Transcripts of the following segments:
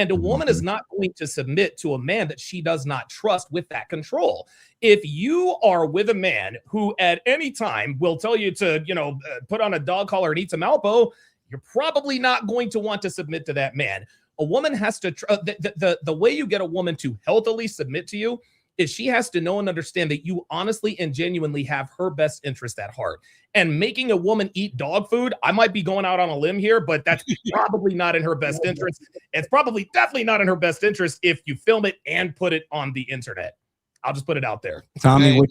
And a woman is not going to submit to a man that she does not trust with that control. If you are with a man who at any time will tell you to, put on a dog collar and eat some Alpo, you're probably not going to want to submit to that man. A woman has to, the way you get a woman to healthily submit to you is she has to know and understand that you honestly and genuinely have her best interest at heart. And making a woman eat dog food, I might be going out on a limb here, but that's probably not in her best interest. It's probably definitely not in her best interest if you film it and put it on the internet. I'll just put it out there. Tommy, what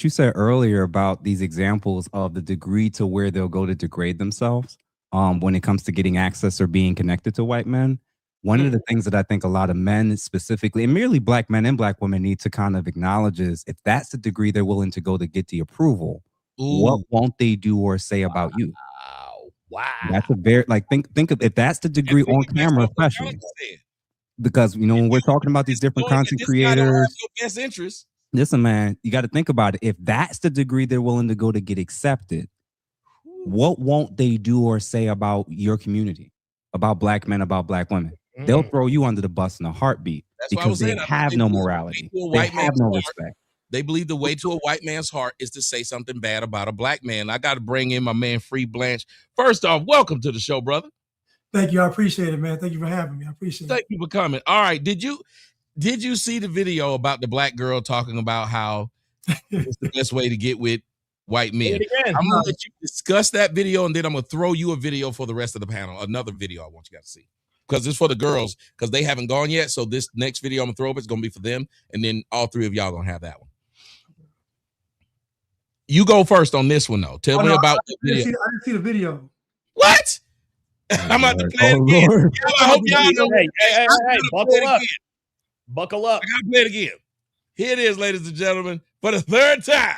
you said earlier about these examples of the degree to where they'll go to degrade themselves when it comes to getting access or being connected to white men. One of the things that I think a lot of men specifically, and merely black men and black women, need to kind of acknowledge is if that's the degree they're willing to go to get the approval, what won't they do or say about you? Wow. That's a very, think of if that's the degree on camera, especially. Because, when we're talking about these different content creators, best interest. Listen, man, you got to think about it. If that's the degree they're willing to go to get accepted, what won't they do or say about your community, about black men, about black women? They'll throw you under the bus in a heartbeat because they have no morality. They have no respect. They believe the way to a white man's heart is to say something bad about a black man. I got to bring in my man, Free Blanche. First off, welcome to the show, brother. Thank you. I appreciate it, man. Thank you for having me. I appreciate it. Thank you for coming. All right. Did you see the video about the black girl talking about how it's the best way to get with white men? I'm going to let you discuss that video, and then I'm going to throw you a video for the rest of the panel, another video I want you guys to see. Because it's for the girls, because they haven't gone yet. So this next video I'm going to throw up is going to be for them, and then all three of y'all going to have that one. You go first on this one, though. Tell me about the video. I didn't see the video. What? I'm about to play it again. I hope y'all know. Hey, buckle up. Buckle up. I got to play it again. Here it is, ladies and gentlemen, for the third time.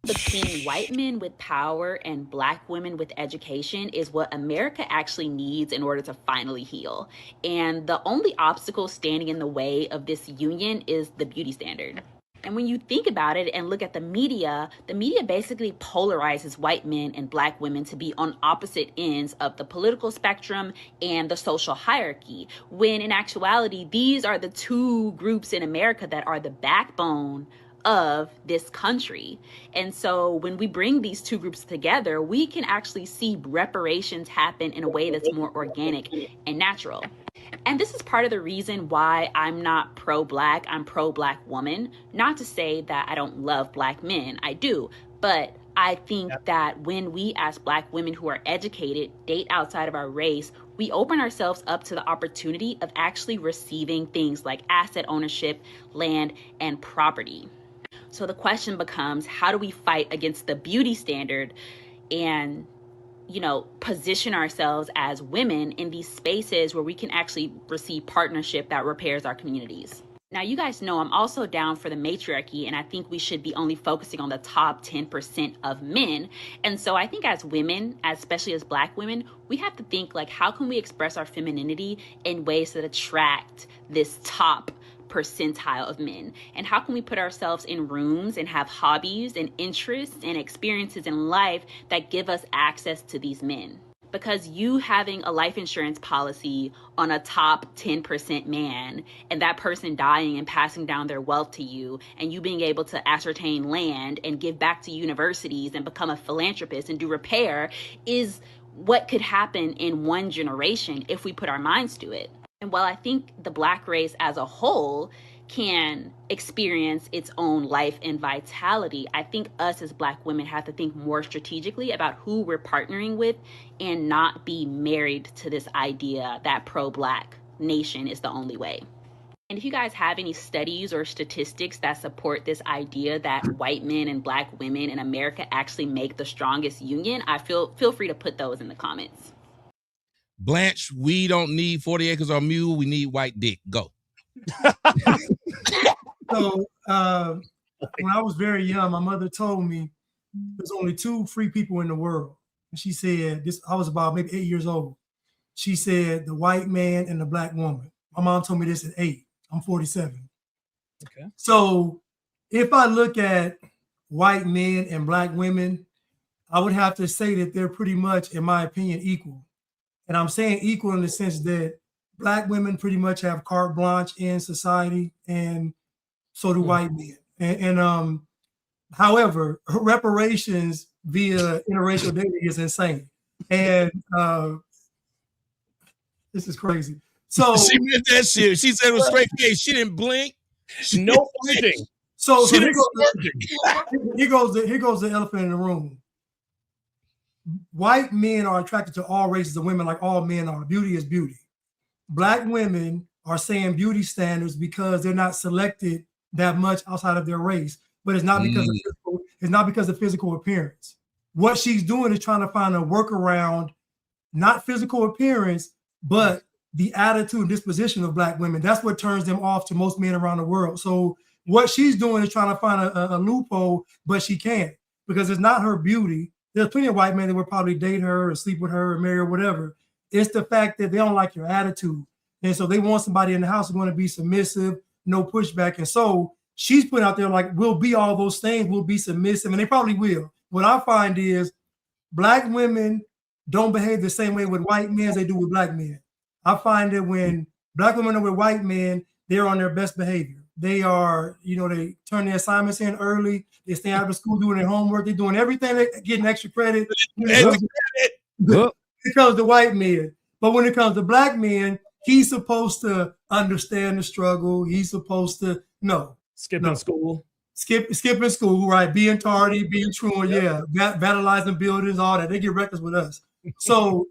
Between white men with power and black women with education is what America actually needs in order to finally heal. And the only obstacle standing in the way of this union is the beauty standard. And when you think about it and look at the media basically polarizes white men and black women to be on opposite ends of the political spectrum and the social hierarchy, when in actuality, these are the two groups in America that are the backbone of this country. And so when we bring these two groups together, we can actually see reparations happen in a way that's more organic and natural. And this is part of the reason why I'm not pro-black, I'm pro-black woman. Not to say that I don't love black men, I do, but I think that when we as black women who are educated date outside of our race, we open ourselves up to the opportunity of actually receiving things like asset ownership, land, and property. So the question becomes, how do we fight against the beauty standard and, position ourselves as women in these spaces where we can actually receive partnership that repairs our communities? Now, you guys know I'm also down for the matriarchy, and I think we should be only focusing on the top 10% of men. And so I think as women, especially as black women, we have to think how can we express our femininity in ways that attract this top percentile of men? And how can we put ourselves in rooms and have hobbies and interests and experiences in life that give us access to these men? Because you having a life insurance policy on a top 10% man and that person dying and passing down their wealth to you, and you being able to ascertain land and give back to universities and become a philanthropist and do repair is what could happen in one generation if we put our minds to it. And while I think the black race as a whole can experience its own life and vitality, I think us as black women have to think more strategically about who we're partnering with and not be married to this idea that pro-black nation is the only way. And if you guys have any studies or statistics that support this idea that white men and black women in America actually make the strongest union, I feel free to put those in the comments. Blanche, we don't need 40 acres or a mule. We need white dick. Go. So when I was very young, my mother told me there's only two free people in the world. And she said, I was about maybe 8 years old. She said, the white man and the black woman. My mom told me this at 8. I'm 47. Okay. So if I look at white men and black women, I would have to say that they're pretty much, in my opinion, equal. And I'm saying equal in the sense that Black women pretty much have carte blanche in society, and so do white men. And however, reparations via interracial dating is insane. And this is crazy. So she meant that shit. She said it was straight face. She didn't blink. No flinching. So here goes the elephant in the room. White men are attracted to all races of women like all men are. Beauty is beauty. Black women are saying beauty standards because they're not selected that much outside of their race, but it's not because of physical appearance. What she's doing is trying to find a workaround, not physical appearance, but the attitude and disposition of Black women. That's what turns them off to most men around the world. So what she's doing is trying to find a loophole, but she can't, because it's not her beauty. There's plenty of white men that would probably date her or sleep with her or marry her or whatever. It's the fact that they don't like your attitude. And so they want somebody in the house who's going to be submissive, no pushback. And so she's put out there like, we'll be all those things, we'll be submissive, and they probably will. What I find is Black women don't behave the same way with white men as they do with Black men. I find that when Black women are with white men, they're on their best behavior. They are, they turn their assignments in early. They stay out of school doing their homework. They're doing everything, they're getting extra credit. It comes to white men. But when it comes to Black men, he's supposed to understand the struggle. He's supposed to skipping school. Skipping school, right? Being tardy, being truant, vandalizing buildings, all that. They get reckless with us. So,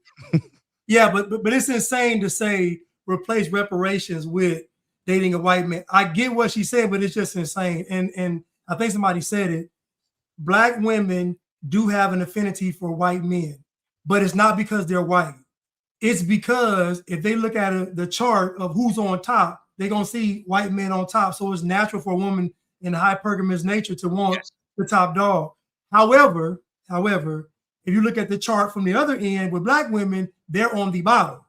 yeah, but it's insane to say replace reparations with dating a white man. I get what she said, but it's just insane. And I think somebody said it. Black women do have an affinity for white men, but it's not because they're white. It's because if they look at the chart of who's on top, they're going to see white men on top. So it's natural for a woman in hypergamous nature to want the top dog. However, if you look at the chart from the other end with Black women, they're on the bottom.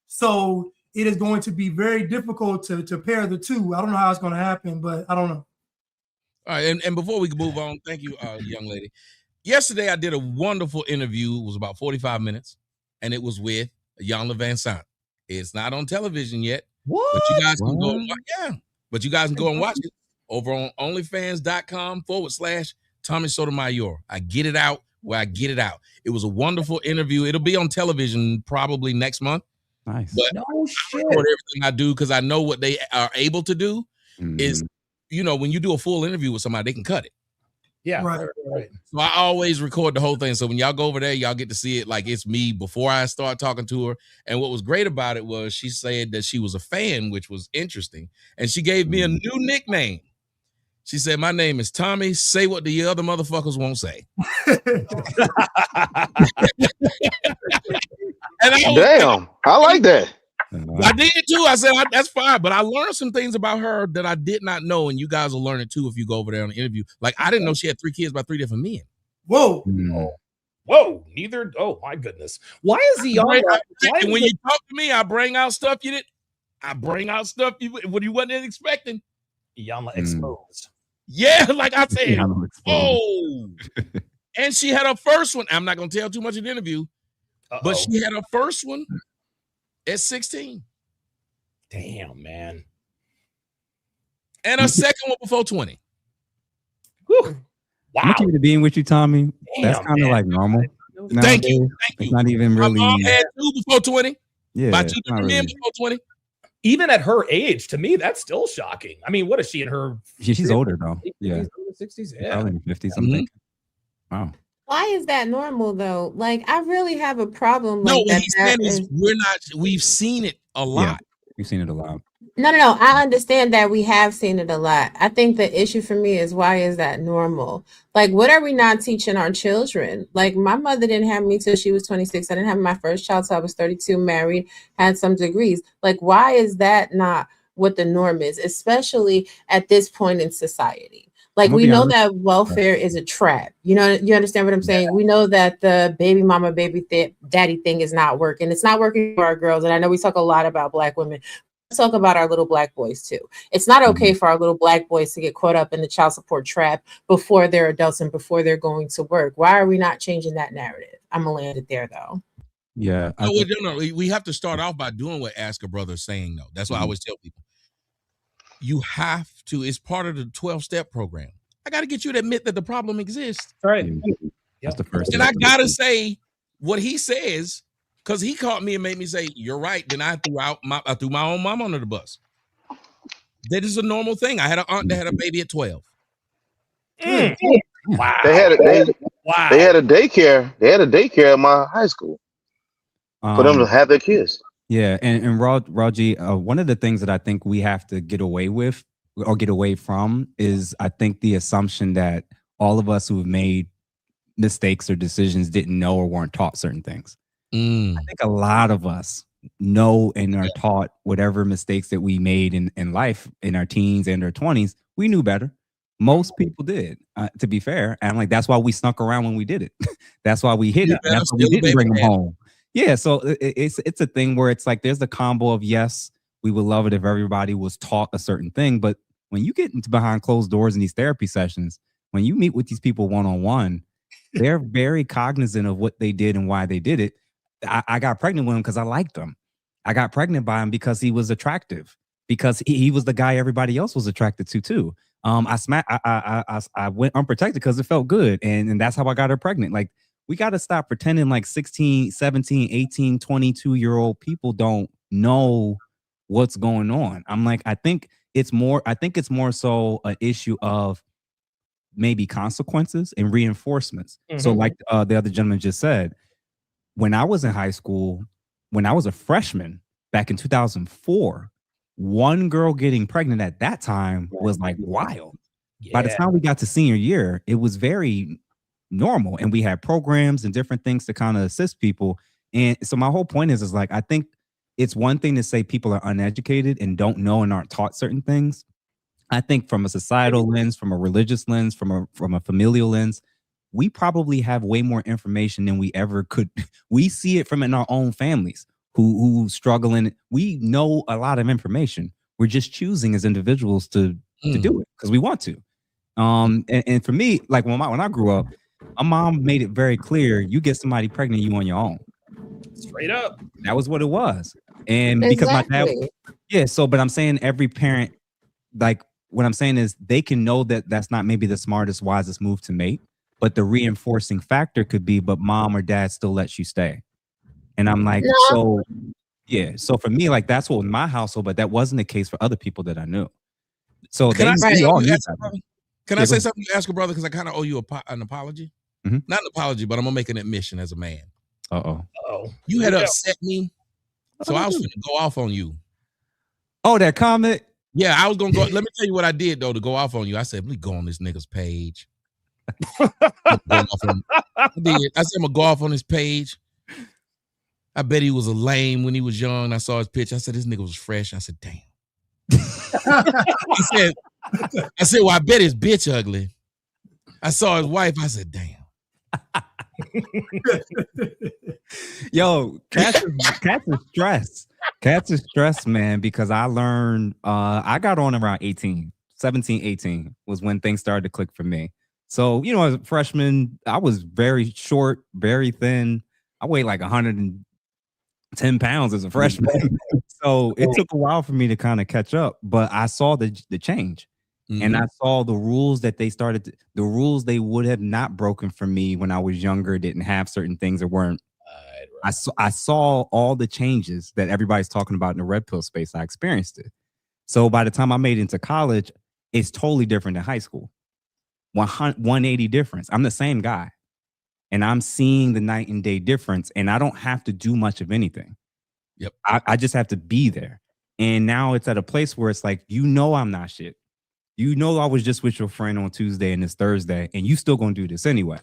So it is going to be very difficult to pair the two. I don't know how it's going to happen, but I don't know. All right, and before we move on, thank you, young lady. Yesterday, I did a wonderful interview. It was about 45 minutes, and it was with Iyanla Vanzant. It's not on television yet. What? But you guys can go and watch, but you guys can go and watch it over on onlyfans.com/Tommy Sotomayor. I get it out where I get it out. It was a wonderful interview. It'll be on television probably next month. Nice. But I record everything I do because I know what they are able to do is, when you do a full interview with somebody, they can cut it. Yeah. Right. So I always record the whole thing. So when y'all go over there, y'all get to see it like it's me before I start talking to her. And what was great about it was she said that she was a fan, which was interesting. And she gave me a new nickname. She said, my name is Tommy. Say what the other motherfuckers won't say. Damn, I like that. I did too. I said, that's fine. But I learned some things about her that I did not know. And you guys will learn it too if you go over there on the interview. Like, I didn't know she had 3 kids by 3 different men. Whoa. Whoa. Neither. Oh, my goodness. Why is he on? When you talk to me, I bring out stuff you didn't. I bring out stuff you wasn't expecting. Iyanla exposed. Yeah, like I said. Oh. And she had her first one. I'm not going to tell too much in the interview. But she had her first one at 16. Damn, man. And her second one before 20. Whew. Wow. I'm keeping it being with you, Tommy. That's kind of like normal. Thank you. It's not even really. My mom had 2 before 20. Yeah. By 2 different men before 20. Even at her age, to me, that's still shocking. I mean, what is she in her? She's older though. 60s. Yeah. Probably in 50s. Something. Wow. Why is that normal though? Like, I really have a problem. No, like what he's saying is we've seen it a lot. Yeah, we've seen it a lot. No. I understand that we have seen it a lot. I think the issue for me is, why is that normal? Like, what are we not teaching our children? Like, my mother didn't have me till she was 26. I didn't have my first child till I was 32, married, had some degrees. Like, why is that not what the norm is, especially at this point in society? Like, we know that welfare is a trap. You understand what I'm saying? Yeah. We know that the baby mama, daddy thing is not working. It's not working for our girls. And I know we talk a lot about Black women. Let's talk about our little Black boys too. It's not okay for our little Black boys to get caught up in the child support trap before they're adults and before they're going to work. Why are we not changing that narrative? I'm gonna land it there though. Yeah. No, we have to start off by doing what Ask a Brother is saying, though. That's what I always tell people. You have to, it's part of the 12-step program. I got to get you to admit that the problem exists. Right. That's the first. And I got to say what he says, because he caught me and made me say, you're right. Then I threw my own mom under the bus. That is a normal thing. I had an aunt that had a baby at 12. Wow. They had a daycare. They had a daycare at my high school for them to have their kids. Yeah, and Raji, one of the things that I think we have to get away with or get away from is I think the assumption that all of us who have made mistakes or decisions didn't know or weren't taught certain things. I think a lot of us know and are taught whatever mistakes that we made in life in our teens and our 20s, we knew better. Most people did, to be fair. And like, that's why we snuck around when we did it. That's why we hid it. That's why we didn't bring them home. Yeah, so it's a thing where it's like there's the combo of, yes, we would love it if everybody was taught a certain thing, but when you get into behind closed doors in these therapy sessions, when you meet with these people one-on-one, they're very cognizant of what they did and why they did it. I got pregnant with him because I liked him. I got pregnant by him because he was attractive, because he was the guy everybody else was attracted to too. I went unprotected because it felt good, and that's how I got her pregnant. Like, we got to stop pretending like 16, 17, 18, 22-year-old people don't know what's going on. I'm like, I think it's more so an issue of maybe consequences and reinforcements. So like the other gentleman just said, when I was in high school, when I was a freshman back in 2004, one girl getting pregnant at that time was like wild. Yeah. By the time we got to senior year, it was very normal, and we had programs and different things to kind of assist people. And so my whole point is like, I think it's one thing to say people are uneducated and don't know and aren't taught certain things. I think from a societal lens, from a religious lens, from a familial lens, we probably have way more information than we ever could. We see it from in our own families who struggle in it. We know a lot of information. We're just choosing as individuals to do it because we want to. And for me, like when I grew up, my mom made it very clear, you get somebody pregnant, you on your own. Straight up. That was what it was. And because my dad, but I'm saying every parent, like what I'm saying is they can know that that's not maybe the smartest, wisest move to make, but the reinforcing factor could be, but mom or dad still lets you stay. And I'm like, so for me, like that's what was my household, but that wasn't the case for other people that I knew. So Can I say something to Ask a Brother? Because I kind of owe you an apology. Not an apology, but I'm gonna make an admission as a man. You had upset me, so I was gonna go off on you. Oh, that comment? Yeah, I was gonna go. Let me tell you what I did though to go off on you. I said, let me go on this nigga's page. I said, I'm gonna go off on his page. I bet he was a lame when he was young. I saw his picture. I said, this nigga was fresh. I said, damn. I said, well, I bet his bitch ugly. I saw his wife. I said, damn. Yo, cats is stress. Cats is stress, man, because I learned, I got on around 17, 18 was when things started to click for me. So, you know, as a freshman, I was very short, very thin. I weighed like 110 pounds as a freshman. So it took a while for me to kind of catch up, but I saw the change. And I saw the rules that they the rules they would have not broken for me when I was younger, didn't have certain things or weren't. I saw all the changes that everybody's talking about in the red pill space. I experienced it. So by the time I made it into college, it's totally different than high school. 180 difference. I'm the same guy. And I'm seeing the night and day difference. And I don't have to do much of anything. Yep. I just have to be there. And now it's at a place where it's like, you know, I'm not shit. You know, I was just with your friend on Tuesday and it's Thursday, and you still gonna do this anyway.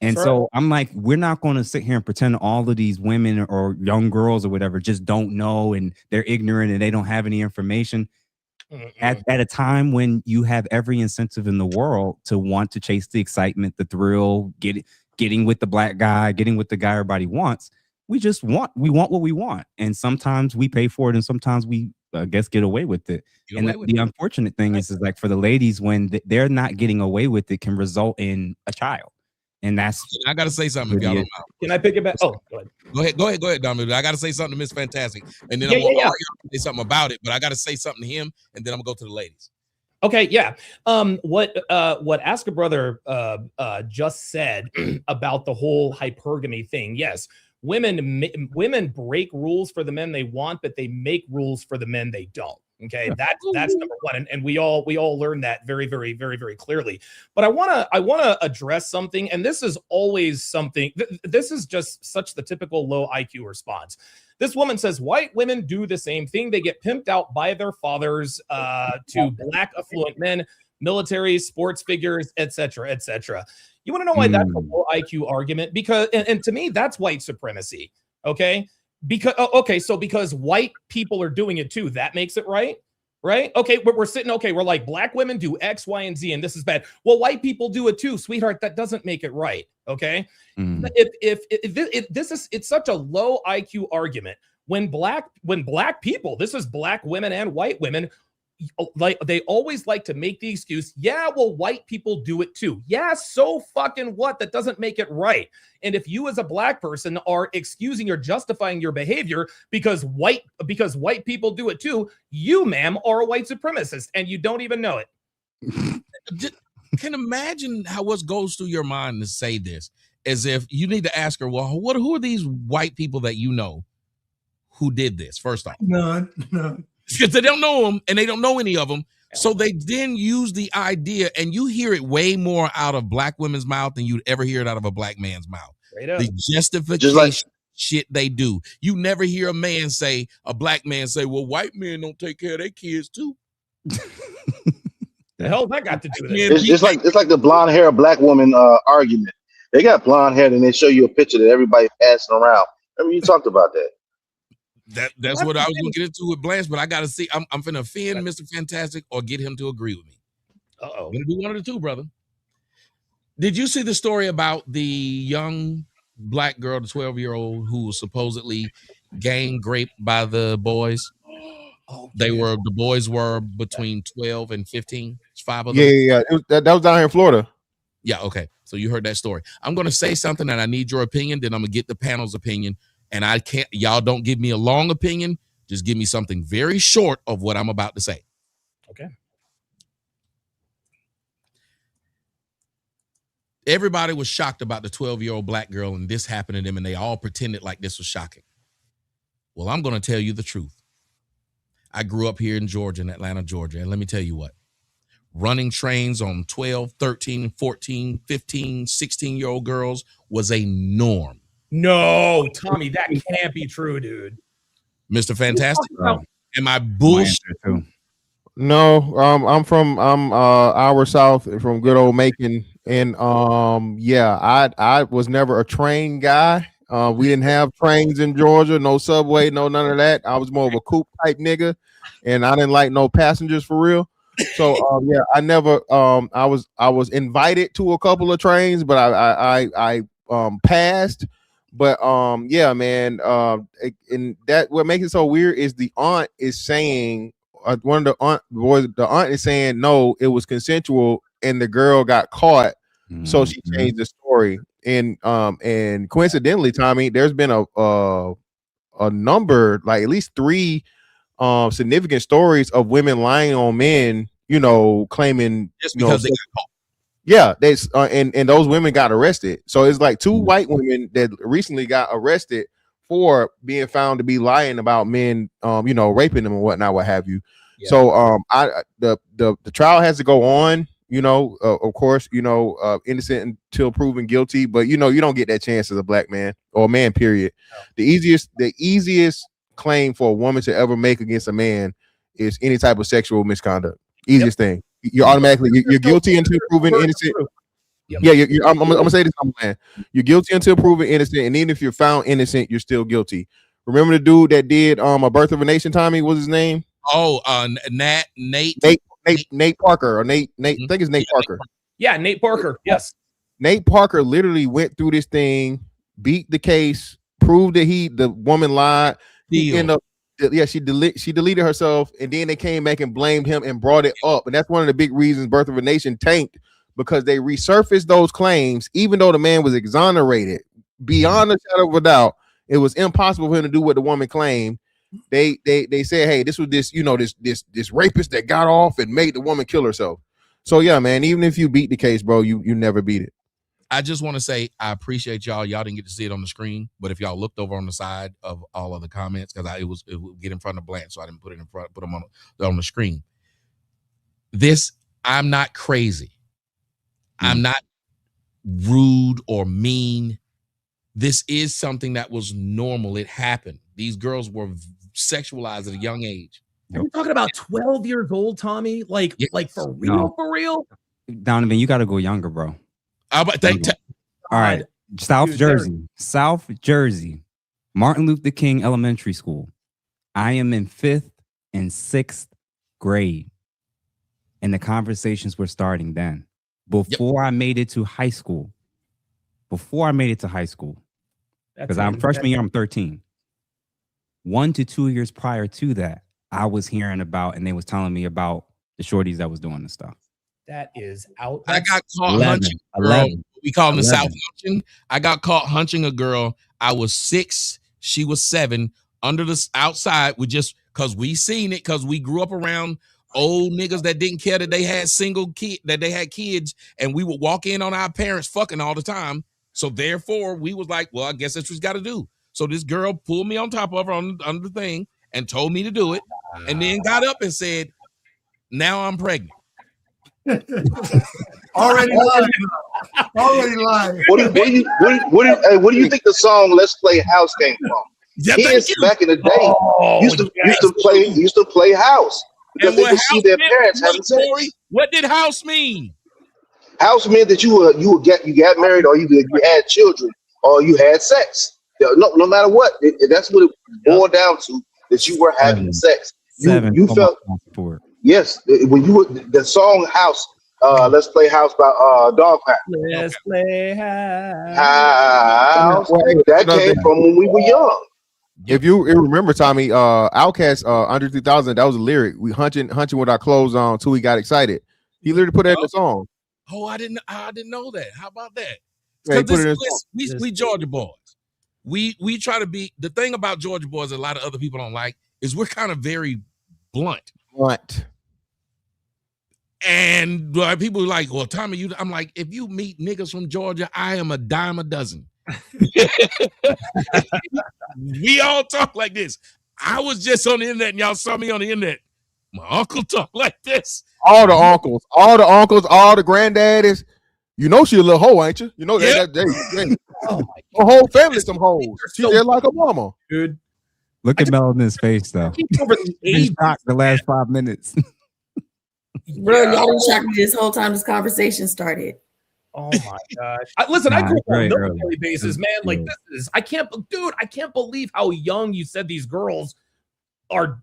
And so I'm like, we're not going to sit here and pretend all of these women or young girls or whatever just don't know and they're ignorant and they don't have any information. At a time when you have every incentive in the world to want to chase the excitement, the thrill, getting with the black guy, getting with the guy everybody wants. We want what we want. And sometimes we pay for it and sometimes we get away with it. The unfortunate thing is like for the ladies, when they're not getting away with it, can result in a child. And that's I gotta say something if y'all don't mind. Can I pick it back? Oh, go ahead, Dominic. I gotta say something to Miss Fantastic, and then I want all y'all to say something about it. But I gotta say something to him, and then I'm gonna go to the ladies. Okay, yeah. What Ask a Brother just said about the whole hypergamy thing. Yes, women break rules for the men they want, but they make rules for the men they don't. Okay, that's number one, and we all learn that very, very, very, very clearly. But I wanna address something, and this is always something. This is just such the typical low IQ response. This woman says white women do the same thing. They get pimped out by their fathers to black affluent men, military, sports figures, etc., etc. You want to know why that's a low IQ argument? Because, and to me, that's white supremacy. Okay. Because white people are doing it too, that makes it right. Right? Okay, we're sitting, okay, we're like, black women do X, Y, and Z, and this is bad. Well, white people do it too, sweetheart. That doesn't make it right. Okay. It's such a low IQ argument when black people, this is black women and white women, like they always like to make the excuse, yeah, well, white people do it too. Yeah, so fucking what? That doesn't make it right. And if you as a black person are excusing or justifying your behavior because white people do it too, you, ma'am, are a white supremacist and you don't even know it. Can imagine what goes through your mind to say this, as if you need to ask her, well, who are these white people that you know who did this? First off, none. Because they don't know them and they don't know any of them. So they then use the idea, and you hear it way more out of black women's mouth than you'd ever hear it out of a black man's mouth. The justification shit they do. You never hear a black man say, well, white men don't take care of their kids too. The hell that got to do with it? It's like the blonde hair black woman argument. They got blonde hair and they show you a picture that everybody's passing around. Remember you talked about that. That's what I was going to get into with Blanche, but I got to see. I'm finna offend Mr. Fantastic or get him to agree with me. I'm going to do one of the two, brother. Did you see the story about the young black girl, the 12-year-old, who was supposedly gang raped by the boys? The boys were between 12 and 15. It's 5 of them. Yeah. That was down here in Florida. Yeah, okay. So you heard that story. I'm going to say something and I need your opinion. Then I'm going to get the panel's opinion. And y'all don't give me a long opinion. Just give me something very short of what I'm about to say. Okay. Everybody was shocked about the 12-year-old black girl and this happened to them, and they all pretended like this was shocking. Well, I'm going to tell you the truth. I grew up here in Georgia, in Atlanta, Georgia. And let me tell you what. Running trains on 12, 13, 14, 15, 16-year-old girls was a norm. No, Tommy, that can't be true, dude. Mr. Fantastic, am I bullshit? No, I'm hour south from good old Macon, and I was never a train guy. We didn't have trains in Georgia, no subway, no none of that. I was more of a coupe type nigga, and I didn't like no passengers for real. So I never I was invited to a couple of trains, but I passed. But man, and that what makes it so weird is the aunt is saying one of the aunt is saying no, it was consensual, and the girl got caught, so she changed the story. And coincidentally, Tommy, there's been a number, like at least 3 significant stories of women lying on men, claiming just because they got caught. Yeah, and those women got arrested. So it's like 2 white women that recently got arrested for being found to be lying about men, raping them and whatnot, what have you. Yeah. So the trial has to go on. Of course, innocent until proven guilty. But you don't get that chance as a black man or a man. Period. No. The easiest claim for a woman to ever make against a man is any type of sexual misconduct. Easiest thing. You're automatically you're guilty until proven innocent. Yep. Yeah, I'm gonna say this. You're guilty until proven innocent, and even if you're found innocent, you're still guilty. Remember the dude that did A Birth of a Nation? Tommy, what's his name? Oh, Nate Parker or Nate. I think it's Nate Parker. Yeah, Nate Parker. Yes. Nate Parker literally went through this thing, beat the case, proved that the woman lied. He ended up. Yeah, she deleted herself, and then they came back and blamed him and brought it up, and that's one of the big reasons Birth of a Nation tanked, because they resurfaced those claims, even though the man was exonerated beyond a shadow of a doubt. It was impossible for him to do what the woman claimed. They said, hey, this was this rapist that got off and made the woman kill herself. So yeah, man, even if you beat the case, bro, you never beat it. I just want to say I appreciate y'all. Y'all didn't get to see it on the screen, but if y'all looked over on the side of all of the comments, because it would get in front of Blanche, so I didn't put them on the screen. I'm not crazy. I'm not rude or mean. This is something that was normal. It happened. These girls were sexualized at a young age. Are you talking about 12 years old, Tommy? Like for real, No. for real? Donovan, you got to go younger, bro. All right. South Jersey, Martin Luther King Elementary School. I am in 5th and 6th grade. And the conversations were starting then. Before I made it to high school. Because I'm freshman year, I'm 13. 1 to 2 years prior to that, I was hearing about, and they was telling me about the shorties that was doing this stuff. That is out. I got caught hunching a girl. We call them the South hunching. I got caught hunching a girl. I was 6. She was 7. Under the outside, because we seen it, because we grew up around old niggas that didn't care that they had kids, and we would walk in on our parents fucking all the time. So therefore, we was like, well, I guess that's what we got to do. So this girl pulled me on top of her under the thing and told me to do it, and then got up and said, now I'm pregnant. Already lying. What do you think the song "Let's Play House" came from? Kids back in the day used to play house because they could see their parents having sex. What did house mean? House meant that you got married, or you had children, or you had sex. No matter what, that's what it boiled down to. That you were having sex. You felt. Yes, when the song "House," "Let's Play House" by Dog Pound. Let's play house. That came from when we were young. If you remember, Tommy, Outkast, Under 3000, that was a lyric. We hunching with our clothes on till we got excited. He literally put that in the song. Oh, I didn't know that. How about that? Yeah, we Georgia boys. We try to be. The thing about Georgia boys that a lot of other people don't like is we're kind of very blunt. And people are like, well, Tommy, I'm like, if you meet niggas from Georgia, I am a dime a dozen. We all talk like this. I was just on the internet and y'all saw me on the internet. My uncle talk like this. All the uncles, all the granddaddies. You know she a little hoe, ain't you? You know that. Oh my whole family some hoes. She just like a mama. Dude. Look at Mel in his face, though. He's shocked the last 5 minutes. Bro, y'all been shocked me this whole time this conversation started. Oh my gosh! Listen, I grew up on a military basis, man. Like I can't believe how young you said these girls are.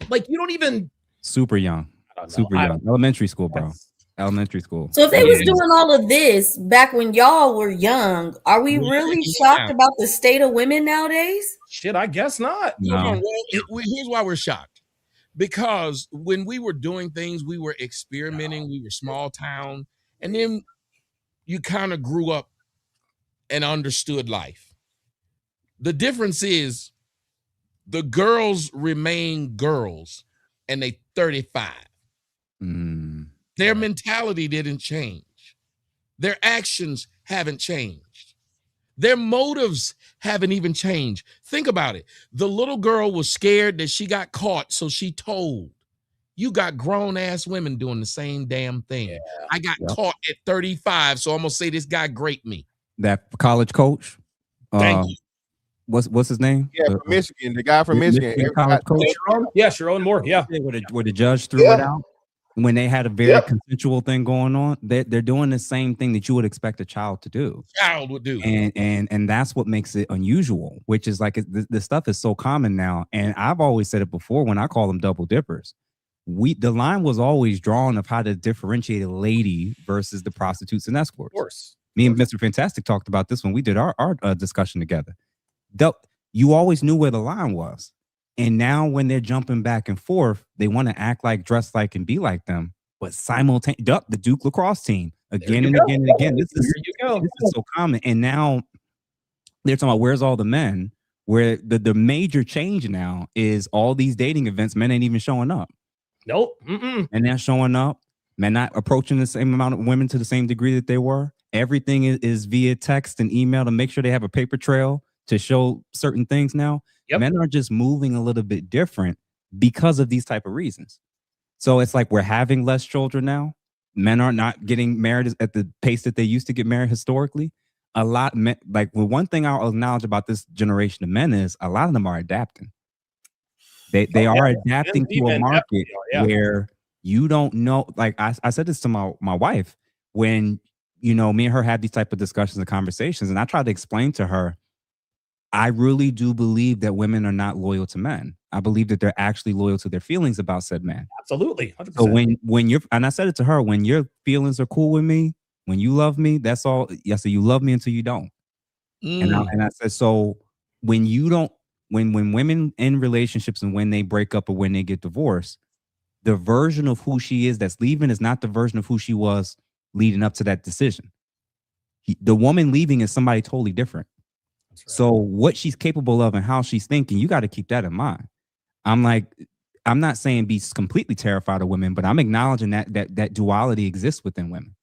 Like you don't even super young, elementary school, bro. Elementary school. So if they was doing all of this back when y'all were young, are we really shocked about the state of women nowadays? Shit, I guess not. No. Here's why we're shocked. Because when we were doing things, we were experimenting, we were small town, and then you kind of grew up and understood life. The difference is the girls remain girls and they 35. Their mentality didn't change. Their actions haven't changed. Their motives haven't even changed. Think about it. The little girl was scared that she got caught, so she told. You got grown-ass women doing the same damn thing. Yeah. I got caught at 35, so I'm going to say this guy graped me. That college coach? Thank you. What's his name? Yeah, from Michigan. The guy from Michigan. College coach? Sharon Moore. Yeah. Where the judge threw it out. When they had a very consensual thing going on, they're doing the same thing that you would expect a child to do. Child would do. And that's what makes it unusual, which is like the stuff is so common now. And I've always said it before when I call them double dippers. The line was always drawn of how to differentiate a lady versus the prostitutes and escorts. Of course. Me and Mr. Fantastic talked about this when we did our discussion together. You always knew where the line was. And now when they're jumping back and forth, they want to act like, dress like, and be like them. But simultaneously, the Duke lacrosse team, again and again and again. This is so common. And now they're talking about where's all the men, where the major change now is all these dating events, men ain't even showing up. Nope. And they're showing up, men not approaching the same amount of women to the same degree that they were. Everything is via text and email to make sure they have a paper trail to show certain things now. Men are just moving a little bit different because of these type of reasons. So it's like we're having less children now. Men are not getting married at the pace that they used to get married historically. A lot, like one thing I'll acknowledge about this generation of men is a lot of them are adapting. They are adapting to a market where you don't know. Like I said this to my wife when, you know, me and her had these type of discussions and conversations, and I tried to explain to her, I really do believe that women are not loyal to men. I believe that they're actually loyal to their feelings about said man. Absolutely. 100%. So when you're, and I said it to her, when your feelings are cool with me, when you love me, that's all. Yes, you love me until you don't. And I said, so when you don't, when women in relationships and when they break up or when they get divorced, the version of who she is that's leaving is not the version of who she was leading up to that decision. The woman leaving is somebody totally different. Right. So what she's capable of and how she's thinking, you got to keep that in mind. I'm like, I'm not saying be completely terrified of women, but I'm acknowledging that duality exists within women.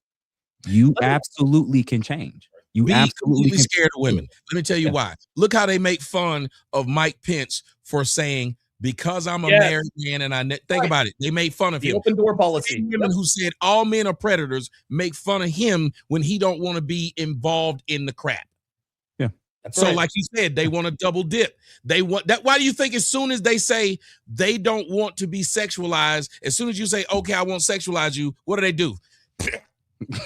You absolutely can change. You be absolutely completely scared of women. Let me tell you why. Look how they make fun of Mike Pence for saying, because I'm a married man and I think about it. They made fun of him. Open door policy. Women who said all men are predators make fun of him when he don't want to be involved in the crap. Yeah. So like you said, they want to double dip. They want that. Why do you think as soon as they say they don't want to be sexualized, as soon as you say, okay, I won't sexualize you, what do?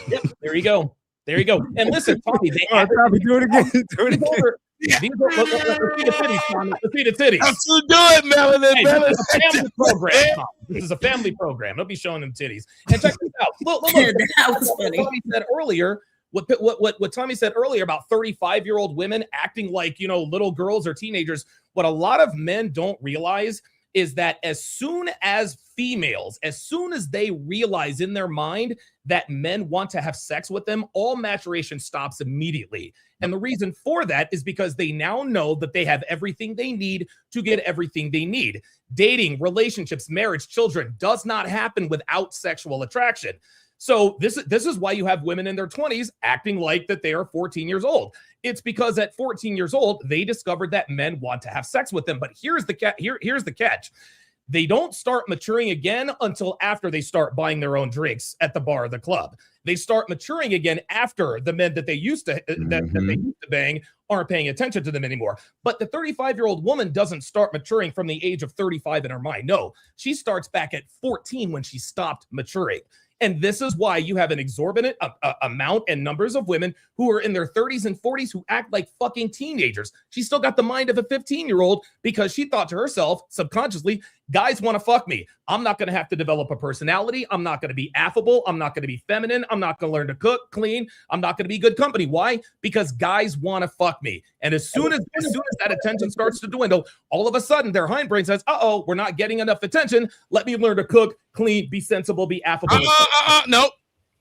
Yep, there you go. There you go. And listen, Tommy, they probably do it again. Do it again. Let's see the titties, Tommy. Let's see the titties. That's what do it, Melanie. Hey, this is a family program, Tommy. This is a family program. Don't be showing them titties. And check this out. Look, that was funny. Tommy said earlier, what Tommy said earlier about 35-year-old women acting like, you know, little girls or teenagers. What a lot of men don't realize is that as soon as they realize in their mind that men want to have sex with them, all maturation stops immediately. And the reason for that is because they now know that they have everything they need to get everything they need. Dating, relationships, marriage, children does not happen without sexual attraction. So this is why you have women in their 20s acting like that they are 14 years old. It's because at 14 years old, they discovered that men want to have sex with them. But here's the catch. They don't start maturing again until after they start buying their own drinks at the bar or the club. They start maturing again after the men that they used to that they used to bang aren't paying attention to them anymore. But the 35-year-old woman doesn't start maturing from the age of 35 in her mind. No, she starts back at 14 when she stopped maturing. And this is why you have an exorbitant amount and numbers of women who are in their 30s and 40s who act like fucking teenagers. She still got the mind of a 15-year-old because she thought to herself subconsciously, guys want to fuck me. I'm not going to have to develop a personality. I'm not going to be affable. I'm not going to be feminine. I'm not going to learn to cook, clean. I'm not going to be good company. Why? Because guys want to fuck me. And as soon as that attention starts to dwindle, all of a sudden their hindbrain says, uh-oh, we're not getting enough attention. Let me learn to cook, clean, be sensible, be affable. No.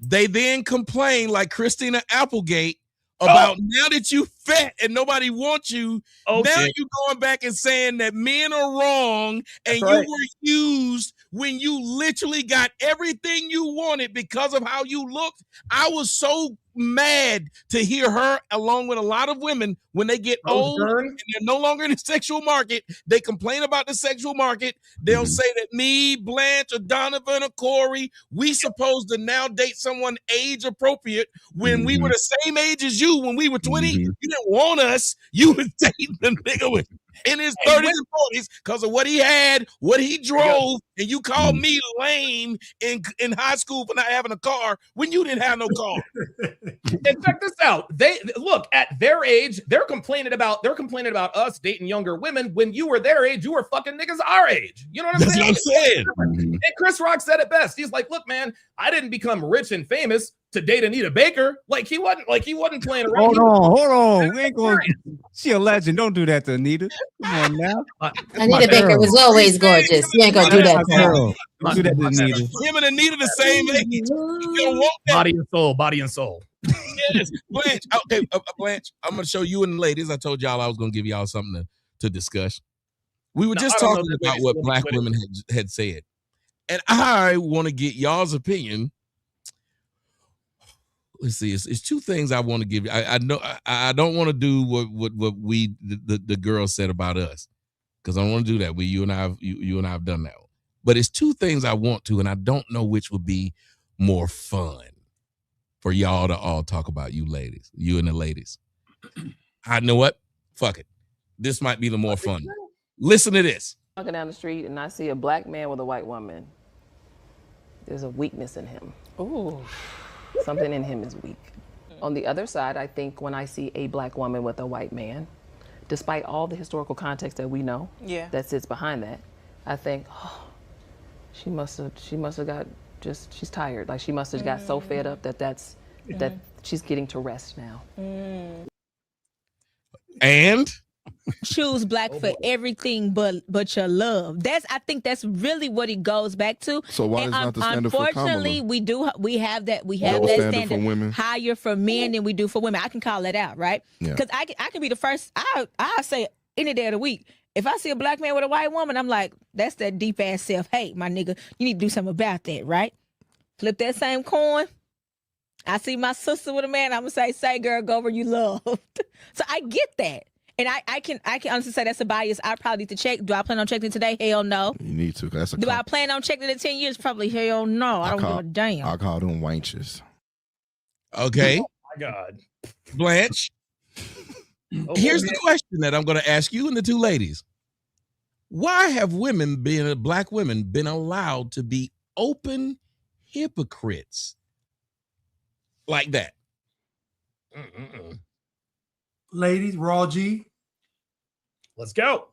They then complain like Christina Applegate about now that you fat and nobody wants you. Now you're going back and saying that men are wrong and you were used when you literally got everything you wanted because of how you looked. I was so mad to hear her, along with a lot of women, when they get old and they're no longer in the sexual market, they complain about the sexual market. They'll say that me, Blanche, or Donovan, or Corey, we supposed to now date someone age appropriate when we were the same age as you when we were 20. You didn't want us. You was dating the nigga with in his 30s and 40s because of what he had, what he drove, and you called me lame in high school for not having a car when you didn't have no car. And check this out. They look at their age, they're complaining about us dating younger women. When you were their age, you were fucking niggas our age. You know what I'm saying? That's what I'm saying. And Chris Rock said it best. He's like, look, man, I didn't become rich and famous to date Anita Baker. Like he wasn't playing around. Hold on. We ain't going. She a legend. Don't do that to Anita. Come on now. Anita Baker was always gorgeous. You ain't gonna do that to her. Do that to Anita. Him and Anita the same age. You don't want that. Body and soul. Yes, Blanche. Okay, Blanche. I'm gonna show you and the ladies. I told y'all I was gonna give y'all something to discuss. We were just talking about what black women had said, and I want to get y'all's opinion. Let's see. It's two things I want to give you. I know I don't want to do what the girls said about us, because I don't want to do that. You and I have done that. But it's two things I want to, and I don't know which would be more fun for y'all to all talk about. You and the ladies. I know what? Fuck it. This might be the more fun. Listen to this. Walking down the street and I see a black man with a white woman. There's a weakness in him. Ooh. Something in him is weak. On the other side, I think when I see a black woman with a white man, despite all the historical context that we know that sits behind that, I think, oh, she must have got she's tired. Like she must have got so fed up that she's getting to rest now. And choose black for everything but your love. I think that's really what it goes back to. So why is not the standard for Kamala? Unfortunately, we have that standard for women higher for men than we do for women. I can call that out, right? Because I can be the first. I say any day of the week. If I see a black man with a white woman, I'm like, that's that deep ass self-hate, my nigga. You need to do something about that, right? Flip that same coin. I see my sister with a man, I'm gonna say girl, go where you loved. So I get that. And I can honestly say that's a bias I probably need to check. Do I plan on checking it today? Hell no. You need to. Do I plan on checking it in 10 years? Probably hell no. I don't give a damn. I call them wenches. Okay. Oh my God. Blanche. Here's the question that I'm going to ask you and the two ladies. Why have black women been allowed to be open hypocrites like that? Ladies, Raw G. Let's go.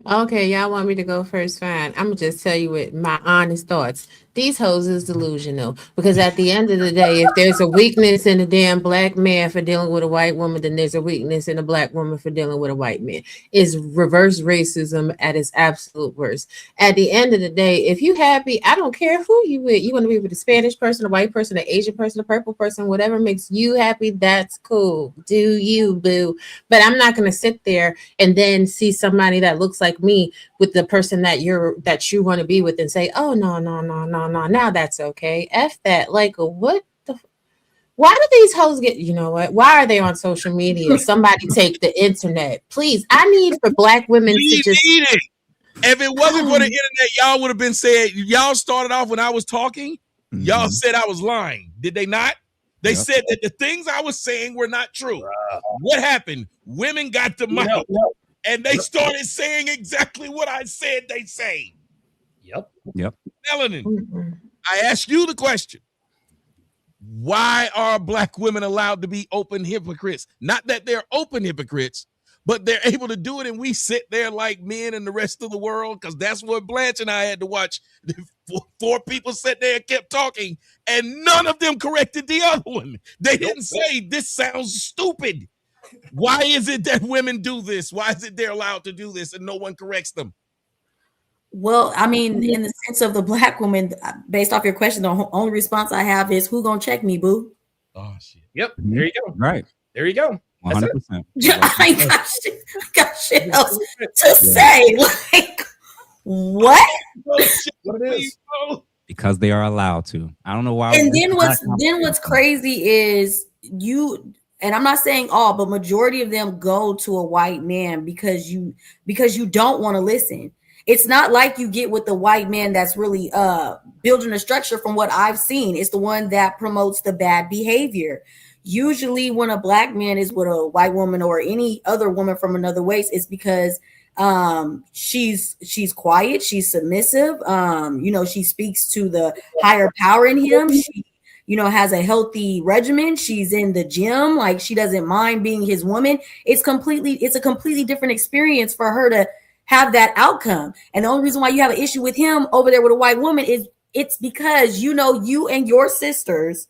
Okay, y'all want me to go first? Fine. I'm gonna just tell you with my honest thoughts. These hoes is delusional, because at the end of the day, if there's a weakness in a damn black man for dealing with a white woman, then there's a weakness in a black woman for dealing with a white man. It's reverse racism at its absolute worst. At the end of the day, if you happy, I don't care who you with. You want to be with a Spanish person, a white person, an Asian person, a purple person, whatever makes you happy, that's cool. Do you, boo? But I'm not gonna sit there and then see somebody that looks like me with the person that you want to be with and say, oh no, now that's okay. F that. Like, what the why do these hoes get, you know what? Why are they on social media? Somebody take the internet. Please. I need for black women to just need it. If it wasn't for the internet, y'all would have been saying, y'all started off when I was talking, y'all said I was lying. Did they not? They said that the things I was saying were not true. What happened? Women got the mouth. And they started saying exactly what I said they say. Yep. Melanin, I ask you the question. Why are black women allowed to be open hypocrites? Not that they're open hypocrites, but they're able to do it, and we sit there like men and the rest of the world, because that's what Blanche and I had to watch. Four people sat there and kept talking, and none of them corrected the other one. They didn't say, this sounds stupid. Why is it that women do this? Why is it they're allowed to do this and no one corrects them? Well, I mean, in the sense of the black woman, based off your question, the only response I have is, who gonna check me, boo? Oh, shit. Yep. There you go. Right. There you go. 100%. I got shit else to say. Like, what? What it is. Because they are allowed to. I don't know why. And then what's crazy is and I'm not saying all, but majority of them go to a white man because you don't want to listen. It's not like you get with the white man that's really building a structure. From what I've seen, it's the one that promotes the bad behavior. Usually when a black man is with a white woman or any other woman from another race, it's because she's quiet, she's submissive, she speaks to the higher power in him. She has a healthy regimen. She's in the gym. Like, she doesn't mind being his woman. It's a completely different experience for her to have that outcome. And the only reason why you have an issue with him over there with a white woman is it's because, you and your sisters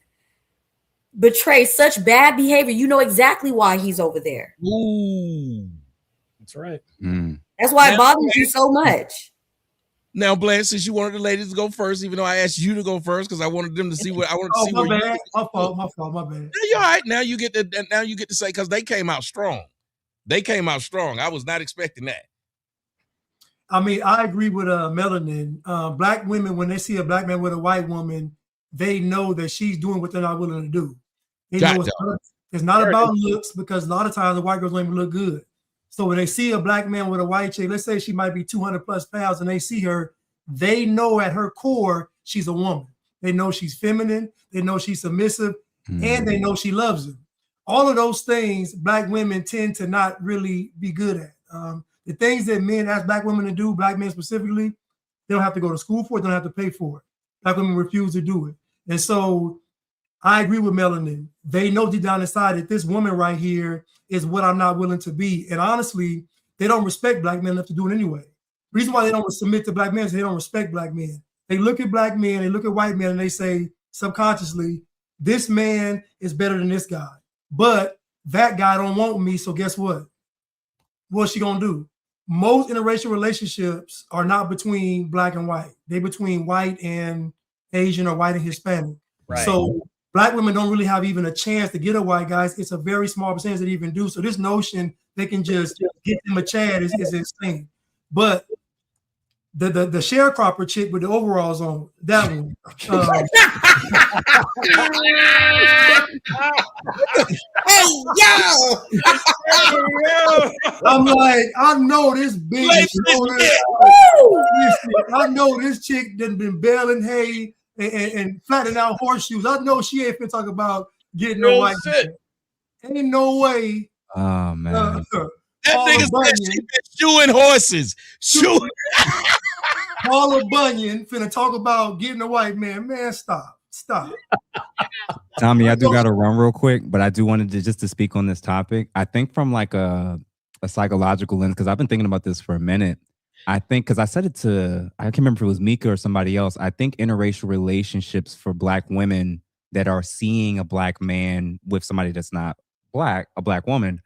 betray such bad behavior. You know exactly why he's over there. Ooh. That's right. That's why it bothers you so much. Now, Blanche, since you wanted the ladies to go first, even though I asked you to go first because I wanted them to see what I wanted to see. My bad. My fault. My bad. No, you're all right. Now you get to say, because they came out strong. I was not expecting that. I mean, I agree with Melanin. Black women, when they see a black man with a white woman, they know that she's doing what they're not willing to do. They know it's not about looks, because a lot of times the white girls don't even look good. So when they see a black man with a white chick, let's say she might be 200 plus pounds, and they see her, they know at her core she's a woman. They know she's feminine. They know she's submissive, and they know she loves him. All of those things black women tend to not really be good at. The things that men ask black women to do, black men specifically, they don't have to go to school for it, they don't have to pay for it. Black women refuse to do it. And so I agree with Melanin. They know deep down inside that this woman right here is what I'm not willing to be. And honestly, they don't respect black men enough to do it anyway. The reason why they don't submit to black men is they don't respect black men. They look at black men, they look at white men, and they say subconsciously, this man is better than this guy. But that guy don't want me, so guess what? What's she gonna do? Most interracial relationships are not between black and white. They're between white and Asian or white and Hispanic. Right. So black women don't really have even a chance to get a white guy. It's a very small percentage that even do. So this notion they can just get them a Chad is insane. But the sharecropper chick with the overalls on, that one. Hey, yo! I'm like, I know this big. I know this chick done been baling hay and flattening out horseshoes. I know she ain't finna talk about getting no white shit. Ain't no way. Oh man. That nigga said she been shoeing horses. Paula Bunyan finna talk about getting a white man. Man, stop. Tommy, I do got to run real quick, but I do wanted to just to speak on this topic. I think from like a psychological lens, because I've been thinking about this for a minute. I think, because I said it to, I can't remember if it was Mika or somebody else. I think interracial relationships for black women that are seeing a black man with somebody that's not black, a black woman,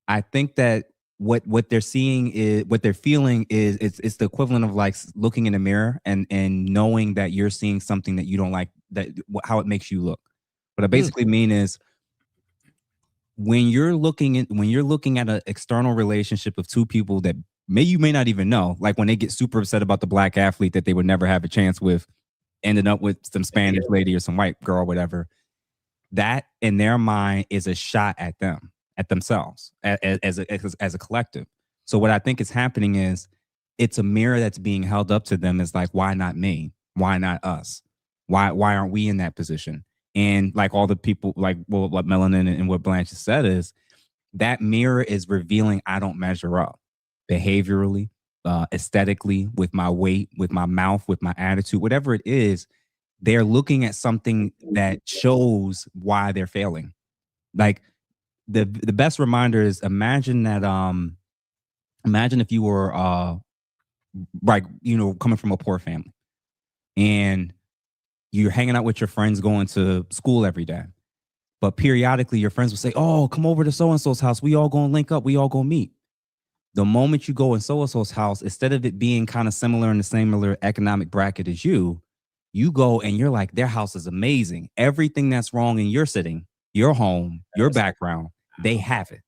I think that what they're seeing is, what they're feeling is, it's the equivalent of like looking in a mirror and knowing that you're seeing something that you don't like, that how it makes you look. What I basically mean is, when you're looking at an external relationship of two people that you may not even know, like when they get super upset about the black athlete that they would never have a chance with, ending up with some Spanish lady or some white girl or whatever, that in their mind is a shot at them, at themselves, as a collective. So what I think is happening is, it's a mirror that's being held up to them. It's like, why not me? Why not us? Why aren't we in that position? And like all the people, like what Melanin and what Blanche said is, that mirror is revealing I don't measure up behaviorally, aesthetically, with my weight, with my mouth, with my attitude, whatever it is. They're looking at something that shows why they're failing. Like the best reminder is, imagine if you were like, coming from a poor family and you're hanging out with your friends, going to school every day. But periodically your friends will say, oh, come over to so-and-so's house. We all gonna link up. We all gonna meet. The moment you go in so-and-so's house, instead of it being kind of similar in the similar economic bracket as you go and you're like, their house is amazing. Everything that's wrong in your sitting, your home, your background, they have it.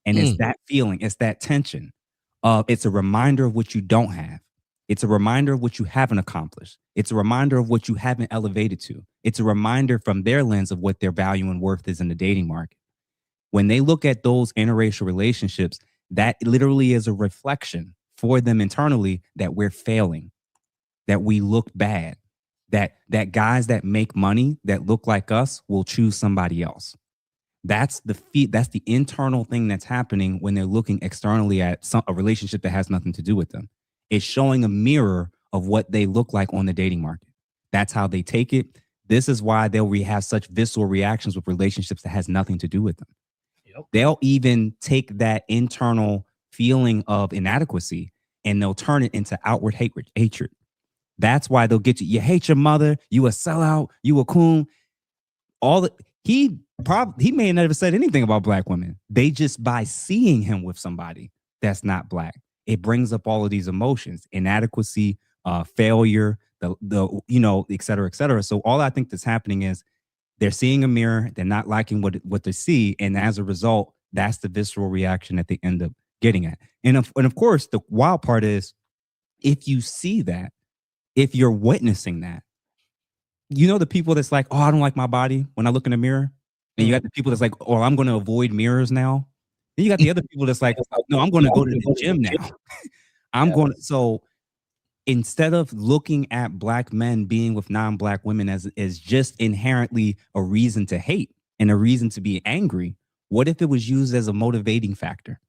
And it's that feeling, it's that tension. It's a reminder of what you don't have. It's a reminder of what you haven't accomplished. It's a reminder of what you haven't elevated to. It's a reminder from their lens of what their value and worth is in the dating market. When they look at those interracial relationships, that literally is a reflection for them internally that we're failing, that we look bad, that guys that make money that look like us will choose somebody else. That's the internal thing that's happening when they're looking externally at a relationship that has nothing to do with them. It's showing a mirror of what they look like on the dating market. That's how they take it. This is why they'll have such visceral reactions with relationships that has nothing to do with them. Yep. They'll even take that internal feeling of inadequacy and they'll turn it into outward hatred. That's why they'll get you. You hate your mother. You a sellout. You a coon. He may have never said anything about black women. They just, by seeing him with somebody that's not black, it brings up all of these emotions: inadequacy, failure, the et cetera, et cetera. So all I think that's happening is they're seeing a mirror, they're not liking what they see, and as a result, that's the visceral reaction that they end up getting at. And of course, the wild part is if you see that, if you're witnessing that, the people that's like, oh, I don't like my body when I look in the mirror. And you got the people that's like, oh, I'm going to avoid mirrors now. Then you got the other people that's like, no, I'm going to go to the gym now. So instead of looking at Black men being with non-Black women as just inherently a reason to hate and a reason to be angry, what if it was used as a motivating factor?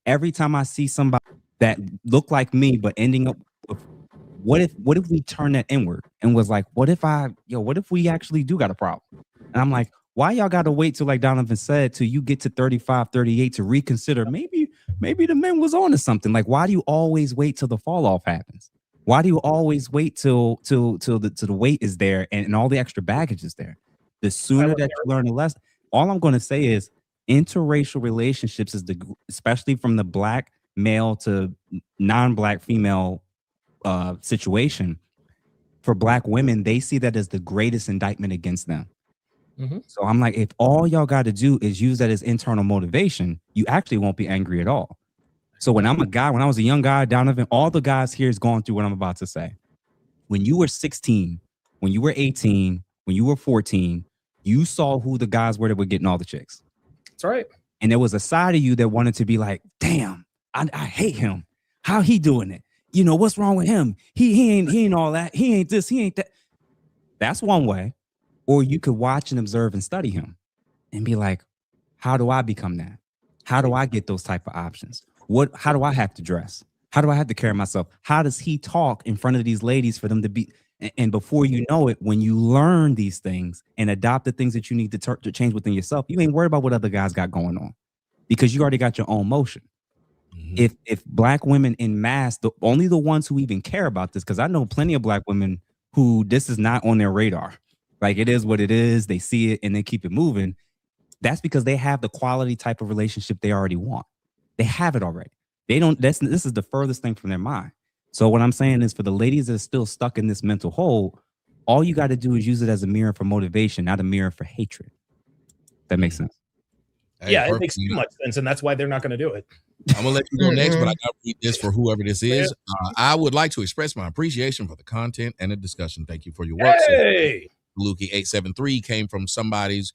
Every time I see somebody that look like me, but ending up with, what if we turn that inward and was like, what if we actually do got a problem? And I'm like, why y'all got to wait till, like Donovan said, till you get to 35, 38 to reconsider? Maybe the men was on to something. Like, why do you always wait till the fall off happens? Why do you always wait till the weight is there and all the extra baggage is there? The sooner that you learn the lesson. All I'm going to say is interracial relationships especially from the Black male to non-Black female situation, for Black women, they see that as the greatest indictment against them. Mm-hmm. So I'm like, if all y'all got to do is use that as internal motivation, you actually won't be angry at all. So when I was a young guy, Donovan, all the guys here is going through what I'm about to say. When you were 16, when you were 18, when you were 14, you saw who the guys were that were getting all the chicks. That's right. And there was a side of you that wanted to be like, damn, I hate him. How he doing it? What's wrong with him? He ain't all that. He ain't this, he ain't that. That's one way. Or you could watch and observe and study him and be like, how do I become that? How do I get those type of options? How do I have to dress? How do I have to carry myself? How does he talk in front of these ladies for them to be? And before you know it, when you learn these things and adopt the things that you need to change within yourself, you ain't worried about what other guys got going on because you already got your own motion. Mm-hmm. If Black women in mass, only the ones who even care about this, because I know plenty of Black women who this is not on their radar. Like, it is what it is. They see it and they keep it moving. That's because they have the quality type of relationship they already want. They have it already. They don't. This is the furthest thing from their mind. So what I'm saying is, for the ladies that are still stuck in this mental hole, all you got to do is use it as a mirror for motivation, not a mirror for hatred. That makes sense. Yeah, it makes too much sense, and that's why they're not going to do it. I'm gonna let you go next, but I got to read this for whoever this is. I would like to express my appreciation for the content and the discussion. Thank you for your work. Hey. Luki 873 came from somebody's,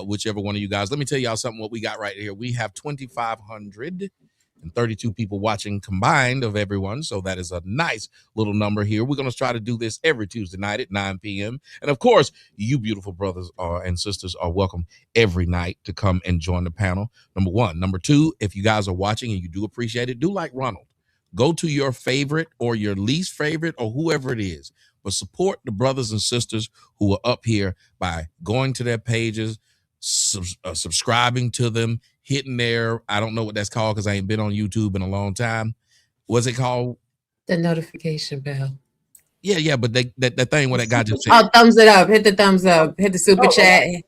whichever one of you guys. Let me tell y'all something. What we got right here, we have 2,532 people watching combined of everyone. So that is a nice little number here. We're going to try to do this every Tuesday night at 9 p.m. And of course, you beautiful brothers and sisters are welcome every night to come and join the panel. Number one. Number two, if you guys are watching and you do appreciate it, do like Ronald. Go to your favorite or your least favorite or whoever it is, but support the brothers and sisters who are up here by going to their pages, subscribing to them, hitting their, I don't know what that's called because I ain't been on YouTube in a long time. What's it called? The notification bell. Yeah, but that thing where that guy just said. Oh, thumbs it up. Hit the thumbs up. Hit the super chat. And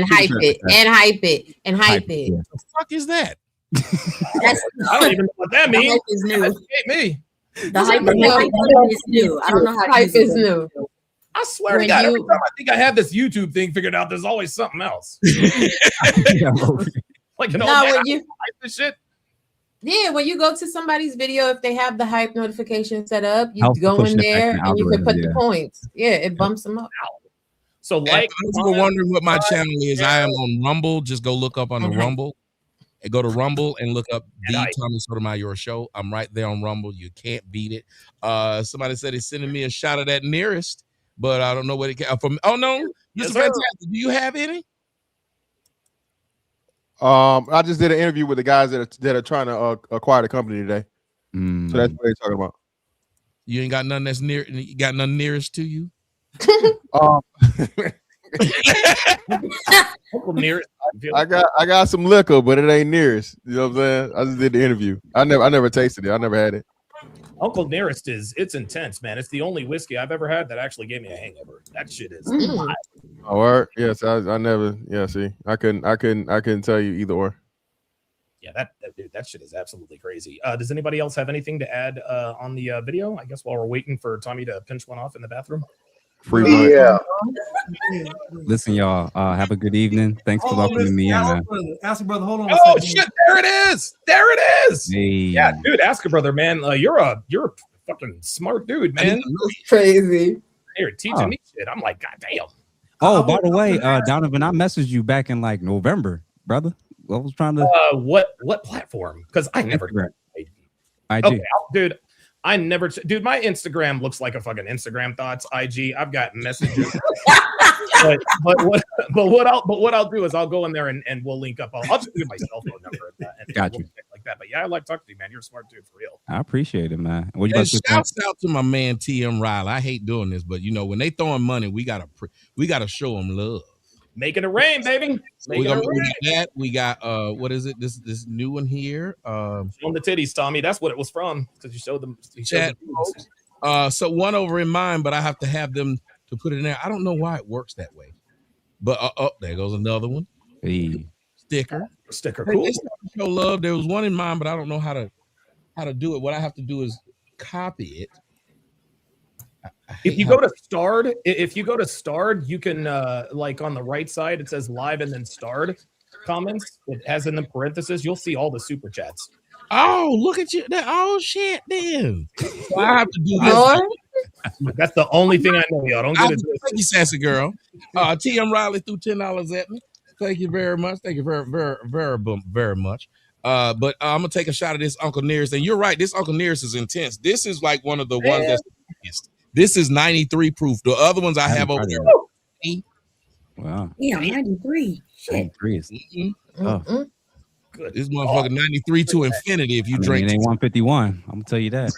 hype it. And hype it. And hype it. What the fuck is that? I don't even know what that means. Hype is new. Me. The hype is new. I don't know how to hype use is it. new. I swear to God, every time I think I have this YouTube thing figured out, there's always something else. Like an old man, when you hype this shit. Yeah, when you go to somebody's video, if they have the hype notification set up, you go in there and you can put the points. Yeah, it bumps them up. So, like, if you were wondering what my channel is, I am on Rumble. Just go look up on the Rumble. And go to Rumble and look up the Tommy Sotomayor Show. I'm right there on Rumble. You can't beat it. Somebody said he's sending me a shot of that nearest, but I don't know what it came from. Oh no, Mr. Fantastic. Do you have any? I just did an interview with the guys that are trying to acquire the company today. So that's what they're talking about. You ain't got nothing that's near. You got nothing nearest to you. I got some liquor, but it ain't Nearest. You know what I'm saying? I just did the interview. I never tasted it. I never had it. Uncle Nearest it's intense, man. It's the only whiskey I've ever had that actually gave me a hangover. That shit is hot. Oh, yes, I never. Yeah, see, I couldn't tell you either or. Yeah, that shit is absolutely crazy. Does anybody else have anything to add on the video? I guess while we're waiting for Tommy to pinch one off in the bathroom. Free Yeah. Listen, y'all. Have a good evening. Thanks for welcoming me in, man. Ask a brother. Hold on. Oh shit! There it is. There it is. Hey. Yeah, dude. Ask a brother, man. You're a fucking smart dude, man. Crazy. You're teaching me shit. I'm like, God damn. Oh, by the way, Donovan, I messaged you back in like November, brother. I was trying to. What platform? Because I never. IG. Okay, dude. I never, dude. My Instagram looks like a fucking Instagram thoughts. IG. I've got messages. but what I'll do is I'll go in there and we'll link up. I'll just give my cell phone number and Got you. Like that. But yeah, I like talking to you, man. You're a smart dude for real. I appreciate it, man. What you And about to shouts out to my man TM Riley. I hate doing this, but when they throwing money, we gotta show them love. Making it rain, baby. We got that. We got what is it? This new one here. On the titties, Tommy. That's what it was from because you showed them. Chat. So one over in mine, but I have to have them to put it in there. I don't know why it works that way. But there goes another one. Hey. Sticker, cool. Show love. There was one in mine, but I don't know how to do it. What I have to do is copy it. If you go to starred, you can like on the right side it says live and then starred comments. It has in the parentheses. You'll see all the super chats. Oh, look at you! Oh shit, then so I have to do this. That's the only thing I know, y'all. Don't get it. Thank you, sassy girl. TM Riley threw $10 at me. Thank you very much. Thank you very much. But I'm gonna take a shot of this Uncle Nearest, and you're right. This Uncle Nearest is intense. This is like one of the ones that's biggest. This is 93 proof. The other ones I have over there. Wow. Yeah, 93. Shit. 93 is. Oh. Good. This motherfucker 93 to infinity. If you drink, it ain't 151. I'm gonna tell you that.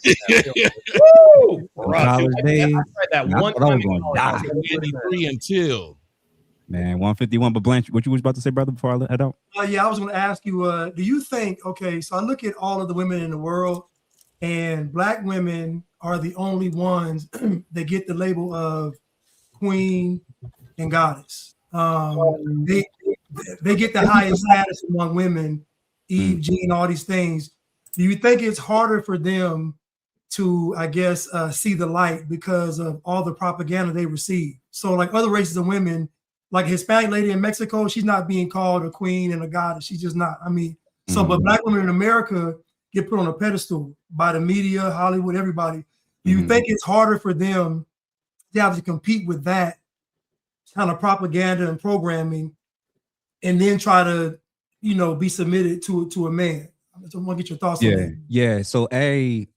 Woo! College days. That one time 93 until. Man, 151. But Blanche, what you was about to say, brother, before I head out? Yeah, I was going to ask you, do you think, okay, so I look at all of the women in the world, and Black women are the only ones that get the label of queen and goddess. They get the highest status among women, Eve, Jean, all these things. Do you think it's harder for them to, I guess, see the light because of all the propaganda they receive? So like other races of women, like a Hispanic lady in Mexico, she's not being called a queen and a goddess. She's just not. I mean, so but Black women in America get put on a pedestal by the media, Hollywood, everybody. Do you think it's harder for them to have to compete with that kind of propaganda and programming and then try to, be submitted to a man? I want to get your thoughts on that. Yeah. So I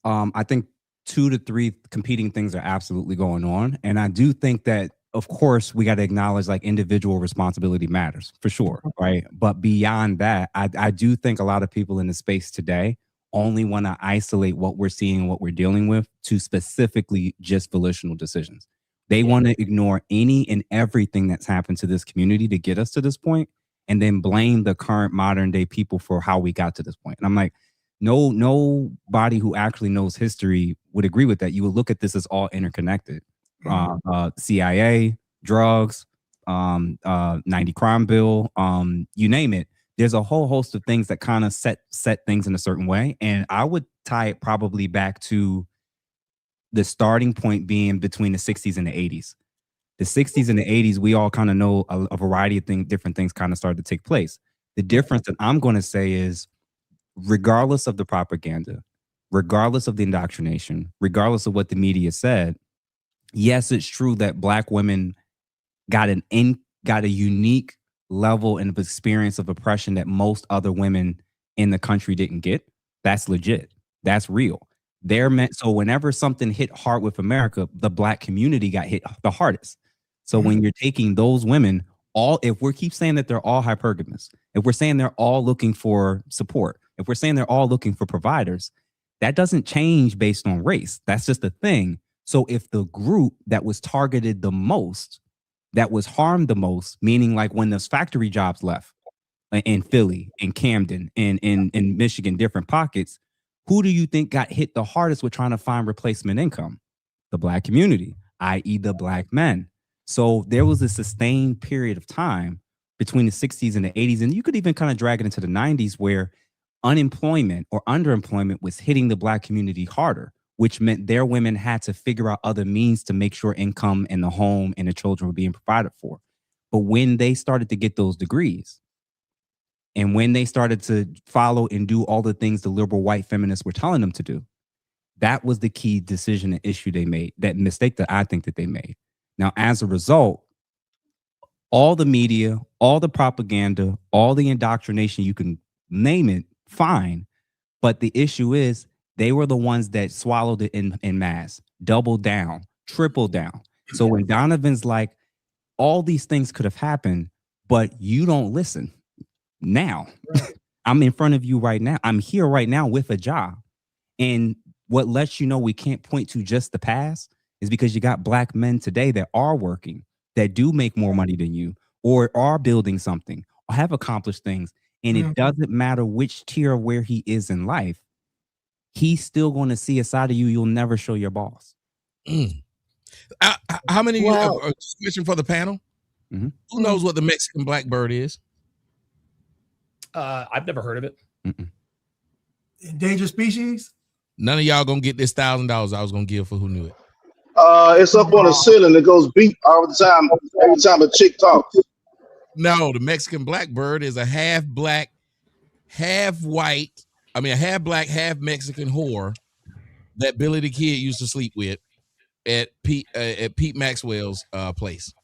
think 2 to 3 competing things are absolutely going on. And I do think that, of course, we got to acknowledge like individual responsibility matters for sure, right? But beyond that, I do think a lot of people in the space today only want to isolate what we're seeing, what we're dealing with to specifically just volitional decisions. They want to ignore any and everything that's happened to this community to get us to this point and then blame the current modern day people for how we got to this point. And I'm like, nobody who actually knows history would agree with that. You would look at this as all interconnected. CIA, drugs, 90 crime bill, you name it. There's a whole host of things that kind of set things in a certain way. And I would tie it probably back to the starting point being between the 60s and the 80s. The 60s and the 80s, we all kind of know a variety of different things kind of started to take place. The difference that I'm going to say is, regardless of the propaganda, regardless of the indoctrination, regardless of what the media said, yes, it's true that Black women got a unique level and experience of oppression that most other women in the country didn't get. That's legit. That's real. So whenever something hit hard with America, the Black community got hit the hardest. So when you're taking those women, if we keep saying that they're all hypergamous, if we're saying they're all looking for support, if we're saying they're all looking for providers, that doesn't change based on race. That's just a thing. So if the group that was targeted the most, that was harmed the most, meaning like when those factory jobs left in Philly, in Camden, in Michigan, different pockets, who do you think got hit the hardest with trying to find replacement income? The Black community, i.e. the Black men. So there was a sustained period of time between the 60s and the 80s, and you could even kind of drag it into the 90s where unemployment or underemployment was hitting the Black community harder, which meant their women had to figure out other means to make sure income and the home and the children were being provided for. But when they started to get those degrees, and when they started to follow and do all the things the liberal white feminists were telling them to do, that was the key decision and issue they made, that mistake that I think that they made. Now, as a result, all the media, all the propaganda, all the indoctrination, you can name it, fine. But the issue is they were the ones that swallowed it in mass, doubled down, tripled down. So when Donovan's like, all these things could have happened, but you don't listen. Now, I'm in front of you right now. I'm here right now with a job. And what lets you know we can't point to just the past is because you got Black men today that are working, that do make more money than you, or are building something, or have accomplished things. And it doesn't matter which tier of where he is in life, he's still going to see a side of you you'll never show your boss. How many question for the panel? Who knows what the Mexican blackbird is? I've never heard of it. Endangered species? None of y'all gonna get this $1,000 I was gonna give for who knew it. It's up on the ceiling. It goes beep all the time. Every time a chick talks. No, the Mexican blackbird is a half black, half white. I mean, a half black, half Mexican whore that Billy the Kid used to sleep with at Pete Maxwell's place.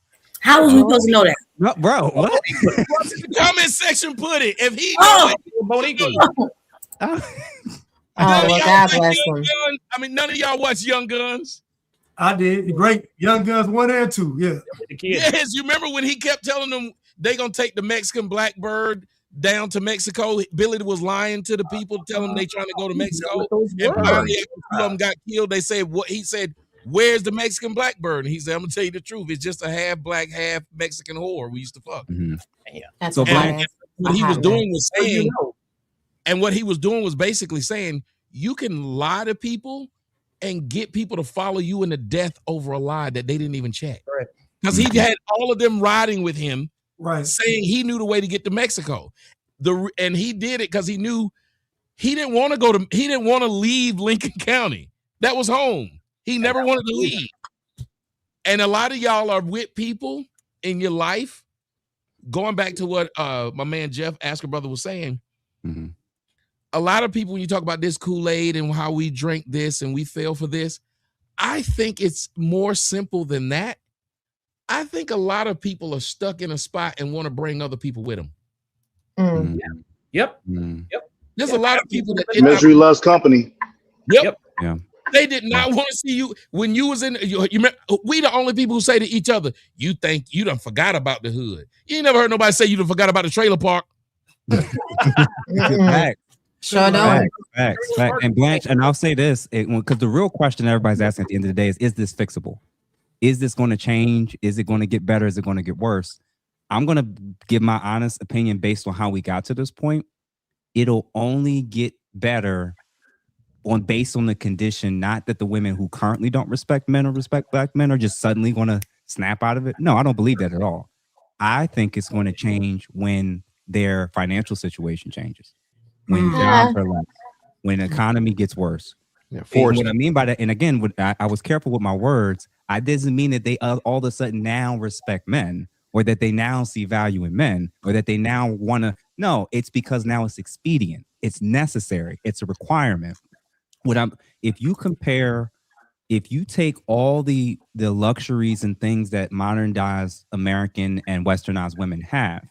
How was we supposed to know that? No, bro, what? The comment section put it. If he God bless him. I mean, none of y'all watch Young Guns. I did. Great. Young Guns 1 and 2. Yeah. Yes, you remember when he kept telling them they gonna take the Mexican blackbird down to Mexico? Billy was lying to the people, telling them they trying to go to Mexico. And finally, two of them got killed. They said what he said. Where's the Mexican blackbird? And he said, I'm gonna tell you the truth. It's just a half black, half Mexican whore we used to fuck. That's What he was doing was saying, and what he was doing was basically saying, you can lie to people and get people to follow you into death over a lie that they didn't even check. Because he had all of them riding with him, saying he knew the way to get to Mexico. And he did it because he knew he didn't want to leave Lincoln County. That was home. He never wanted to leave. And a lot of y'all are with people in your life. Going back to what my man Jeff Asker brother was saying, a lot of people, when you talk about this Kool-Aid and how we drink this and we fell for this, I think it's more simple than that. I think a lot of people are stuck in a spot and want to bring other people with them. Yep. There's a lot of people that misery loves company. Yep. They did not want to see you when you was in. You remember, we the only people who say to each other, "You think you done forgot about the hood." You ain't never heard nobody say you done forgot about the trailer park. Sure don't. Facts. And Blanche, and I'll say this, because the real question everybody's asking at the end of the day is this fixable? Is this going to change? Is it going to get better? Is it going to get worse? I'm going to give my honest opinion based on how we got to this point. It'll only get better based on the condition, not that the women who currently don't respect men or respect Black men are just suddenly going to snap out of it. No, I don't believe that at all. I think it's going to change when their financial situation changes, when jobs are less, when the economy gets worse. And what I mean by that, and again, I was careful with my words. I doesn't mean that they all of a sudden now respect men, or that they now see value in men, or that they now want to. No, it's because now it's expedient, it's necessary, it's a requirement. If you take all the luxuries and things that modernized American and westernized women have,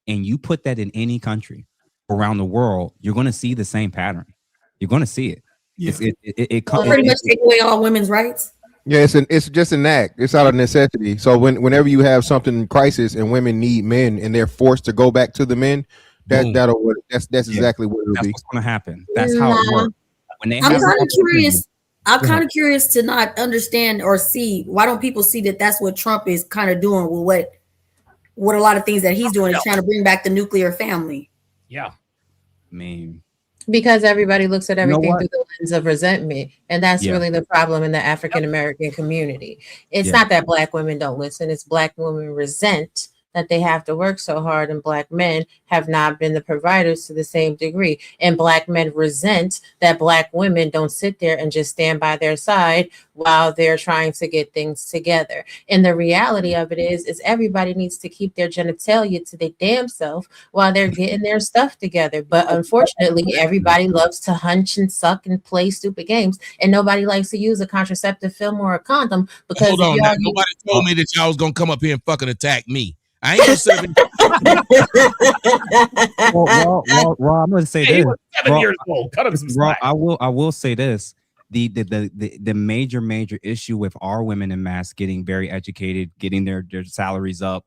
and you put that in any country around the world, you're going to see the same pattern. You're going to see it. Yeah. It pretty much take away all women's rights. Yeah, it's just an act. It's out of necessity. So whenever you have something in crisis and women need men and they're forced to go back to the men, that's exactly what it'll be. What's going to happen. That's how it works. I'm kind of curious. I'm kind of curious to not understand or see, why don't people see that that's what Trump is kind of doing with what a lot of things that he's doing is trying to bring back the nuclear family. Yeah. I mean, because everybody looks at everything through the lens of resentment. And that's really the problem in the African American community. It's not that Black women don't listen. It's Black women resent that they have to work so hard, and Black men have not been the providers to the same degree. And Black men resent that Black women don't sit there and just stand by their side while they're trying to get things together. And the reality of it is everybody needs to keep their genitalia to their damn self while they're getting their stuff together. But unfortunately, everybody loves to hunch and suck and play stupid games, and nobody likes to use a contraceptive film or a condom because hold on, nobody told me that y'all was gonna come up here and fucking attack me. I ain't gonna sit well, I'm gonna say this. He was 7 years old. Cut him some slack. I will say this. The major issue with our women in mass getting very educated, getting their salaries up,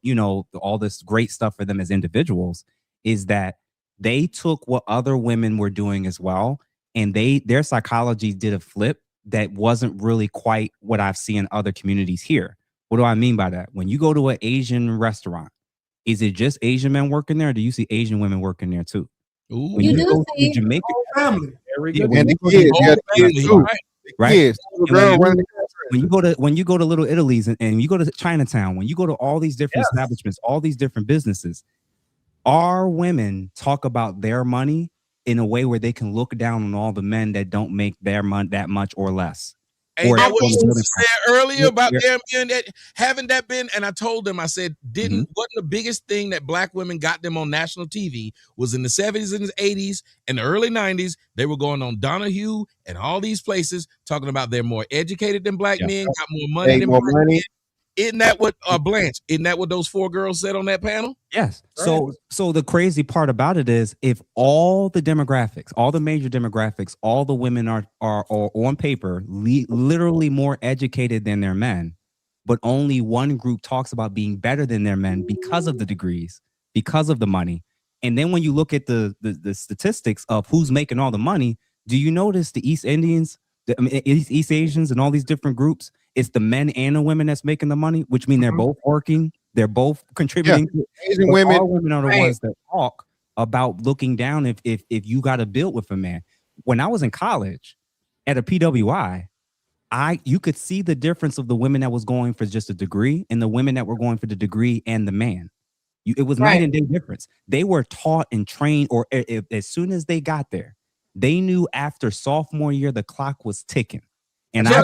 all this great stuff for them as individuals, is that they took what other women were doing as well, and their psychology did a flip that wasn't really quite what I've seen in other communities here. What do I mean by that? When you go to an Asian restaurant, is it just Asian men working there, or do you see Asian women working there too? Ooh. You do go see to Jamaica, family. when you go to Little Italy's and you go to Chinatown, when you go to all these different establishments, all these different businesses, our women talk about their money in a way where they can look down on all the men that don't make their money that much or less. Ain't that what you said earlier about them being that, having that been? And I told them, I said, wasn't the biggest thing that Black women got them on national TV was in the 70s and the 80s and the early 90s. They were going on Donahue and all these places talking about they're more educated than Black men, got more money than Black men. Isn't that what Blanche? Isn't that what those 4 girls said on that panel? Yes. Right. So the crazy part about it is, if all the demographics, all the major demographics, all the women are on paper literally more educated than their men, but only one group talks about being better than their men because of the degrees, because of the money. And then when you look at the statistics of who's making all the money, do you notice the East Indians, East Asians, and all these different groups? It's the men and the women that's making the money, which means they're both working, they're both contributing. Asian women, all women are the ones that talk about looking down if you got to build with a man. When I was in college at a PWI, you could see the difference of the women that was going for just a degree and the women that were going for the degree and the man. It was night and day difference. They were taught and trained, or as soon as they got there, they knew after sophomore year the clock was ticking. And I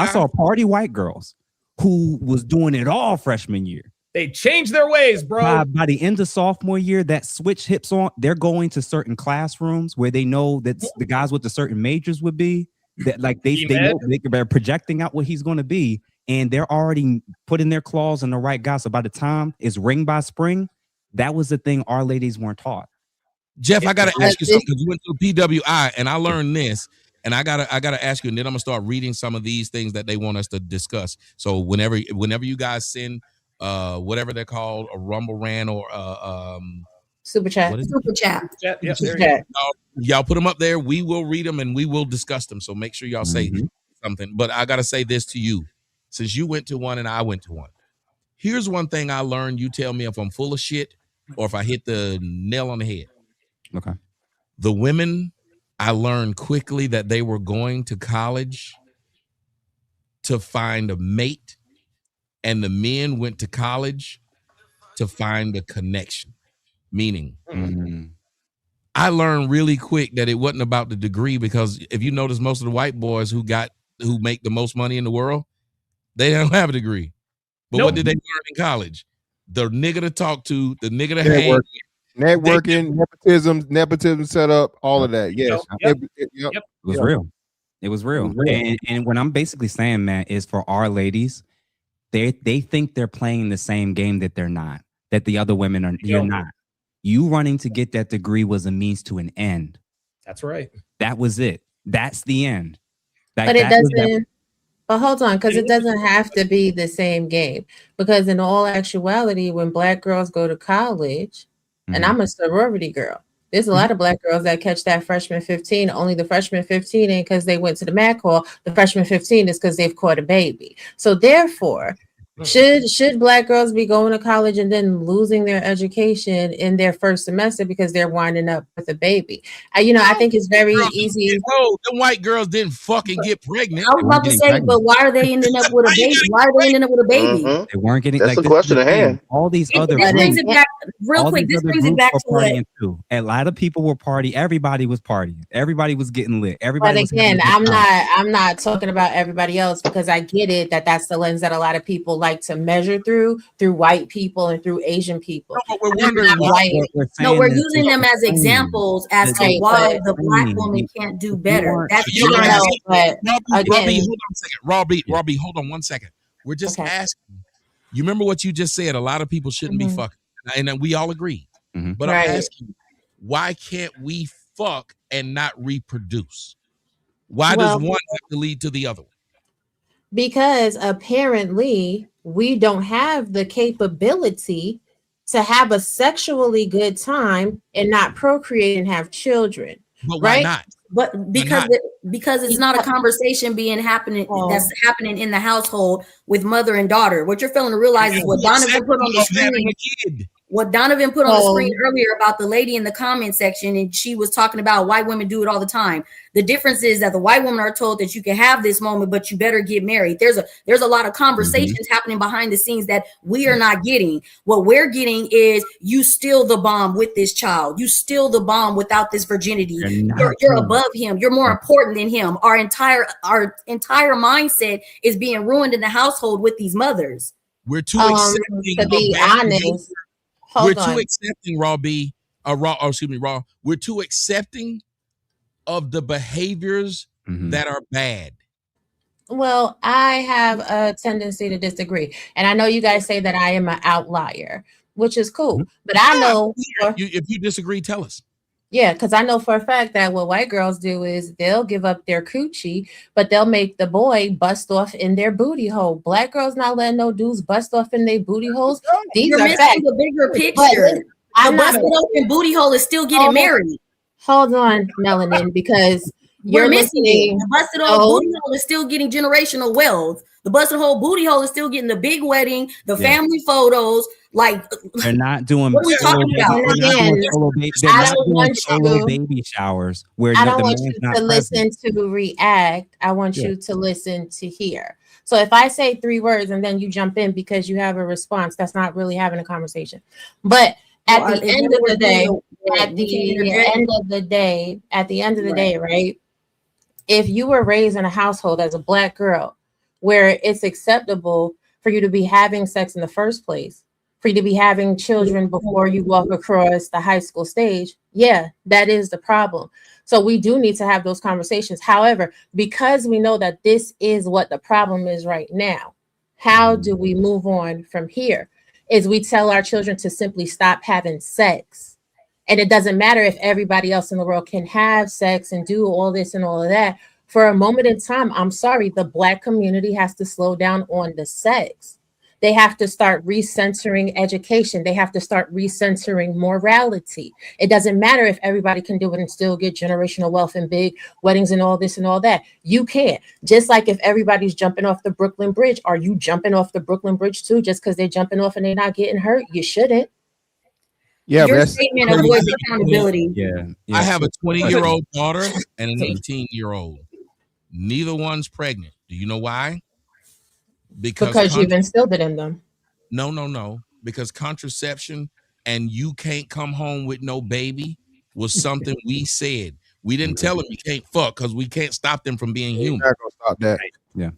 saw party white girls who was doing it all freshman year. They changed their ways, bro. By the end of sophomore year, that switch hips on. They're going to certain classrooms where they know that the guys with the certain majors would be. That like they know they're projecting out what he's going to be, and they're already putting their claws in the right guy. So by the time it's ring by spring, that was the thing our ladies weren't taught. Jeff, I got to ask you something, because you went to PWI and I learned this. And I gotta ask you, and then I'm gonna start reading some of these things that they want us to discuss. So whenever you guys send whatever they're called, a Rumble Rant or Super Chat. Y'all put them up there. We will read them and we will discuss them. So make sure y'all say something. But I gotta say this to you, since you went to one and I went to one. Here's one thing I learned. You tell me if I'm full of shit or if I hit the nail on the head. Okay. The women, I learned quickly that they were going to college to find a mate, and the men went to college to find a connection. Meaning, I learned really quick that it wasn't about the degree, because if you notice, most of the white boys who make the most money in the world, they don't have a degree. But what did they learn in college? The nigga to talk to, the nigga to hang. Networking, nepotism set up, all of that. Yes. It was real. It was real. And what I'm basically saying, man, is for our ladies, they think they're playing the same game that they're not, that the other women are. You're not. You running to get that degree was a means to an end. That's right. That was it. That's the end. But it doesn't. But hold on, because it doesn't have to be the same game. Because in all actuality, when Black girls go to college, and I'm a sorority girl, there's a lot of Black girls that catch that freshman 15. Only the freshman 15 ain't because they went to the Mac Hall. The freshman 15 is because they've caught a baby. So therefore, Should black girls be going to college and then losing their education in their first semester because they're winding up with a baby? I think it's very easy. No, the white girls didn't fucking get pregnant. I was about to say, but why are they ending up with a baby? Why are they ending up with a baby? They weren't getting. That's the question at hand. All these other This brings it back real all quick. these This other brings it groups back were to what? partying too. A lot of people were partying. Everybody was partying. Everybody was getting lit. Everybody. But again, I'm not talking about everybody else, because I get it that that's the lens that a lot of people like to measure through white people and through Asian people. No, but we're wondering we're using them as examples as to why the black woman can't do better. That's Robbie, hold on a second. Robbie, hold on 1 second. We're just asking. You remember what you just said? A lot of people shouldn't be fucking, and then we all agree. But I'm asking, why can't we fuck and not reproduce? Why does one have to lead to the other one? Because apparently we don't have the capability to have a sexually good time and not procreate and have children. But why not? But because it's not a conversation that's happening in the household with mother and daughter. What you're failing to realize is what Donovan put on the screen. What Donovan put on the screen earlier about the lady in the comment section, and she was talking about white women do it all the time. The difference is that the white women are told that you can have this moment, but you better get married. There's a lot of conversations happening behind the scenes that we are not getting. What we're getting is you steal the bomb with this child. You steal the bomb without this virginity. You're above him. You're more important than him. Our entire mindset is being ruined in the household with these mothers. We're too accepting. To be honest. We're too accepting, Raw. We're too accepting of the behaviors that are bad. Well, I have a tendency to disagree. And I know you guys say that I am an outlier, which is cool. But I know if you disagree, tell us. Yeah, because I know for a fact that what white girls do is they'll give up their coochie, but they'll make the boy bust off in their booty hole. Black girls not letting no dudes bust off in their booty holes. You're missing the bigger picture. The busted open booty hole is still getting married. Hold on, Melanin, because you're missing it. The busted old booty hole is still getting generational wealth. The busted hole booty hole is still getting the big wedding, the family photos. Like they're not doing. What are we talking about? I don't want solo baby showers where I don't want you to listen to react. I want you to listen to hear. So if I say 3 words and then you jump in because you have a response, that's not really having a conversation. But at the end of the day, right? If you were raised in a household as a black girl where it's acceptable for you to be having sex in the first place, for you to be having children before you walk across the high school stage, yeah, that is the problem. So we do need to have those conversations. However, because we know that this is what the problem is right now, how do we move on from here? Is we tell our children to simply stop having sex. And it doesn't matter if everybody else in the world can have sex and do all this and all of that. For a moment in time, I'm sorry, the black community has to slow down on the sex. They have to start recentering education. They have to start recentering morality. It doesn't matter if everybody can do it and still get generational wealth and big weddings and all this and all that. You can't. Just like if everybody's jumping off the Brooklyn Bridge, are you jumping off the Brooklyn Bridge too just because they're jumping off and they're not getting hurt? You shouldn't. Yeah, your statement avoids accountability. Yeah. I have a 20-year-old daughter and an 18-year-old. Neither one's pregnant. Do you know why? Because you've instilled it in them. No. Because contraception and you can't come home with no baby was something we said. We didn't tell them you can't fuck because we can't stop them from being human. Not gonna stop that. Yeah.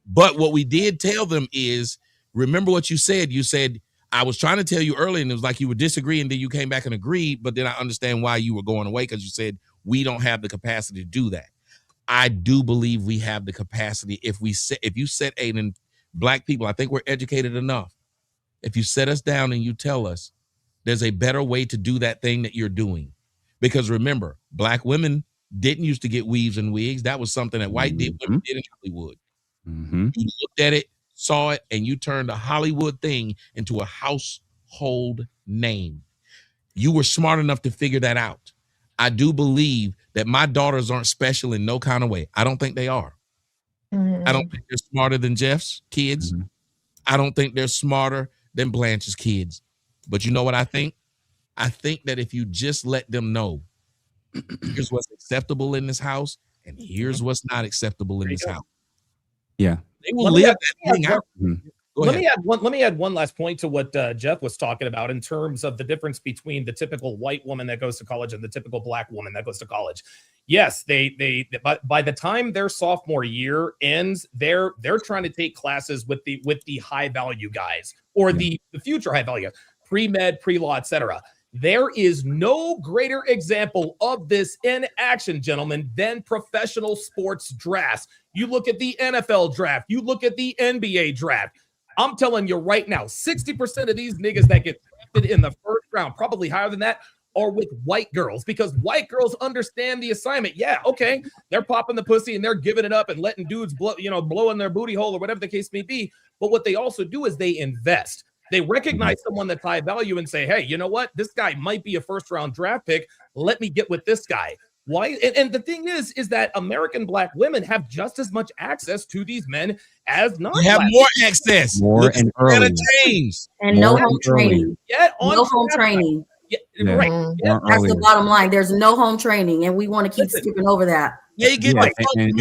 But what we did tell them is, remember what you said. You said, I was trying to tell you earlier, and it was like you were disagreeing, then you came back and agreed, but then I understand why you were going away because you said we don't have the capacity to do that. I do believe we have the capacity. If you set Aiden, black people, I think we're educated enough. If you set us down and you tell us there's a better way to do that thing that you're doing. Because remember, black women didn't used to get weaves and wigs. That was something that white women did in Hollywood. You looked at it, saw it, and you turned a Hollywood thing into a household name. You were smart enough to figure that out. I do believe that my daughters aren't special in no kind of way. I don't think they are. I don't think they're smarter than Jeff's kids. I don't think they're smarter than Blanche's kids. But you know what I think? I think that if you just let them know, here's what's acceptable in this house, and here's what's not acceptable in this house. Yeah. They will live that thing out. Let me add one last point to what Jeff was talking about in terms of the difference between the typical white woman that goes to college and the typical black woman that goes to college. Yes, they by the time their sophomore year ends, they're trying to take classes with the high value guys or the future high value, pre-med, pre-law, etc. There is no greater example of this in action, gentlemen, than professional sports drafts. You look at the NFL draft, you look at the NBA draft. I'm telling you right now, 60% of these niggas that get drafted in the first round, probably higher than that, are with white girls because white girls understand the assignment. Yeah, okay, they're popping the pussy and they're giving it up and letting dudes blow in their booty hole or whatever the case may be. But what they also do is they invest. They recognize someone that's high value and say, hey, you know what? This guy might be a first-round draft pick. Let me get with this guy. Why? And the thing is that American black women have just as much access to these men as non-black. They have more access. More and earlier. James. And no home training. Yeah, no home training. Yeah, right. Yeah, that's the bottom line. There's no home training, and we want to keep skipping over that. They get to the right thing. I'm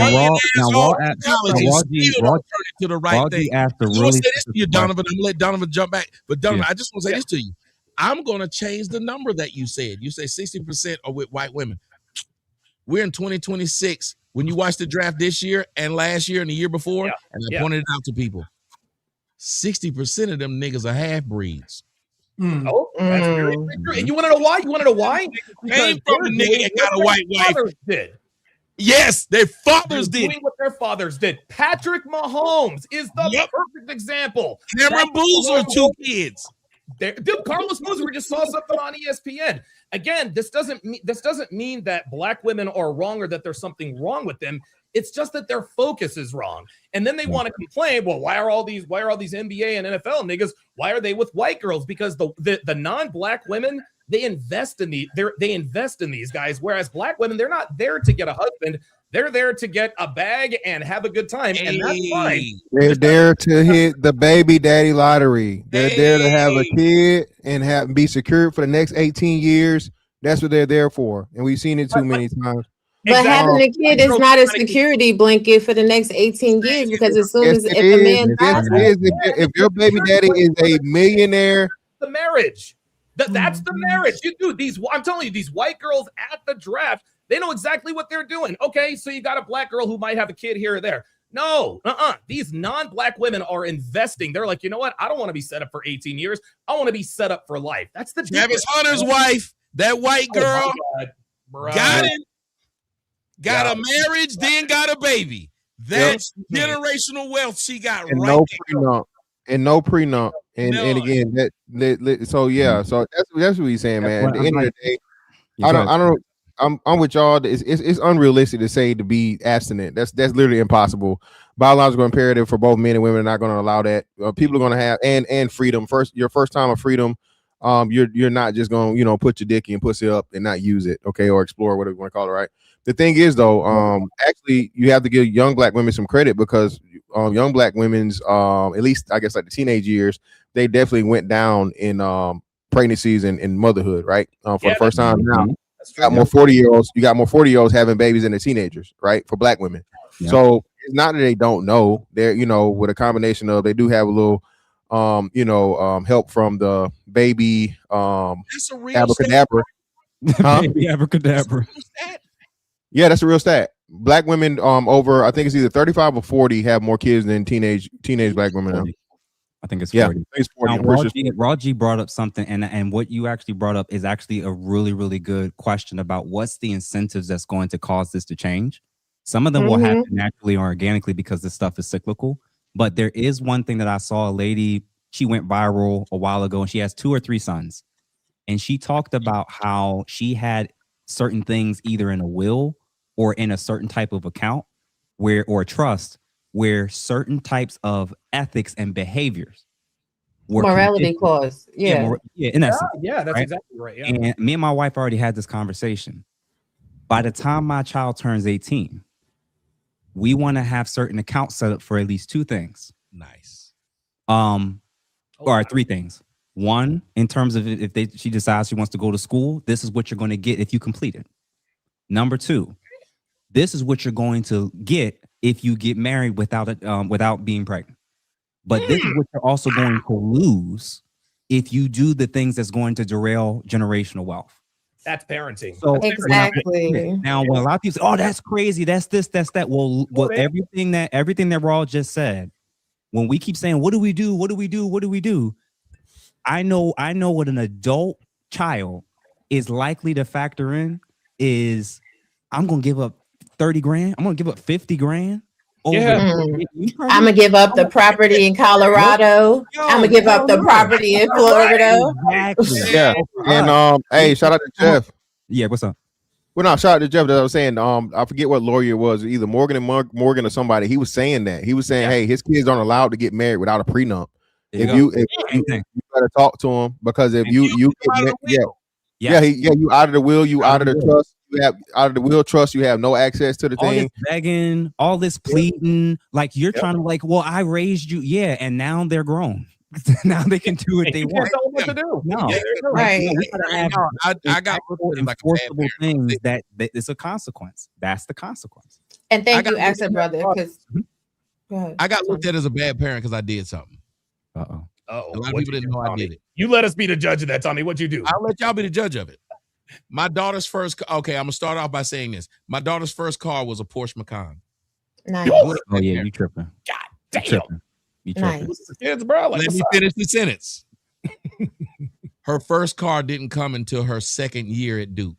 gonna say this to you, Donovan. I'm gonna let Donovan jump back. But Donovan, I just want to say this to you. I'm gonna change the number that you said. You say 60% are with white women. We're in 2026. When you watch the draft this year and last year and the year before, and I pointed it out to people, 60% of them niggas are half breeds. Oh, that's very true. And you want to know why? Came from a nigga that got a white wife. Did. Yes, their fathers did what their fathers did. Patrick Mahomes is the perfect example. Cameron Boozer, 2 kids. Dude, Carlos Boozer, we just saw something on ESPN. Again, this doesn't mean that black women are wrong or that there's something wrong with them. It's just that their focus is wrong. And then they want to complain, well, why are all these NBA and NFL niggas, why are they with white girls? Because the non-black women, they invest in these guys, whereas black women, they're not there to get a husband. They're there to get a bag and have a good time, and that's fine. They're there to hit the baby daddy lottery. They're there to have a kid and be secured for the next 18 years. That's what they're there for, and we've seen it too many times. But having a kid is not a security blanket for the next 18 years because as soon as if a man dies, if your baby daddy is a millionaire, the marriage. That's the marriage. You do I'm telling you, these white girls at the draft, they know exactly what they're doing. Okay, so you got a black girl who might have a kid here or there. No, these non-black women are investing. They're like, you know what? I don't want to be set up for 18 years. I want to be set up for life. That's the Travis Hunter's wife, that white girl, got it. Got a marriage, then got a baby. That's generational wealth she got and right no there. prenup. And no prenup. And again, so that's what he's saying, man. At the end of the day, I'm with y'all. It's unrealistic to say to be abstinent. That's literally impossible. Biological imperative for both men and women are not going to allow that. People are going to have and freedom. Your first time of freedom. You're not just going to put your dick and pussy up and not use it, okay, or explore whatever you want to call it, right? The thing is though, actually you have to give young black women some credit because young black women's at least I guess like the teenage years, they definitely went down in pregnancies and motherhood, right? For the first time now. You got more 40-year-olds having babies than the teenagers, right? For black women. Yeah. So it's not that they don't know. They're with a combination of they do have a little help from the baby abracadabra. Baby abracadabra. Yeah, that's a real stat. Black women over I think it's either 35 or 40 have more kids than teenage black women now. I think it's 40. It's 40. Raw G brought up something, and what you actually brought up is actually a really, really good question about what's the incentives that's going to cause this to change. Some of them will happen naturally or organically because this stuff is cyclical. But there is one thing that I saw a lady, she went viral a while ago, and she has 2 or 3 sons. And she talked about how she had certain things either in a will or in a certain type of account or trust where certain types of ethics and behaviors were morality clause. Yeah. In essence. Yeah, that's exactly right. Yeah. And me and my wife already had this conversation. By the time my child turns 18, we want to have certain accounts set up for at least 2 things. Nice. Or 3 things. 1, in terms of if she decides she wants to go to school, this is what you're going to get if you complete it. Number 2, this is what you're going to get if you get married without being pregnant. But this is what you're also going to lose if you do the things that's going to derail generational wealth. That's parenting. So exactly. Now, when a lot of people say, "Oh, that's crazy. That's this. That's that." Well, everything that Raw just said. When we keep saying, "What do we do? What do we do? What do we do?" I know what an adult child is likely to factor in is, I'm gonna give up 30 grand. I'm gonna give up 50 grand. I'm gonna give up the property in Colorado. I'm gonna give up the property in Florida. Exactly. Yeah. And hey, shout out to Jeff. Yeah, what's up? Well, no, shout out to Jeff. That I was saying, I forget what lawyer it was, either Morgan or somebody. He was saying that. He was saying, hey, his kids aren't allowed to get married without a prenup. If you gotta talk to him, because if you get you out of the will, you out of the trust. You have out of the will trust, you have no access to the all thing. This begging, all this pleading, like you're trying to well, I raised you, and now they're grown. Now they can do what they want. Tell them what to do. No, right. I got enforceable things that it's a consequence. That's the consequence. And thank you, accent brother, because I got looked at as a bad parent because I did something. Uh-oh. A lot of people didn't know I did it. You let us be the judge of that, Tommy. What'd you do? I'll let y'all be the judge of it. My daughter's first. Okay, I'm gonna start off by saying this. My daughter's first car was a Porsche Macan. Nice. Oh yeah, you tripping? God damn. You tripping? Nice. Kids, bro. Like, Let me finish the sentence. Her first car didn't come until her second year at Duke.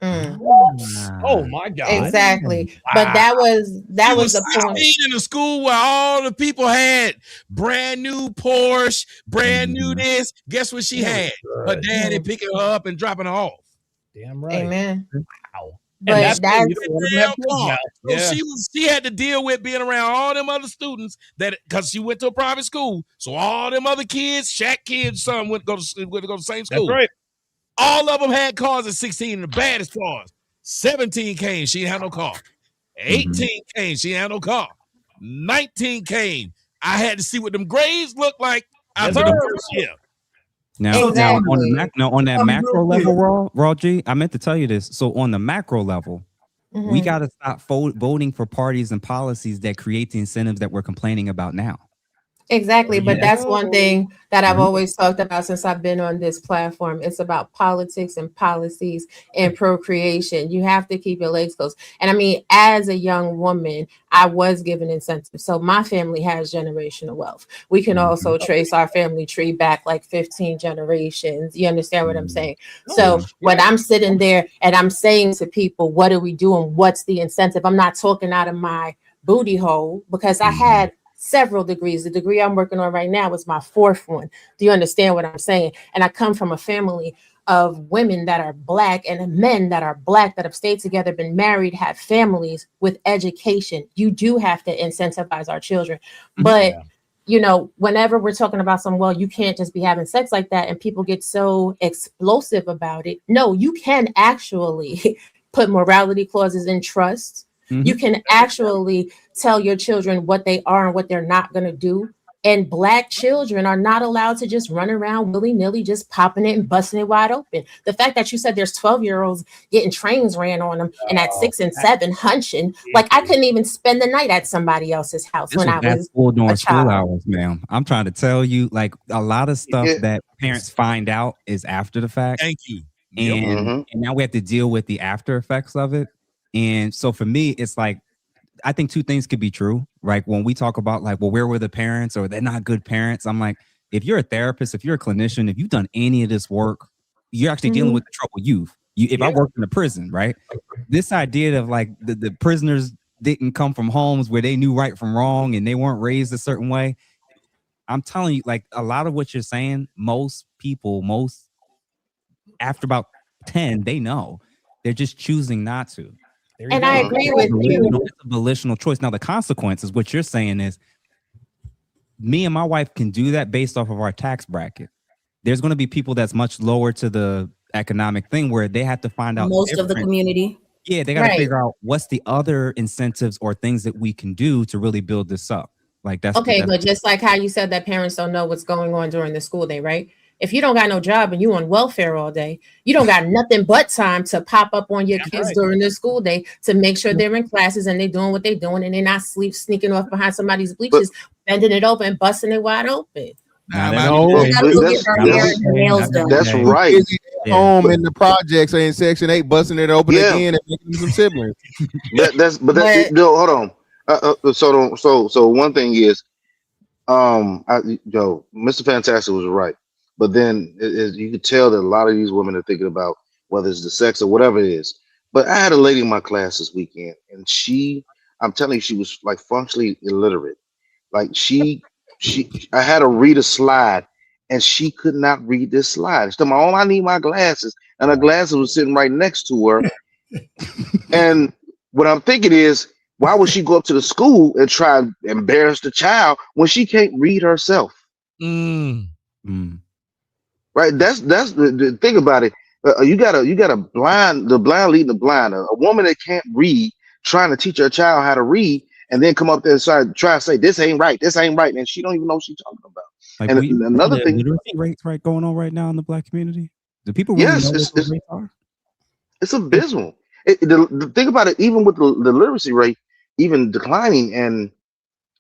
Oh my God. Exactly. But that was the point. In a school where all the people had brand new Porsche, brand new this. Guess what she had? Her daddy picking her up and dropping her off. Damn right. Amen. Wow. But So she had to deal with being around all them other students because she went to a private school. So all them other kids, Shaq kids' son went to go to the same school. That's right. All of them had cars at 16, the baddest cars. 17 came, she didn't have no car. 18 came, she didn't have no car. 19 came. I had to see what them grades looked like after the first year. Now, on that macro level, Raw G, I meant to tell you this. So on the macro level, we got to stop voting for parties and policies that create the incentives that we're complaining about now. Exactly. But that's one thing that I've always talked about since I've been on this platform. It's about politics and policies and procreation. You have to keep your legs closed. And I mean, as a young woman, I was given incentives. So my family has generational wealth. We can also trace our family tree back like 15 generations. You understand what I'm saying? So when I'm sitting there and I'm saying to people, what are we doing? What's the incentive? I'm not talking out of my booty hole, because I had several degrees. The degree I'm working on right now is my 4th one. Do you understand what I'm saying? And I come from a family of women that are Black and men that are Black that have stayed together, been married, have families with education. You do have to incentivize our children. But you know, whenever we're talking about you can't just be having sex like that, and people get so explosive about it. No, you can actually put morality clauses in trust. You can actually tell your children what they are and what they're not going to do. And Black children are not allowed to just run around willy-nilly, just popping it and busting it wide open. The fact that you said there's 12-year-olds getting trains ran on them and at 6 and 7 hunching, like I couldn't even spend the night at somebody else's house when I was during school hours, ma'am. I'm trying to tell you, like, a lot of stuff that parents find out is after the fact. Thank you. And now we have to deal with the after effects of it. And so for me, it's like, I think 2 things could be true. Like when we talk about like, well, where were the parents, or they're not good parents? I'm like, if you're a therapist, if you're a clinician, if you've done any of this work, you're actually dealing with the troubled youth. If I worked in a prison, right? This idea of like the prisoners didn't come from homes where they knew right from wrong and they weren't raised a certain way. I'm telling you, like a lot of what you're saying, most people, after about 10, they know. They're just choosing not to. And I agree with you. It's a volitional choice. Now, the consequences, what you're saying is, me and my wife can do that based off of our tax bracket. There's going to be people that's much lower to the economic thing where they have to find out most of the community. Yeah, they got to figure out what's the other incentives or things that we can do to really build this up. Like that's okay, but just like how you said that parents don't know what's going on during the school day, right? If you don't got no job and you on welfare all day, you don't got nothing but time to pop up on your kids during the school day to make sure they're in classes and they're doing what they're doing and they're not sneaking off behind somebody's bleachers, bending it open, busting it wide open. That's right. Home in the projects in Section 8, busting it open again and making them some siblings. Hold on. So one thing is, Mr. Fantastic was right, but then you could tell that a lot of these women are thinking about whether it's the sex or whatever it is. But I had a lady in my class this weekend, and I'm telling you, she was like functionally illiterate. Like I had her read a slide, and she could not read this slide. She's talking about, I need my glasses, and her glasses was sitting right next to her. And what I'm thinking is, why would she go up to the school and try and embarrass the child when she can't read herself? Right? That's the thing about it. You got a blind leading the blind. A woman that can't read trying to teach her child how to read, and then come up there and try to say this ain't right, and she don't even know what she's talking about. Like, and another thing, literacy rates right going on right now in the Black community. Do people really know what those rates are? It's abysmal. The thing about it, even with the literacy rate even declining,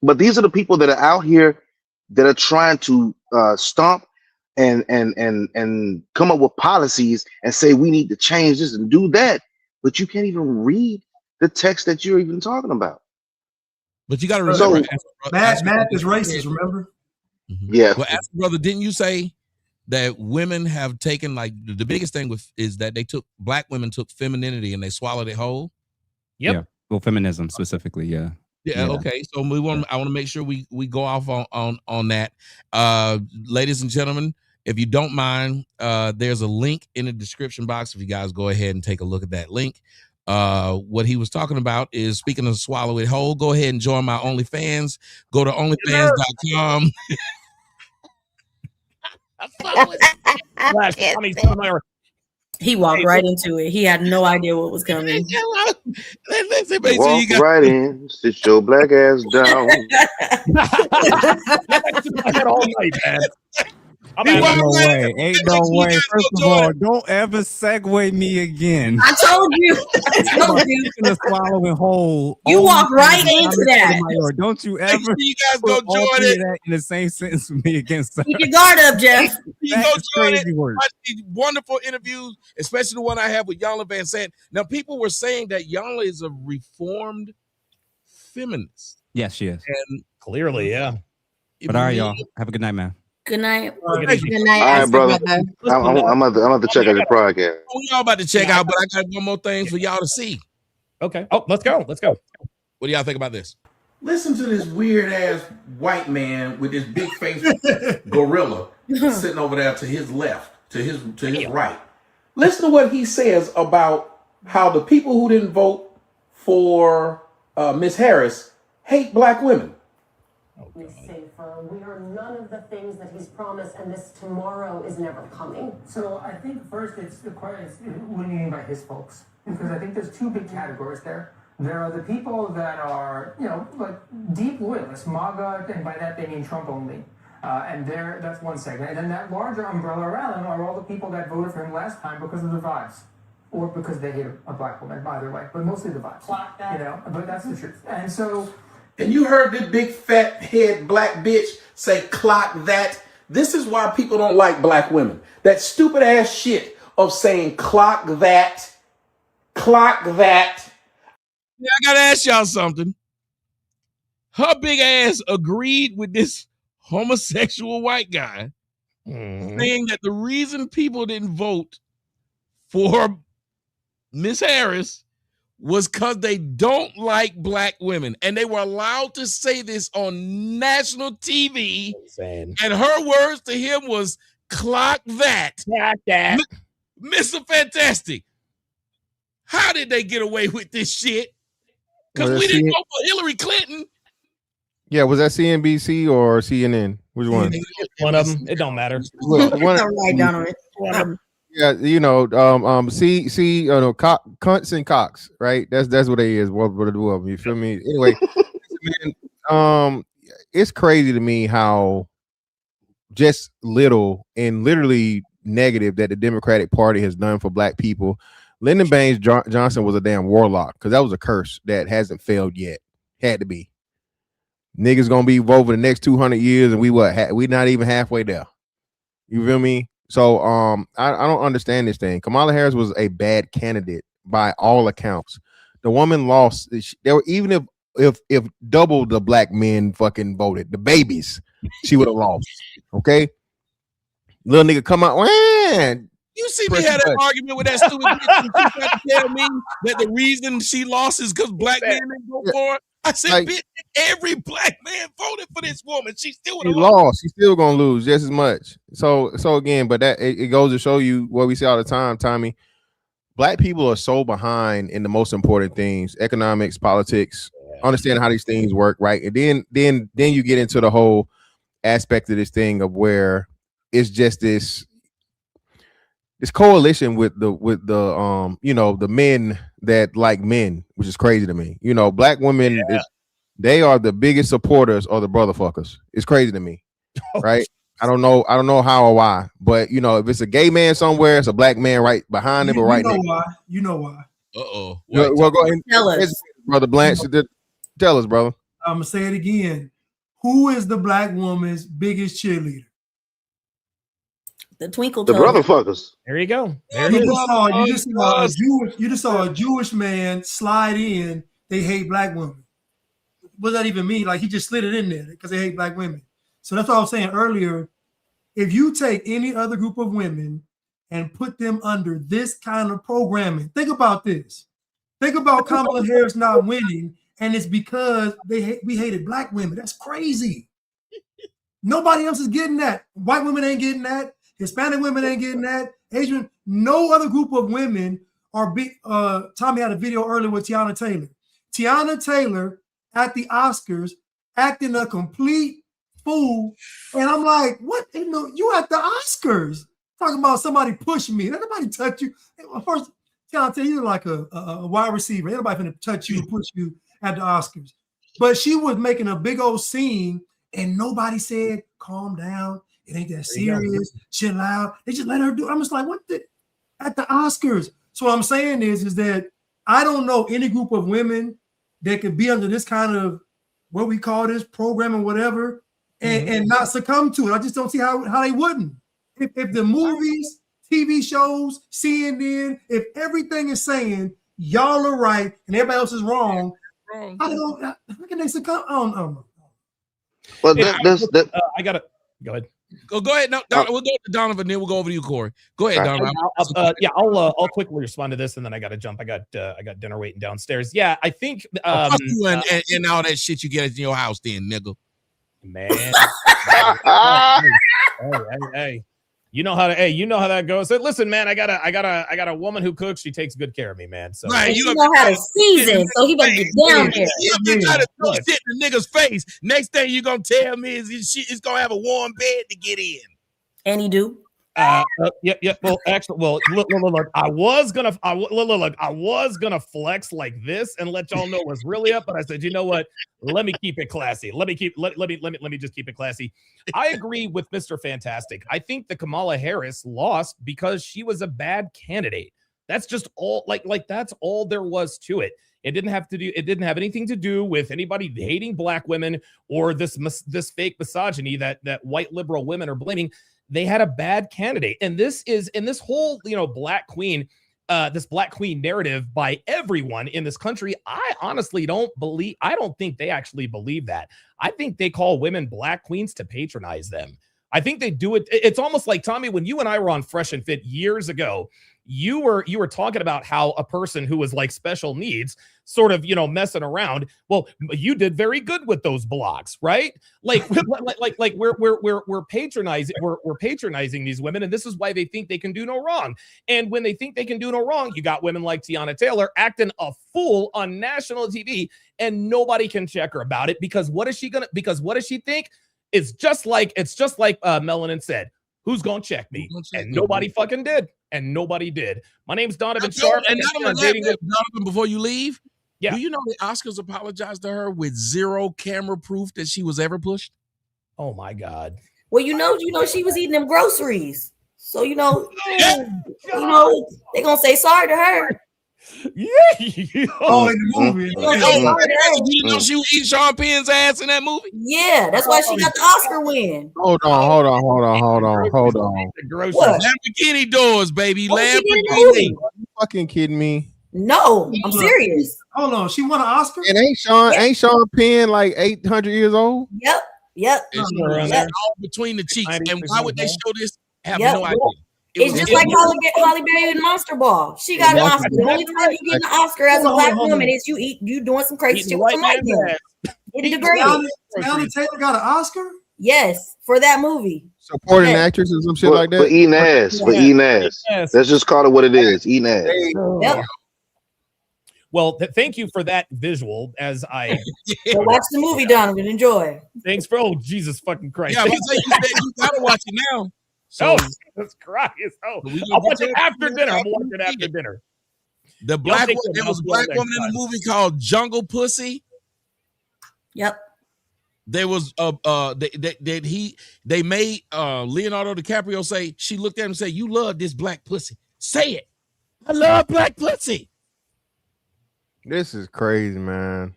but these are the people that are out here that are trying to stomp and come up with policies and say we need to change this and do that, but you can't even read the text that you're even talking about. But you got to remember, math is racist. Remember? Yeah. Well, brother, didn't you say that women have taken, like, the biggest thing is that black women took femininity and they swallowed it whole? Yep. Yeah. Well, feminism specifically, yeah. Yeah. Okay. So I want to make sure we go off on that. Ladies and gentlemen, if you don't mind, there's a link in the description box. If you guys go ahead and take a look at that link. What he was talking about is, speaking of swallow it whole, go ahead and join my OnlyFans. Go to onlyfans.com. He walked right into it. He had no idea what was coming. Walk right in, sit your black ass down. all night, man. Ain't no way. First of all, don't ever segue me again. I told you. Swallowing whole. You walk right into that. Don't you ever? You guys go join it that in the same sentence with me against. Keep your guard up, Jeff. That's crazy work. These wonderful interviews, especially the one I have with Yala Van Sant. Now, people were saying that Yala is a reformed feminist. Yes, she is. And clearly, yeah. But all right, y'all. Have a good night, man. Good night. Good night. All right, brother. I'm about to check out the podcast. Y'all about to check out, but I got one more thing for y'all to see. Okay. Oh, let's go. What do y'all think about this? Listen to this weird ass white man with this big face gorilla sitting over there to his left, to his right. Listen to what he says about how the people who didn't vote for Miss Harris hate black women. We are none of the things that he's promised, and this tomorrow is never coming. So I think first it's the question, what do you mean by his folks? Because I think there's two big categories there. There are the people that are, like deep loyalists, MAGA, and by that they mean Trump only. And that's one segment. And then that larger umbrella around them are all the people that voted for him last time because of the vibes. Or because they hate a black woman, either way, but mostly the vibes. Clock that. But that's the truth. And so... And you heard this big fat head black bitch say, clock that. This is why people don't like black women. That stupid ass shit of saying, clock that. Clock that. Yeah, I got to ask y'all something. Her big ass agreed with this homosexual white guy saying that the reason people didn't vote for Miss Harris was because they don't like black women. And they were allowed to say this on national TV. Insane. And her words to him was, clock that. Clock that. Mr. Fantastic. How did they get away with this shit? Because we didn't vote for Hillary Clinton. Yeah, was that CNBC or CNN? Which one? One of them. It don't matter. Look, Right down on it. Yeah, cunts and cocks, right? That's what they is. What do of them? You feel me? Anyway, man, it's crazy to me how just little and literally negative that the Democratic Party has done for black people. Lyndon Baines Johnson was a damn warlock because that was a curse that hasn't failed yet. Had to be. Niggas gonna be vote for the next 200 years, and we not even halfway there. You feel me? So I don't understand this thing. Kamala Harris was a bad candidate by all accounts. The woman lost. There were even if double the black men fucking voted, the babies, she would have lost. Okay, little nigga come out. Man, you see me had an argument with that stupid bitch. She tried to tell me that the reason she lost is because black men didn't vote for her. I said, like, bitch, every black man voted for this woman. She still would have lost. She's still gonna lose just as much. So again, but that it goes to show you what we say all the time, Tommy. Black people are so behind in the most important things: economics, politics, understanding how these things work, right? And then you get into the whole aspect of this thing of where it's just this coalition with the the men that like men, which is crazy to me. Black women, they are the biggest supporters of the brotherfuckers. It's crazy to me, right? I don't know how or why, but if it's a gay man somewhere, it's a black man right behind him, or right there. You know why? Uh-oh. Well, go ahead, tell us, brother Blanche. Tell us, brother. I'm gonna say it again. Who is the black woman's biggest cheerleader? The twinkle. The brotherfuckers. There you go. You just saw a Jewish man slide in. They hate black women. What does that even mean? Like he just slid it in there because they hate black women. So that's what I was saying earlier. If you take any other group of women and put them under this kind of programming, think about this. Think about Kamala Harris not winning, and it's because we hated black women. That's crazy. Nobody else is getting that. White women ain't getting that. Hispanic women ain't getting that. Asian, no other group of women are big. Tommy had a video earlier with Tiana Taylor. Tiana Taylor at the Oscars acting a complete fool. And I'm like, what? You at the Oscars talking about somebody push me. Nobody touch you. First, Tiana Taylor, you're like a wide receiver. Everybody finna touch you and push you at the Oscars. But she was making a big old scene and nobody said, calm down. It ain't that serious. Chill out. They just let her do it. I'm just like, what at the Oscars? So what I'm saying is that I don't know any group of women that could be under this kind of what we call this program or whatever and not succumb to it. I just don't see how they wouldn't. If the movies, TV shows, CNN, if everything is saying y'all are right and everybody else is wrong, how can they succumb? I don't know. Well, I gotta go ahead. Go ahead. No, we'll go to Donovan, then we'll go over to you, Corey. Go ahead, Donovan. I'll quickly respond to this, and then I got to jump. I got dinner waiting downstairs. Yeah, I think and all that shit you get in your house, then, nigga. Man, hey, you know how that goes. So listen, man, I got a woman who cooks. She takes good care of me, man. So right, you know how to season, so he better get down there. You been trying to throw shit in the nigga's face. Next thing you gonna tell me is it's gonna have a warm bed to get in. And he do. Yeah. Well, actually, look. I was gonna flex like this and let y'all know what's really up, but I said, you know what? Let me keep it classy. Let me just keep it classy. I agree with Mr. Fantastic. I think the Kamala Harris lost because she was a bad candidate. That's just all. Like that's all there was to it. It didn't have anything to do with anybody hating black women or this fake misogyny that white liberal women are blaming. They had a bad candidate. And this whole, black queen, this black queen narrative by everyone in this country, I honestly don't think they actually believe that. I think they call women black queens to patronize them. I think they do it. It's almost like, Tommy, when you and I were on Fresh and Fit years ago, you were talking about how a person who was like special needs sort of, messing around. Well, you did very good with those blogs, right? Like we're patronizing these women, and this is why they think they can do no wrong. And when they think they can do no wrong, you got women like Tiana Taylor acting a fool on national TV, and nobody can check her about it because what does she think? It's just like Melanin said. Who's gonna check me? And nobody fucking did. And nobody did. My name's Donovan Sharp. And Donovan, before you leave, Yeah. Do you know the Oscars apologized to her with zero camera proof that she was ever pushed? Oh my God. Well, you know, she was eating them groceries. So they're gonna say sorry to her. Yeah. Oh, in the movie. You didn't know she was eating Sean Penn's ass in that movie? Yeah, that's why she got the Oscar win. Hold on. What? Lamborghini doors, baby. What was she doing in the Lamborghini. movie? You fucking kidding me? No, I'm serious. Hold on, she won an Oscar? And ain't Sean Penn like 800 years old? Yep. It's all between the cheeks. And why would they show this? I have no idea. It's just like Halle Berry in Monster Ball. She got an Oscar. The only time you get an Oscar as a black woman is you doing some crazy shit with some white man. Getting degraded. Melanie Taylor got an Oscar? Yes, for that movie. Supporting actress or some shit like that? For eating ass. For eating ass. Let's just call it what it is. Eating ass. Yep. Well, thank you for that visual. As I watch the movie, Donovan. Enjoy. Thanks for Jesus fucking Christ. Yeah, you gotta watch it now. So, Jesus Christ. Oh, I'll watch it after dinner. I'm watching it after dinner. There was a black woman in a movie called Jungle Pussy. Yep. There was they made Leonardo DiCaprio say, she looked at him and said, "You love this black pussy. Say it. I love black pussy." This is crazy, man.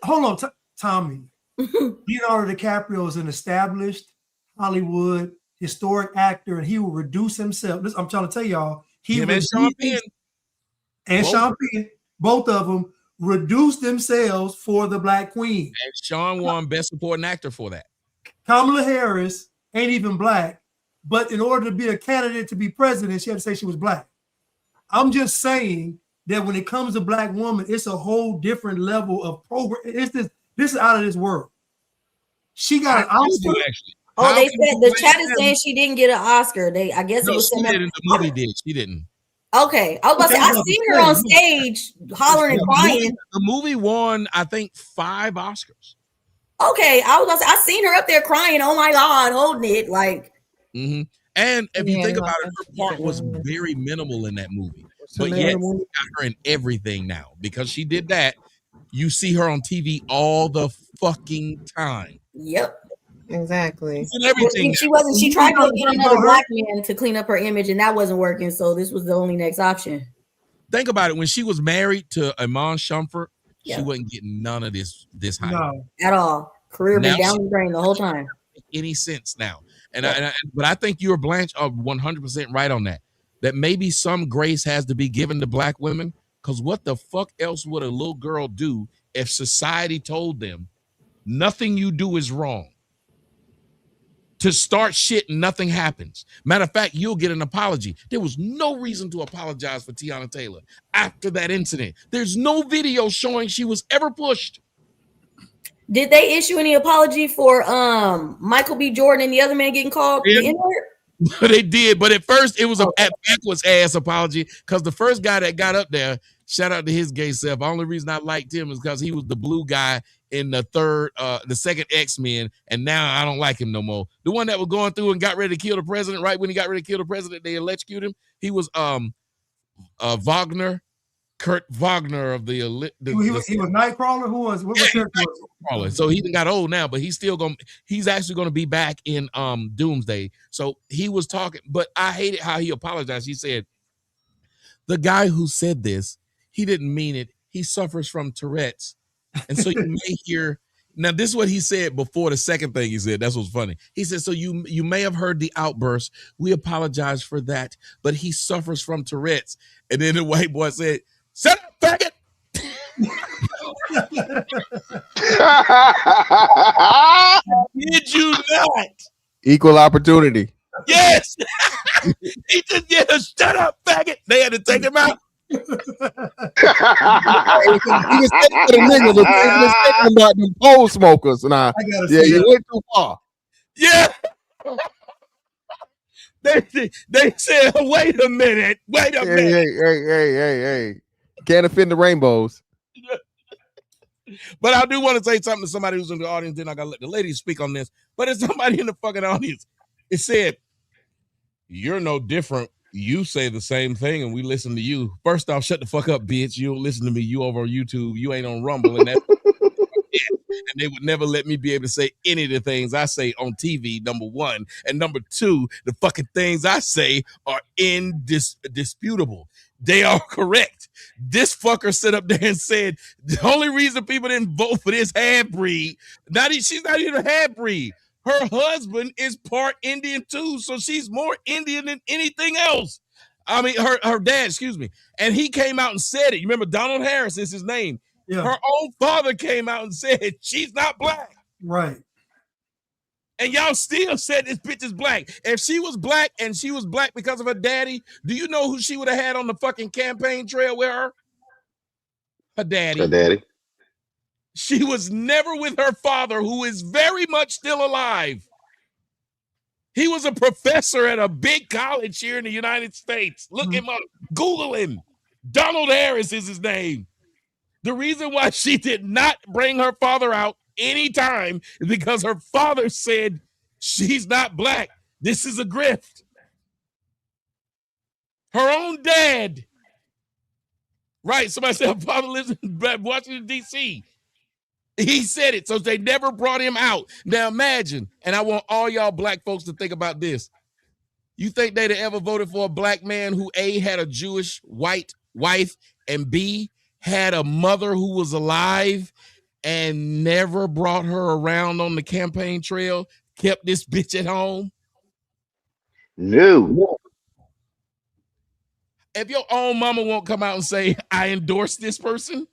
Hold on, Tommy. Leonardo DiCaprio is an established Hollywood historic actor, and he will reduce himself. I'm trying to tell y'all, and Sean Penn, both of them reduced themselves for the Black Queen. And Sean won Best Supporting Actor for that. Kamala Harris ain't even black, but in order to be a candidate to be president, she had to say she was black. I'm just saying that when it comes to black woman, it's a whole different level of program. This is out of this world. She got an Oscar. Oh, they said the chat is saying she didn't get an Oscar. I guess it was she didn't. The movie did. She didn't. Okay, I was about to say I seen her on stage hollering and crying. The movie won, I think, 5 Oscars. Okay, I was about to say I seen her up there crying. Oh my God, holding it like. Mm-hmm. And if you think about it, her part was very minimal in that movie, but yet got her in everything now because she did that. You see her on TV all the fucking time. Yep. Exactly. Everything. She tried to get another black man to clean up her image, and that wasn't working. So this was the only next option. Think about it. When she was married to Iman Shumpert, she wasn't getting none of this hype. No, at all. Career been down the drain the whole time. Any sense now? But I think you are Blanche are 100% right on that. That maybe some grace has to be given to black women. Because what the fuck else would a little girl do if society told them nothing you do is wrong? To start shit and nothing happens. Matter of fact, you'll get an apology. There was no reason to apologize for Tiana Taylor after that incident. There's no video showing she was ever pushed. Did they issue any apology for Michael B. Jordan and the other man getting called the N-word? They did, but at first it was a backwards ass apology because the first guy that got up there, shout out to his gay self. The only reason I liked him is because he was the blue guy in the second X-Men, and now I don't like him no more. The one that was going through and got ready to kill the president, right when he got ready to kill the president, they electrocuted him. He was Wagner, Kurt Wagner of the he was Nightcrawler. Who was what Nightcrawler? So he got old now, but he's actually gonna be back in Doomsday. So he was talking, but I hated how he apologized. He said, the guy who said this, he didn't mean it. He suffers from Tourette's. And so you may hear, now this is what he said before the second thing he said. That's what's funny. He said, so you may have heard the outburst. We apologize for that, but he suffers from Tourette's. And then the white boy said, shut up, faggot. Did you not? Equal opportunity. Yes. He just shut up, faggot. They had to take him out. He was thinking about them pole smokers. Nah, you went too far. Yeah. They said, wait a minute. Hey. Can't offend the rainbows. But I do want to say something to somebody who's in the audience. Then I gotta let the ladies speak on this. But it's somebody in the fucking audience. It said, you're no different You say the same thing, and we listen to you. First off, shut the fuck up, bitch. You don't listen to me. You over on YouTube. You ain't on Rumble, and that. And they would never let me be able to say any of the things I say on TV, number one. And number two, the fucking things I say are indisputable. They are correct. This fucker sit up there and said the only reason people didn't vote for this half breed, she's not even a half breed. Her husband is part Indian too, so she's more Indian than anything else. I mean, her dad, excuse me. And he came out and said it. You remember Donald Harris is his name. Yeah. Her own father came out and said she's not black. Right. And y'all still said this bitch is black. If she was black and she was black because of her daddy, do you know who she would have had on the fucking campaign trail with her? Her daddy. Her daddy. She was never with her father, who is very much still alive. He was a professor at a big college here in the United States. Look him up. Google him. Donald Harris is his name. The reason why she did not bring her father out anytime is because her father said she's not black. This is a grift. Her own dad. Right, somebody said her father lives in Washington, D.C. He said it, so they never brought him out. Now imagine, and I want all y'all black folks to think about this. You think they'd have ever voted for a black man who A, had a Jewish white wife, and B, had a mother who was alive and never brought her around on the campaign trail, kept this bitch at home? No. If your own mama won't come out and say, I endorse this person,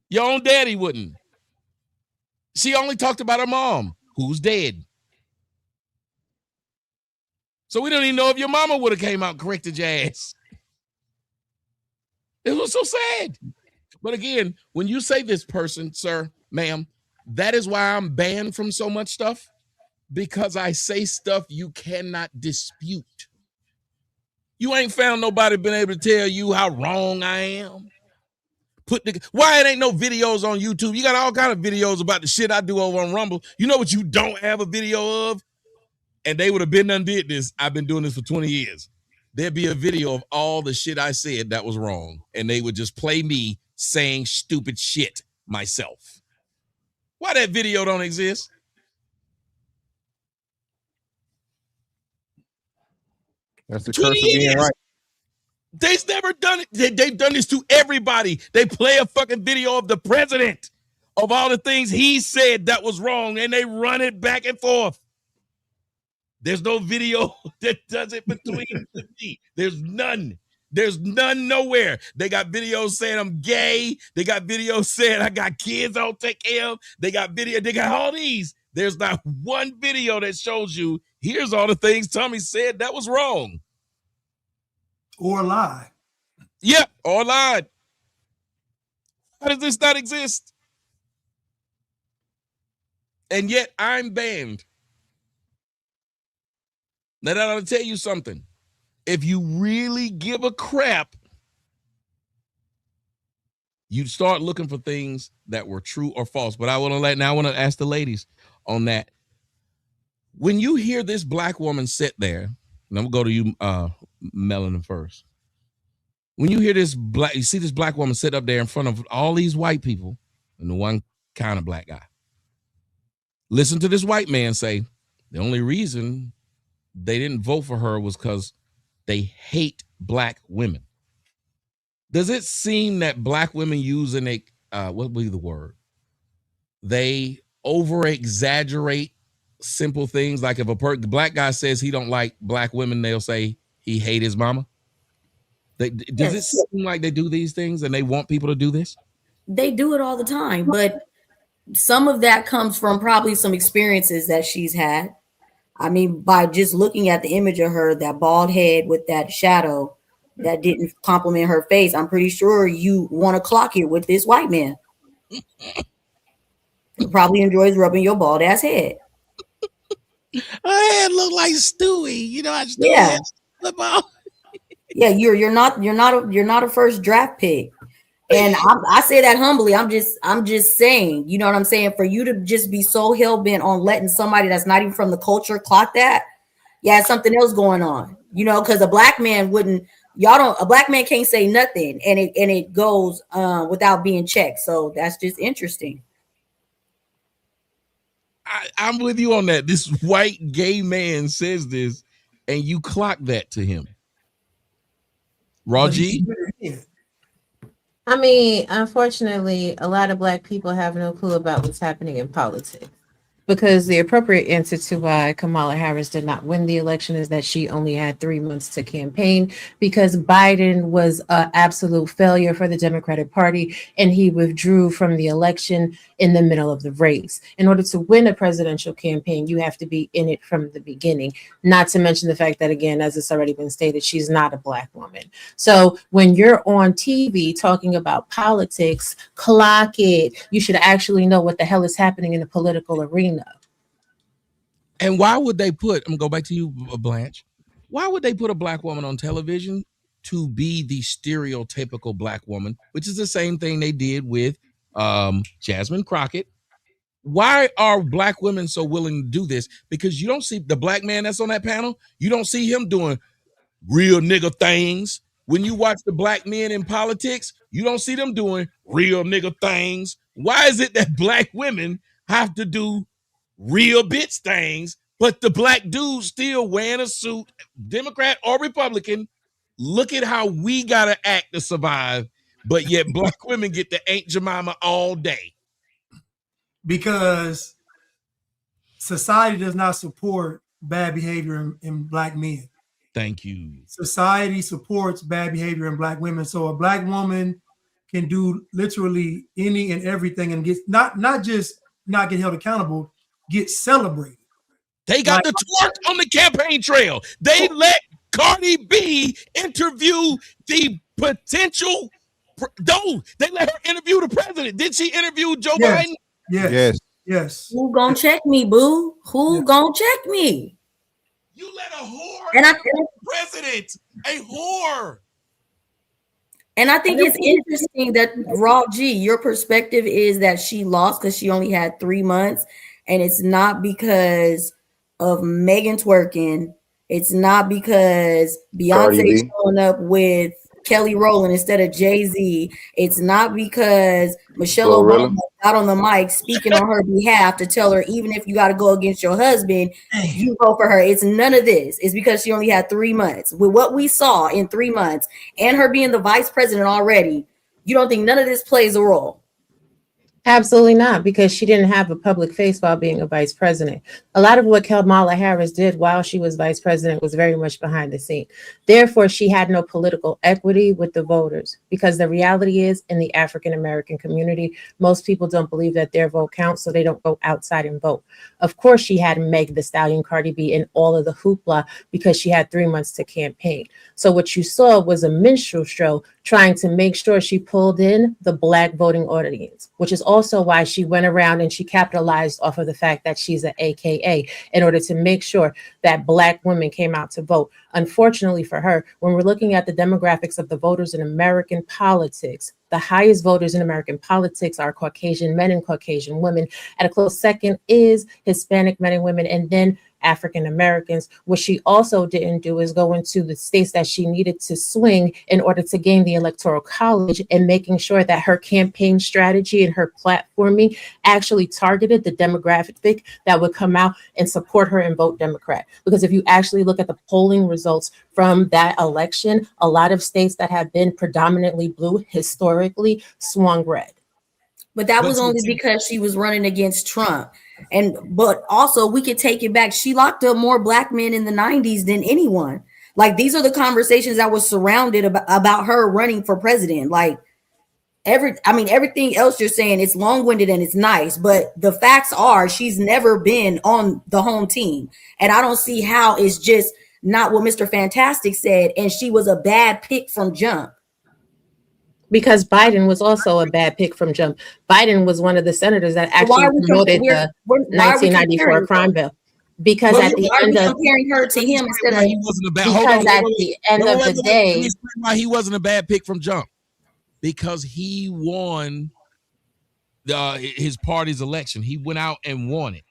your own daddy wouldn't. She only talked about her mom, who's dead. So we don't even know if your mama would have came out and corrected your ass. It was so sad. But again, when you say this person, sir, ma'am, that is why I'm banned from so much stuff, because I say stuff you cannot dispute. You ain't found nobody been able to tell you how wrong I am. Why it ain't no videos on YouTube? You got all kind of videos about the shit I do over on Rumble. You know what you don't have a video of? And they would have been undid this. I've been doing this for 20 years. There'd be a video of all the shit I said that was wrong. And they would just play me saying stupid shit myself. Why that video don't exist? That's the curse of being right. They've never done it. They've done this to everybody. They play a fucking video of the president of all the things he said that was wrong, and they run it back and forth. There's no video that does it between me. There's none. There's none nowhere. They got videos saying I'm gay. They got videos saying I got kids I don't take care of. They got all these. There's not one video that shows you, here's all the things Tommy said that was wrong. Or lie. Yep, or lied. How does this not exist? And yet I'm banned. Now that ought to tell you something. If you really give a crap, you'd start looking for things that were true or false. But I want to ask the ladies on that. When you hear this black woman sit there, and I'm gonna go to you, Melanin, first. When you hear you see this black woman sit up there in front of all these white people and the one kind of black guy. Listen to this white man say, the only reason they didn't vote for her was because they hate black women. Does it seem that black women use what would be the word? They over-exaggerate simple things. Like if a black guy says he don't like black women, they'll say he hate his mama. Does it seem like they do these things and they want people to do this? They do it all the time, but some of that comes from probably some experiences that she's had. I mean, by just looking at the image of her, that bald head with that shadow that didn't compliment her face, I'm pretty sure you want to clock it with this white man. He probably enjoys rubbing your bald ass head. Her head look like Stewie. You know how Stewie has football. Yeah, you're not a first draft pick. And I say that humbly. I'm just saying, you know what I'm saying? For you to just be so hell bent on letting somebody that's not even from the culture clock that, yeah, something else going on, you know, because a black man wouldn't. A black man can't say nothing, and it goes without being checked. So that's just interesting. I'm with you on that. This white gay man says this, and you clock that to him. Raji? I mean, unfortunately, a lot of Black people have no clue about what's happening in politics. Because the appropriate answer to why Kamala Harris did not win the election is that she only had 3 months to campaign, because Biden was an absolute failure for the Democratic Party and he withdrew from the election in the middle of the race. In order to win a presidential campaign, you have to be in it from the beginning, not to mention the fact that, again, as it's already been stated, she's not a Black woman. So when you're on TV talking about politics, clock it. You should actually know what the hell is happening in the political arena. And why would they put, I'm gonna go back to you, Blanche. Why would they put a Black woman on television to be the stereotypical Black woman, which is the same thing they did with Jasmine Crockett? Why are Black women so willing to do this? Because you don't see the Black man that's on that panel, you don't see him doing real nigga things. When you watch the Black men in politics, you don't see them doing real nigga things. Why is it that Black women have to do real bitch things, but the Black dude still wearing a suit, Democrat or Republican? Look at how we gotta act to survive, but yet Black women get the Aunt Jemima all day. Because society does not support bad behavior in Black men. Thank you. Society supports bad behavior in Black women. So a Black woman can do literally any and everything and get not just not get held accountable, get celebrated. They got the twerk on the campaign trail. They let Cardi B interview the potential. They let her interview the president. Did she interview Joe Biden? Yes. Who gonna check me, boo? Who gonna check me? You let a whore and president, a whore. And I think it's interesting that Raw G, your perspective is that she lost because she only had 3 months, and it's not because of Megan twerking. It's not because Beyonce showing up with Kelly Rowland instead of Jay-Z. It's not because Michelle Obama got on the mic speaking on her behalf to tell her, even if you got to go against your husband, you vote for her. It's none of this. It's because she only had 3 months. With what we saw in 3 months and her being the vice president already, you don't think none of this plays a role? Absolutely not, because she didn't have a public face while being a vice president. A lot of what Kamala Harris did while she was vice president was very much behind the scene. Therefore, she had no political equity with the voters, because the reality is, in the African-American community, most people don't believe that their vote counts, so they don't go outside and vote. Of course, she had Meg Thee Stallion, Cardi B, and all of the hoopla because she had 3 months to campaign. So what you saw was a minstrel show trying to make sure she pulled in the Black voting audience, which is also why she went around and she capitalized off of the fact that she's an AKA in order to make sure that Black women came out to vote. Unfortunately for her, when we're looking at the demographics of the voters in American politics, the highest voters in American politics are Caucasian men and Caucasian women. At a close second is Hispanic men and women, and then African Americans. What she also didn't do is go into the states that she needed to swing in order to gain the Electoral College, and making sure that her campaign strategy and her platforming actually targeted the demographic that would come out and support her and vote Democrat. Because if you actually look at the polling results from that election, a lot of states that have been predominantly blue historically swung red. But that was only because she was running against Trump. But also we could take it back. She locked up more Black men in the 90s than anyone. Like, these are the conversations that was surrounded about her running for president. Like, everything else you're saying, it's long-winded and it's nice, but the facts are she's never been on the home team. And I don't see how it's just not what Mr. Fantastic said, and she was a bad pick from jump. Because Biden was also a bad pick from jump. Biden was one of the senators that actually promoted the 1994 crime bill. Because at the end of comparing her to him instead of he wasn't a bad. Because at the end of the day, why he wasn't a bad pick from jump? Because he won his party's election. He went out and won it.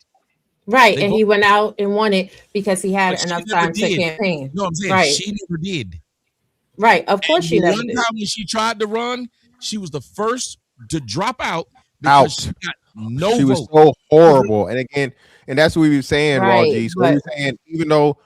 Right, and he went out and won it because he had enough time to campaign. No, I'm saying right. she never did. Right, of course she never one did. time when she tried to run, she was the first to drop out because she got no She was vote. so horrible. And again, and that's what we were saying, Raw G. So we but were saying, even though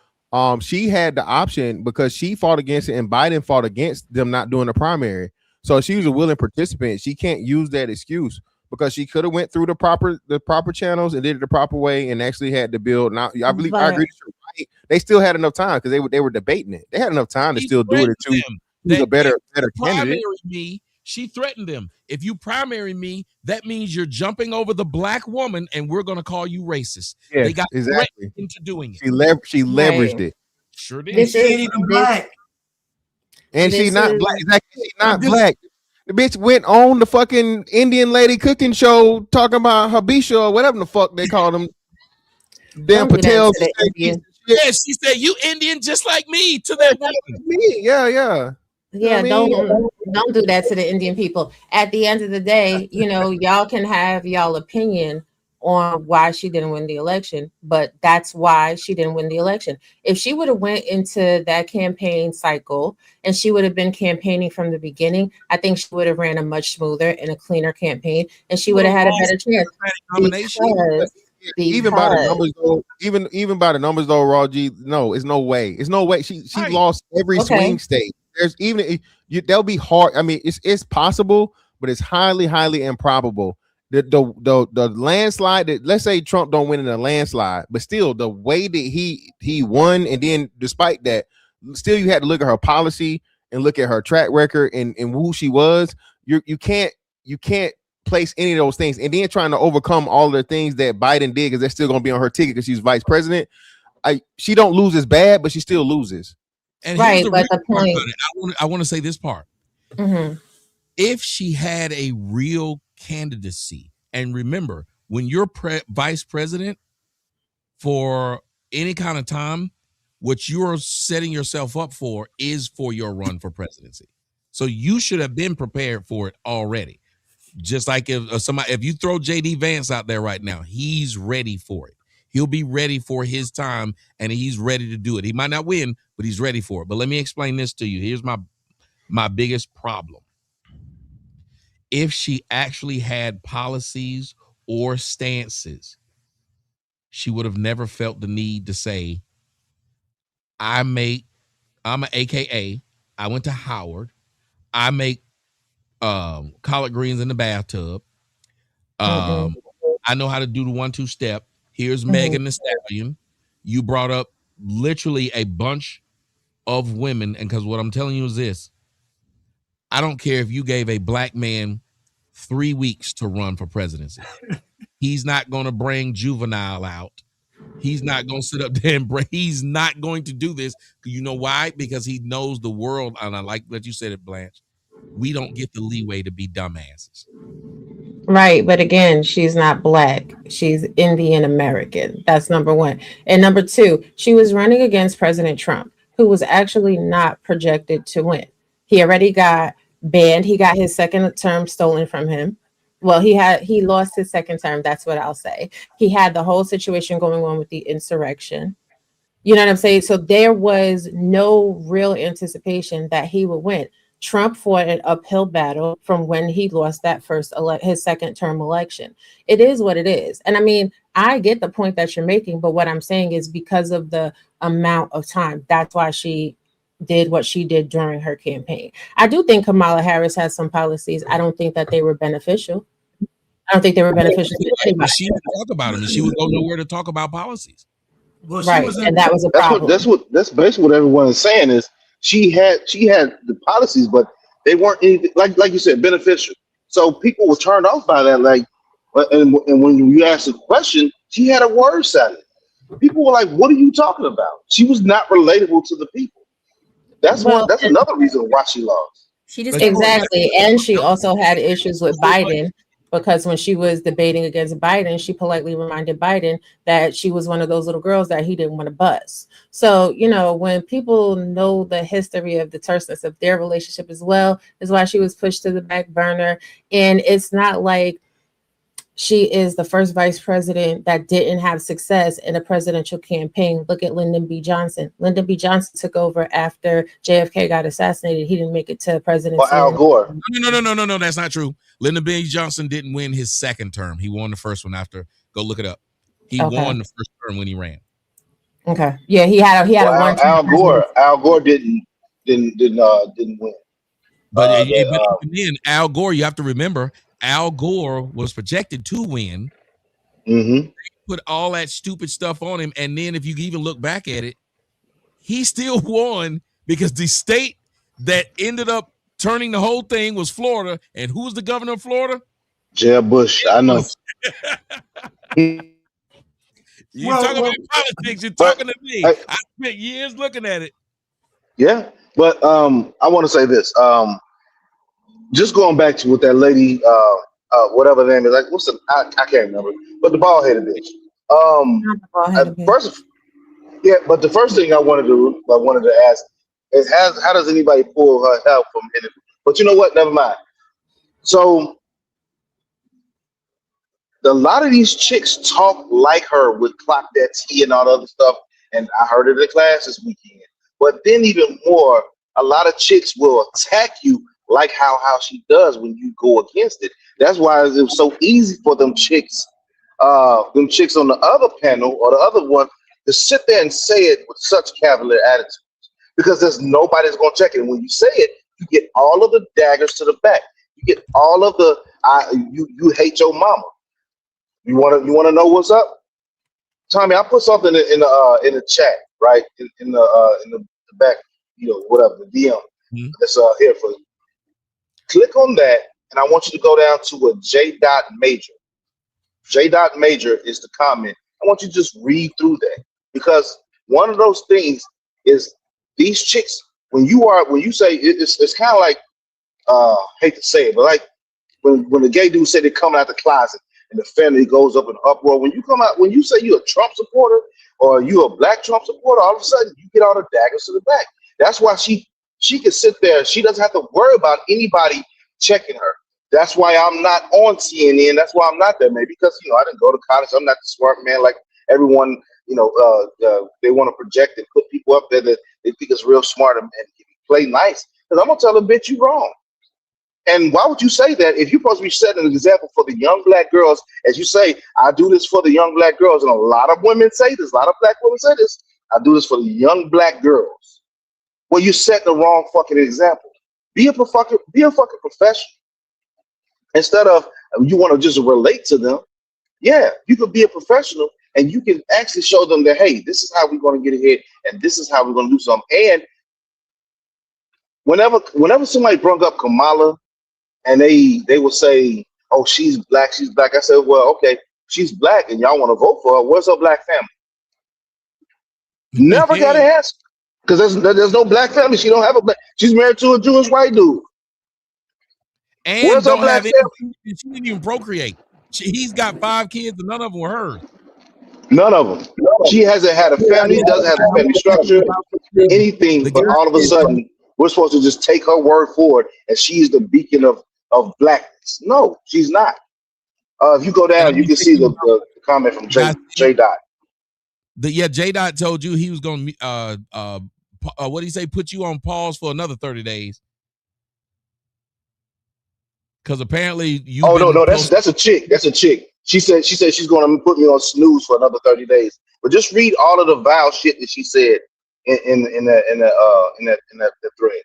she had the option because she fought against it and Biden fought against them not doing the primary. So she was a willing participant. She can't use that excuse because she could have went through the proper channels and did it the proper way and actually had the bill. Now I believe I agree with you, right. They still had enough time because they were debating it. They had enough time to still do it to choose a better candidate. Me, she threatened them. If you primary me, that means you're jumping over the black woman, and we're going to call you racist. Yeah, they got exactly into doing it. She leveraged it. Sure did. And she ain't even black. And she's not black. Exactly, she's not black. The bitch went on the fucking Indian lady cooking show talking about Habisha or whatever the fuck they call them. Damn Patel. Yeah, she said, "You Indian just like me," to that woman. Yeah. Yeah, don't do that to the Indian people. At the end of the day, y'all can have y'all opinion on why she didn't win the election, but that's why she didn't win the election. If she would have went into that campaign cycle and she would have been campaigning from the beginning, I think she would have ran a much smoother and a cleaner campaign, and she would have had a better chance. Even by the numbers though, even by the numbers though, Raw G, no, it's no way. It's no way. She lost every swing state. There's even that'll be hard. I mean, it's possible, but it's highly improbable. The landslide that, let's say Trump don't win in a landslide, but still the way that he won, and then despite that, still you had to look at her policy and look at her track record and who she was. You can't place any of those things, and then trying to overcome all the things that Biden did because they're still going to be on her ticket because she's vice president. She don't lose as bad, but she still loses. And here's the point. I want to say this part. Mm-hmm. If she had a real candidacy, and remember, when you're vice president for any kind of time, what you're setting yourself up for is for your run for presidency. So you should have been prepared for it already. Just like if you throw JD Vance out there right now, he's ready for it. He'll be ready for his time, and he's ready to do it. He might not win, but he's ready for it. But let me explain this to you. Here's my biggest problem. If she actually had policies or stances, she would have never felt the need to say, I'm an AKA, I went to Howard, I make collard greens in the bathtub. I know how to do the 1-2 step. Here's Megan Thee Stallion. You brought up literally a bunch of women, and because what I'm telling you is this: I don't care if you gave a black man 3 weeks to run for presidency. He's not going to bring Juvenile out. He's not going to sit up there and he's not going to do this. You know why? Because he knows the world, and I like that you said it, Blanche. We don't get the leeway to be dumbasses. Right, but again, she's not black. She's Indian American. That's number one. And number two, she was running against President Trump, who was actually not projected to win. He already got banned. He got his second term stolen from him. Well, he lost his second term. That's what I'll say. He had the whole situation going on with the insurrection. You know what I'm saying? So there was no real anticipation that he would win. Trump fought an uphill battle from when he lost that his second term election. It is what it is. And I mean, I get the point that you're making, but what I'm saying is because of the amount of time, that's why she did what she did during her campaign. I do think Kamala Harris has some policies. I don't think that they were beneficial. I don't think they were beneficial to anybody. She didn't talk about them, and she would go nowhere to talk about policies. Well, right, and that was a problem. That's basically what everyone is saying is she had the policies, but they weren't anything, like you said, beneficial. So people were turned off by that. And when you asked the question, she had a word salad. People were like, "What are you talking about?" She was not relatable to the people. That's another reason why she lost. She just exactly, and she also had issues with Biden. Because when she was debating against Biden, she politely reminded Biden that she was one of those little girls that he didn't want to bust. So, when people know the history of the terseness of their relationship as well, is why she was pushed to the back burner. And it's not like she is the first vice president that didn't have success in a presidential campaign. Look at Lyndon B. Johnson. Lyndon B. Johnson took over after JFK got assassinated. He didn't make it to presidency. Or Al Gore. No, that's not true. Lyndon B. Johnson didn't win his second term. He won the first one after. Go look it up. He won the first term when he ran. Okay. Yeah, he had a one. Al Gore didn't win. But then Al Gore, you have to remember, Al Gore was projected to win. Mm-hmm. Put all that stupid stuff on him, and then if you even look back at it, he still won because the state that ended up turning the whole thing was Florida. And who was the governor of Florida? Jeb Bush. I know. You talking about politics, you're talking to me. I spent years looking at it. Yeah, but I want to say this. Just going back to what that lady, whatever the name is, like I can't remember, but the bald headed bitch. But the first thing I wanted to ask is how does anybody pull her help from it? But you know what? Never mind. So a lot of these chicks talk like her with clock that T and all the other stuff, and I heard it in class this weekend. But then even more, a lot of chicks will attack you like how she does when you go against it. That's why it was so easy for them chicks on the other panel or the other one to sit there and say it with such cavalier attitudes, because there's nobody that's going to check it. And when you say it, you get all of the daggers to the back. You get all of the you hate your mama. You want to know what's up, Tommy? I put something in the chat, right, in the back, whatever, the DM that's here for you. Click on that, and I want you to go down to a J. Major. J. Major is the comment. I want you to just read through that, because one of those things is these chicks. When you say it's kind of like hate to say it, but like when the gay dude said they're coming out the closet and the family goes up in uproar. When you say you're a Trump supporter or you a black Trump supporter, all of a sudden you get all the daggers to the back. That's why she can sit there. She doesn't have to worry about anybody checking her. That's why I'm not on CNN. That's why I'm not there, man, because I didn't go to college. I'm not the smart man like everyone. They want to project and put people up there that they think is real smart and play nice. Because I'm gonna tell them, bitch, you wrong. And why would you say that if you're supposed to be setting an example for the young black girls? As you say, I do this for the young black girls, and a lot of women say this. A lot of black women say this. I do this for the young black girls. Well, you set the wrong fucking example. Be a fucking professional. Instead of you want to just relate to them, yeah, you could be a professional and you can actually show them that, hey, this is how we're going to get ahead and this is how we're going to do something. And whenever somebody brought up Kamala and they will say, oh, she's black. I said, well, okay, she's black and y'all want to vote for her. Where's her black family? Never got an answer. Because there's no black family. She don't have a black. She's married to a Jewish white dude. And where's don't have any, she didn't even procreate. He's got 5 kids and none of them were hers. None of them. She hasn't had a family, doesn't have a family structure, anything. But all of a sudden, we're supposed to just take her word for it, and she's the beacon of blackness. No, she's not. If you go down, you can see the comment from J. Dot. J. Dot told you he was going to what did he say? Put you on pause for another 30 days. Because apparently you. Oh no, that's a chick. That's a chick. She said she's going to put me on snooze for another 30 days. But just read all of the vile shit that she said in that thread.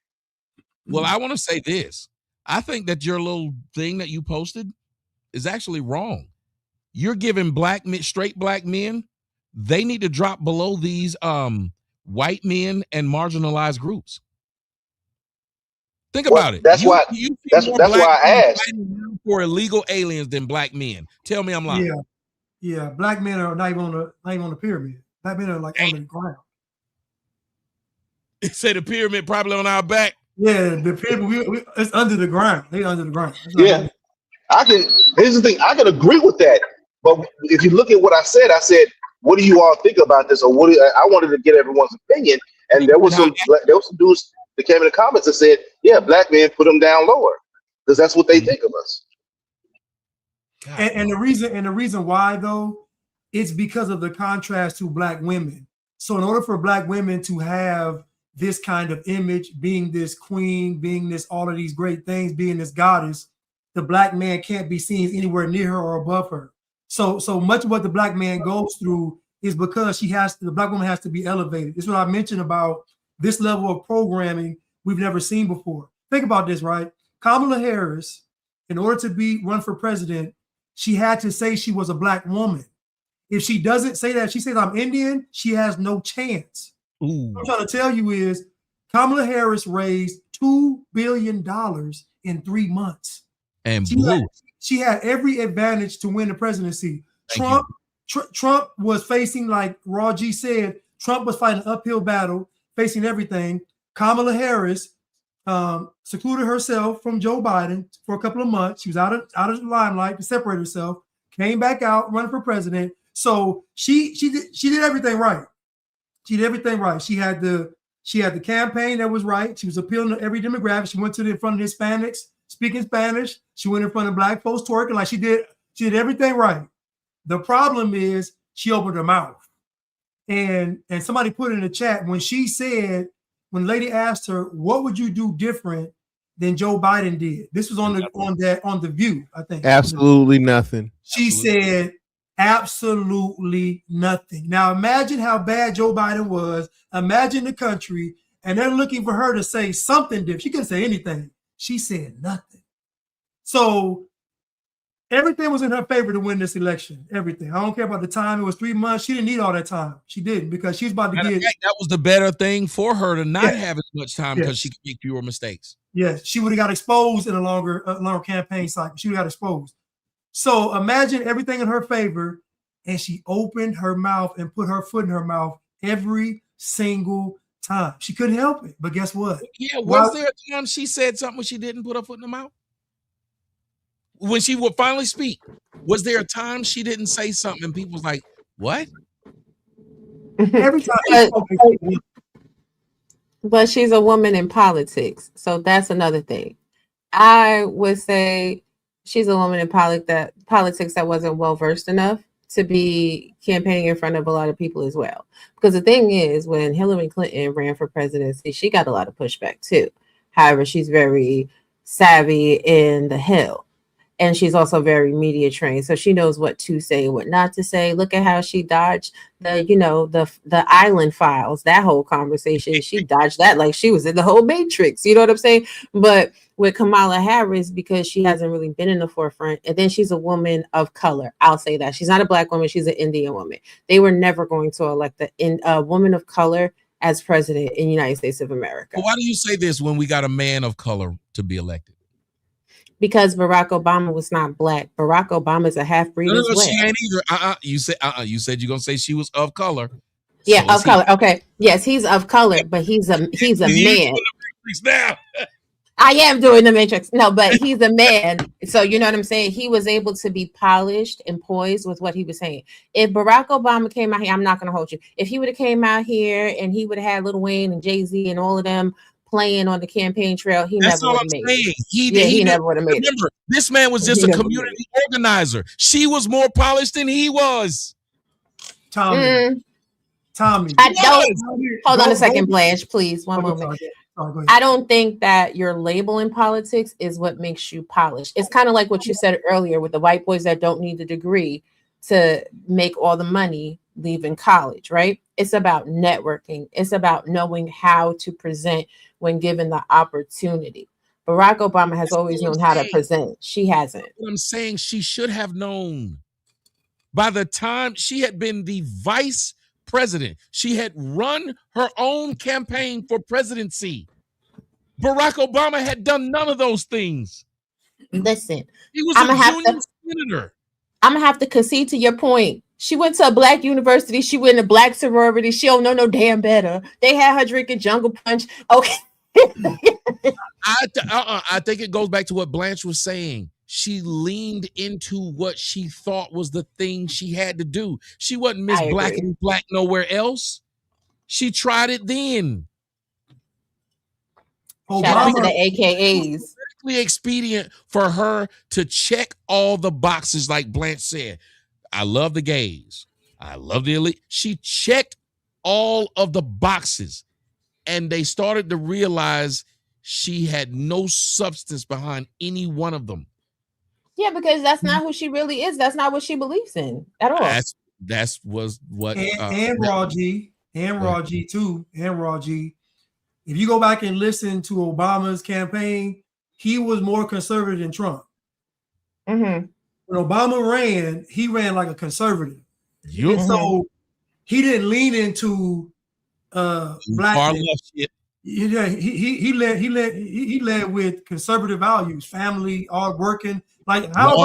Well, I want to say this. I think that your little thing that you posted is actually wrong. You're giving straight black men. They need to drop below these white men and marginalized groups. Think about it. That's why I asked for illegal aliens than black men. Tell me I'm lying. Yeah. Black men are not even on the pyramid. Black men are like on the ground. It said the pyramid probably on our back. Yeah, the pyramid it's under the ground. They under the ground. Yeah, here's the thing. I can agree with that. But if you look at what I said, what do you all think about this? Or I wanted to get everyone's opinion. And there was some dudes that came in the comments and said, yeah, black men put them down lower because that's what they think of us. And the reason why though, it's because of the contrast to black women. So in order for black women to have this kind of image, being this queen, being this all of these great things, being this goddess, the black man can't be seen anywhere near her or above her. So much of what the black man goes through is because the black woman has to be elevated. This is what I mentioned about this level of programming we've never seen before. Think about this, right? Kamala Harris, in order to run for president, she had to say she was a black woman. If she doesn't say that, she says I'm Indian, she has no chance. What I'm trying to tell you is Kamala Harris raised $2 billion in 3 months. And she had every advantage to win the presidency. Trump was facing, like Raw G said, Trump was fighting an uphill battle, facing everything. Kamala Harris secluded herself from Joe Biden for a couple of months. She was out of the limelight to separate herself, came back out, running for president. So she did everything right. She did everything right. She had the campaign that was right. She was appealing to every demographic. She went to in front of Hispanics, speaking Spanish. She went in front of black folks twerking. Like she did everything right. The problem is she opened her mouth. And somebody put in the chat when she said, when the lady asked her, what would you do different than Joe Biden did? This was on the View, I think. Absolutely nothing. She said absolutely nothing. Now imagine how bad Joe Biden was. Imagine the country, and they're looking for her to say something different. She couldn't say anything. She said nothing. So everything was in her favor to win this election. Everything. I don't care about the time. It was 3 months. She didn't need all that time. She didn't, because she's about to get. That was the better thing for her to not have as much time, because she could make fewer mistakes. Yes, she would have got exposed in a longer campaign cycle. She would have got exposed. So imagine everything in her favor, and she opened her mouth and put her foot in her mouth every single time. She couldn't help it. But guess what? Yeah, was there a time she said something when she didn't put her foot in her mouth? When she would finally speak, was there a time she didn't say something and people was like, what? Every time. But she's a woman in politics. So that's another thing. I would say she's a woman in politics that wasn't well versed enough to be campaigning in front of a lot of people as well. Because the thing is, when Hillary Clinton ran for presidency, she got a lot of pushback too. However, she's very savvy in the Hill. And she's also very media trained. So she knows what to say and what not to say. Look at how she dodged the island files, that whole conversation. She dodged that like she was in the whole Matrix. You know what I'm saying? But with Kamala Harris, because she hasn't really been in the forefront, and then she's a woman of color. I'll say that. She's not a black woman. She's an Indian woman. They were never going to elect a woman of color as president in the United States of America. Well, why do you say this when we got a man of color to be elected? Because Barack Obama was not black. Barack Obama is a half-breed as well. She ain't either. You said you're gonna say she was of color. Yeah, so of color. Okay. Yes, he's of color, but he's a man. Now. I am doing the Matrix. No, but he's a man. So you know what I'm saying? He was able to be polished and poised with what he was saying. If Barack Obama came out here, I'm not gonna hold you. If he would have came out here and he would have had Lil Wayne and Jay-Z and all of them playing on the campaign trail, he never would have made it. He never would have made it. Remember, this man was just a community organizer. She was more polished than he was. Tommy. Hold on a second, Blanche, please. One moment. I don't think that your label in politics is what makes you polished. It's kind of like what you said earlier with the white boys that don't need the degree to make all the money leaving college, right? It's about networking. It's about knowing how to present when given the opportunity. Barack Obama has always known how to present. She hasn't. I'm saying she should have known. By the time she had been the vice president, she had run her own campaign for presidency. Barack Obama had done none of those things. Listen, he was a junior senator. I'm gonna have to concede to your point. She went to a black university. She went in a black sorority. She don't know no damn better. They had her drinking Jungle Punch. Okay. I think it goes back to what Blanche was saying. She leaned into what she thought was the thing she had to do. She wasn't Miss Black and Black nowhere else. She tried it then. Shout out to the AKAs. politically expedient for her to check all the boxes, like Blanche said. I love the gays. I love the elite. She checked all of the boxes, and they started to realize she had no substance behind any one of them. Yeah, because that's not who she really is. That's not what she believes in at all. That was what and Raw G too. If you go back and listen to Obama's campaign, he was more conservative than Trump. Mm-hmm. When Obama ran, he ran like a conservative. And so he didn't lean into black shit. Yeah, he led with conservative values, family, all working. Like how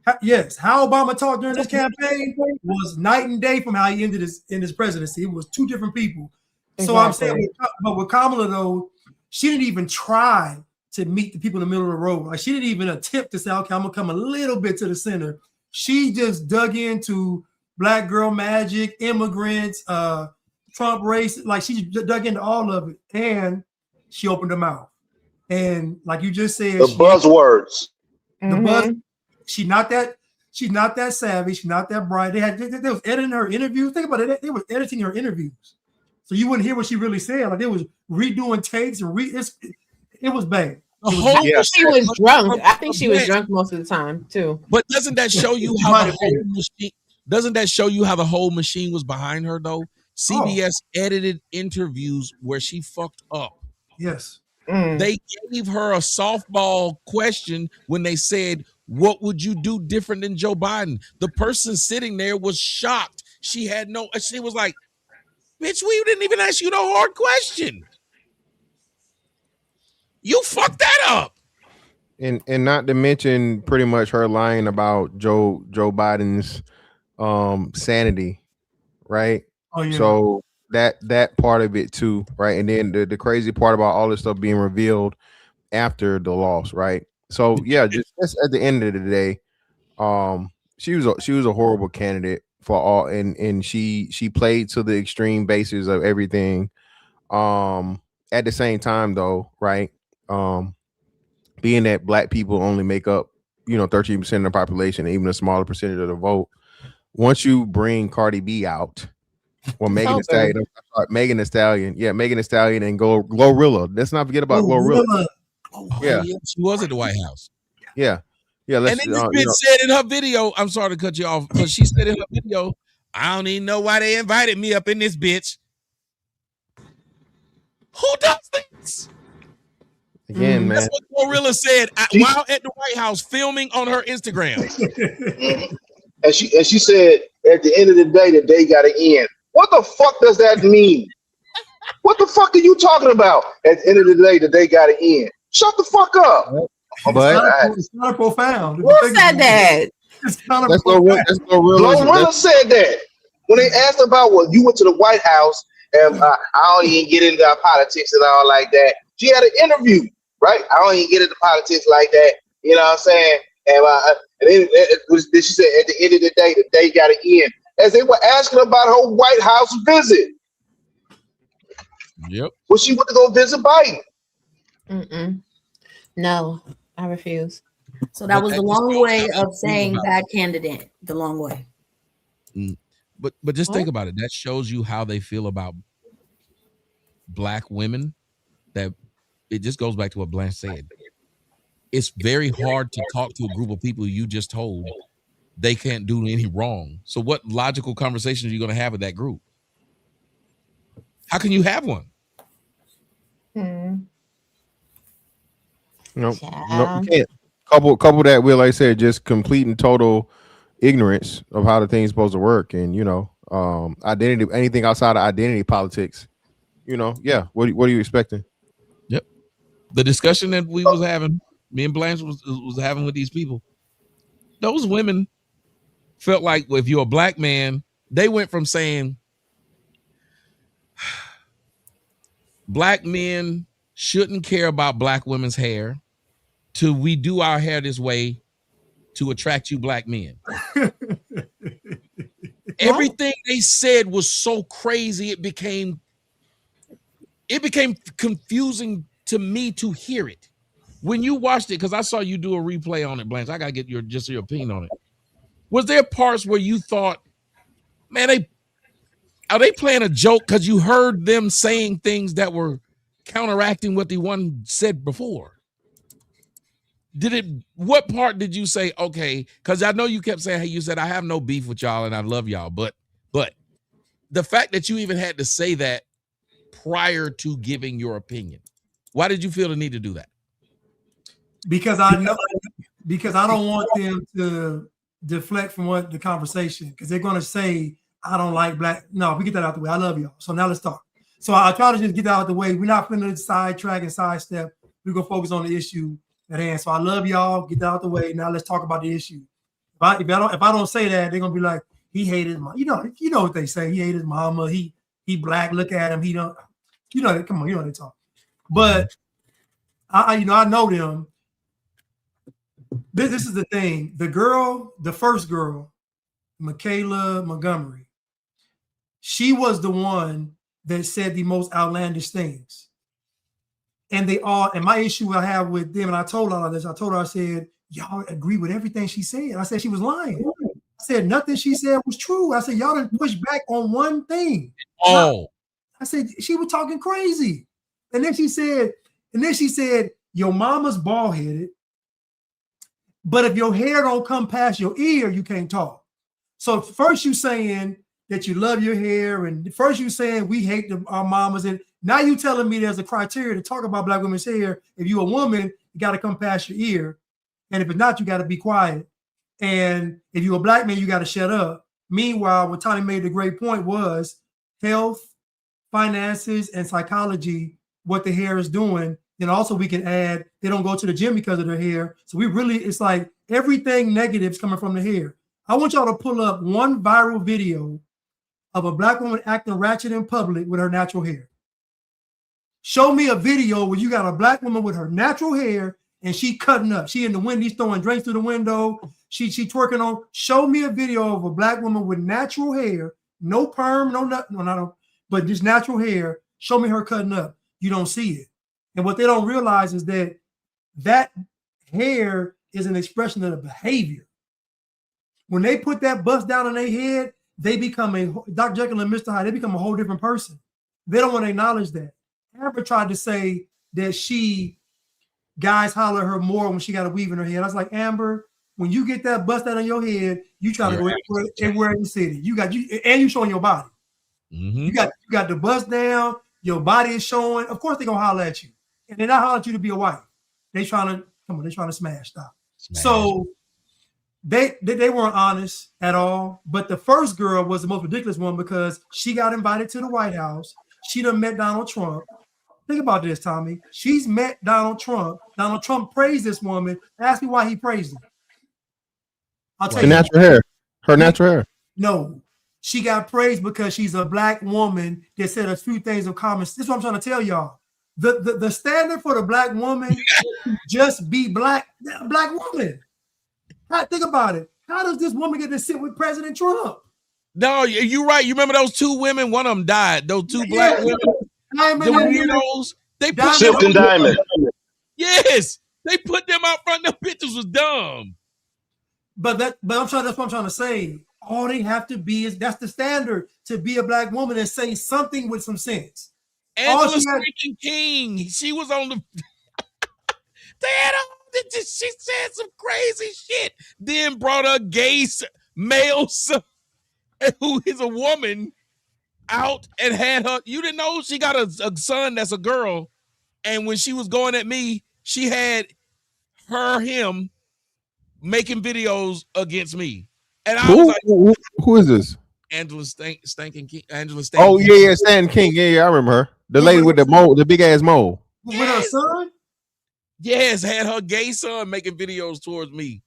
Obama talked during this campaign was night and day from how he ended in his presidency. It was two different people. Exactly. So I'm saying, but with Kamala though, she didn't even try to meet the people in the middle of the road. Like she didn't even attempt to say, okay, I'm gonna come a little bit to the center. She just dug into black girl magic, immigrants, Trump race. Like she dug into all of it, and she opened her mouth. And like you just said, the buzzwords. She's not that savvy. She's not that bright. They was editing her interviews. Think about it. They were editing her interviews, so you wouldn't hear what she really said. Like they was redoing takes and it was bad. I think she was drunk. I think she was drunk most of the time too. But doesn't that show you how the whole machine? Doesn't that show you how the whole machine was behind her though? CBS edited interviews where she fucked up. Yes. They gave her a softball question when they said, what would you do different than Joe Biden? The person sitting there was shocked. She was like, bitch, we didn't even ask you no hard question. You fucked that up. And not to mention pretty much her lying about Joe Biden's sanity, right? Oh, yeah. So that part of it too, right? And then the crazy part about all this stuff being revealed after the loss, right? So yeah, just at the end of the day, she was a horrible candidate for all, and she played to the extreme bases of everything. At the same time though, right? Being that black people only make up, 13% of the population, and even a smaller percentage of the vote. Once you bring Cardi B out, well, Megan Thee Stallion, and Glorilla. Let's not forget about Glorilla. Yeah, she was at the White House. Yeah. And then this bitch said in her video, I'm sorry to cut you off, but she said in her video, I don't even know why they invited me up in this bitch. Who does this? Again, man. That's what Glorilla said while at the White House filming on her Instagram. And she said, at the end of the day got to end. What the fuck does that mean? What the fuck are you talking about? At the end of the day got to end. Shut the fuck up. It's not profound. Who said that? Glorilla said that. When they asked about, well, you went to the White House and I don't even get into politics and all like that. She had an interview, right? I don't even get into politics like that. You know what I'm saying? And then she said, at the end of the day got to end. As they were asking about her White House visit. Yep. Well, she went to go visit Biden. No, I refuse. So that was the long way of saying bad candidate. The long way. But just think about it. That shows you how they feel about black women. That it just goes back to what Blanche said. It's very hard to talk to a group of people you just told they can't do any wrong. So what logical conversations are you going to have with that group? How can you have one? No, you can't. Couple that with, like I said, just complete and total ignorance of how the thing's supposed to work, and identity, anything outside of identity politics. Yeah. What are you expecting? Yep. The discussion that we was having, me and Blanche was having with these people. Those women felt like if you're a black man, they went from saying black men shouldn't care about black women's hair to we do our hair this way to attract you black men. Everything they said was so crazy, it became confusing to me to hear it. when you watched it, because I saw you do a replay on it, Blanche. I gotta get your opinion on it. Was there parts where you thought, man, are they playing a joke? Because you heard them saying things that were counteracting what the one said before. What part did you say, okay, because I know you kept saying, hey, you said, I have no beef with y'all and I love y'all, but the fact that you even had to say that prior to giving your opinion, why did you feel the need to do that? Because I don't want them to deflect from what the conversation, because they're going to say, I don't like black. No, we get that out the way. I love y'all. So now let's talk. So I try to just get that out the way. We're not going to sidetrack and sidestep. We're going to focus on the issue at hand. So I love y'all. Get that out the way. Now let's talk about the issue. If I don't say that, they're gonna be like, he hated my. You know what they say. He hated his mama. He black. Look at him. He don't. Come on. You know what they talk. But I know them. This is the thing. The first girl, Michaela Montgomery, she was the one that said the most outlandish things. And my issue I have with them, and I told her this, I said, y'all agree with everything she said. I said she was lying. I said nothing she said was true. I said, y'all didn't push back on one thing. Oh. I said, she was talking crazy. And then she said, your mama's bald-headed, but if your hair don't come past your ear, you can't talk. So first you saying that you love your hair, and first you saying we hate our mamas, and now you telling me there's a criteria to talk about black women's hair. If you're a woman, you got to come past your ear. And if it's not, you got to be quiet. And if you're a black man, you got to shut up. Meanwhile, what Tony made the great point was health, finances, and psychology, what the hair is doing. And also we can add, they don't go to the gym because of their hair. So it's like everything negative is coming from the hair. I want y'all to pull up one viral video of a black woman acting ratchet in public with her natural hair. Show me a video where you got a black woman with her natural hair and she cutting up. She in the window, he's throwing drinks through the window. She twerking on. Show me a video of a black woman with natural hair, no perm, no nothing, but just natural hair. Show me her cutting up. You don't see it. And what they don't realize is that hair is an expression of the behavior. When they put that bust down on their head, they become Dr. Jekyll and Mr. Hyde. They become a whole different person. They don't want to acknowledge that. Amber tried to say that guys holler at her more when she got a weave in her head. I was like, Amber, when you get that bust out on your head, you try to go everywhere in the city. And you showing your body. Mm-hmm. You got the bust down. Your body is showing. Of course, they're gonna holler at you, and they're not hollering at you to be a wife. They trying to smash stuff. So they weren't honest at all. But the first girl was the most ridiculous one because she got invited to the White House. She done met Donald Trump. Think about this, Tommy. She's met Donald Trump. Donald Trump praised this woman. Ask me why he praised her. I'll tell you. Her natural hair. No. She got praised because she's a black woman that said a few things of common. This is what I'm trying to tell y'all. The standard for the black woman just be black woman. Think about it. How does this woman get to sit with President Trump? No, you're right. You remember those two women? One of them died. Those two black women. The weirdos. They put Silk and Diamond. Yes, they put them out front. Their pictures was dumb. But that's what I'm trying to say. All they have to be that's the standard to be a black woman and say something with some sense. Angela King. She was on the. She said some crazy shit. Then brought a gay male son, who is a woman, out and had her. You didn't know she got a son that's a girl, and when she was going at me, she had him making videos against me, and I was like, "Who is this?" Angela Stankin King. Angela Stankin. Oh yeah, Stankin King. Yeah, I remember her. The lady with the mole, the big ass mole. With her son. Yes, had her gay son making videos towards me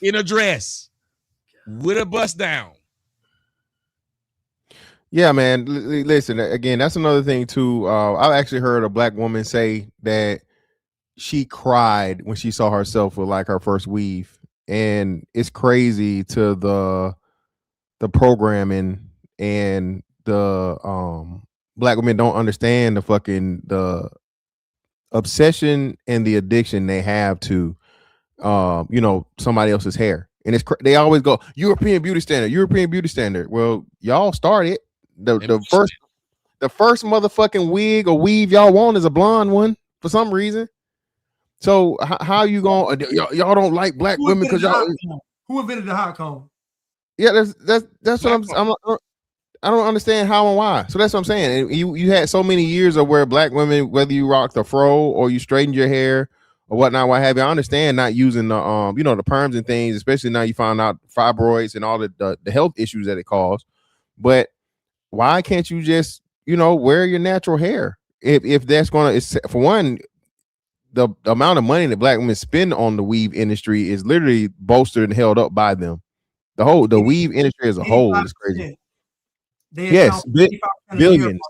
in a dress with a bust down. Yeah, man. Listen, again, that's another thing too. I've actually heard a black woman say that she cried when she saw herself with like her first weave, and it's crazy to the programming and the black women don't understand the obsession and the addiction they have to, somebody else's hair. And they always go European beauty standard. Well, y'all started the first motherfucking wig or weave y'all want is a blonde one for some reason. So how you going? Y'all don't like black women because y'all. Who invented the hot comb? Yeah, that's what I don't understand how and why. So that's what I'm saying. You had so many years of where black women, whether you rocked a fro or you straightened your hair or whatnot, what have you. I understand not using the the perms and things, especially now you find out fibroids and all the health issues that it caused. But why can't you just wear your natural hair? If that's gonna, for one, the amount of money that black women spend on the weave industry is literally bolstered and held up by them. The weave industry as a whole is crazy. Yes, billions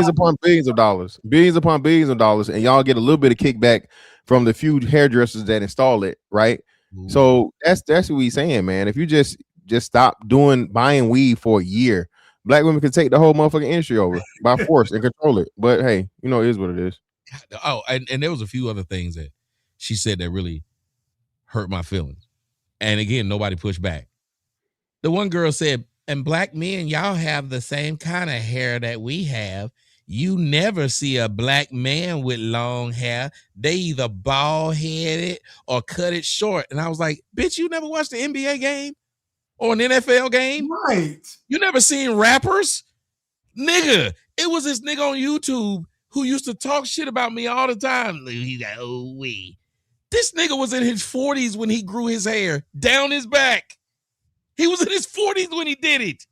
upon billions of dollars, and y'all get a little bit of kickback from the few hairdressers that install it, right? Ooh. So that's what we saying, man. If you just stop buying weave for a year, black women can take the whole motherfucking industry over by force and control it. But hey, it is what it is. Oh, and there was a few other things that she said that really hurt my feelings. And again, nobody pushed back. The one girl said, and black men, y'all have the same kind of hair that we have. You never see a black man with long hair. They either bald-headed or cut it short. And I was like, bitch, you never watched the NBA game or an NFL game? Right. You never seen rappers? Nigga, it was this nigga on YouTube who used to talk shit about me all the time. He's like, oh, we. This nigga was in his 40s when he grew his hair down his back. He was in his 40s when he did it.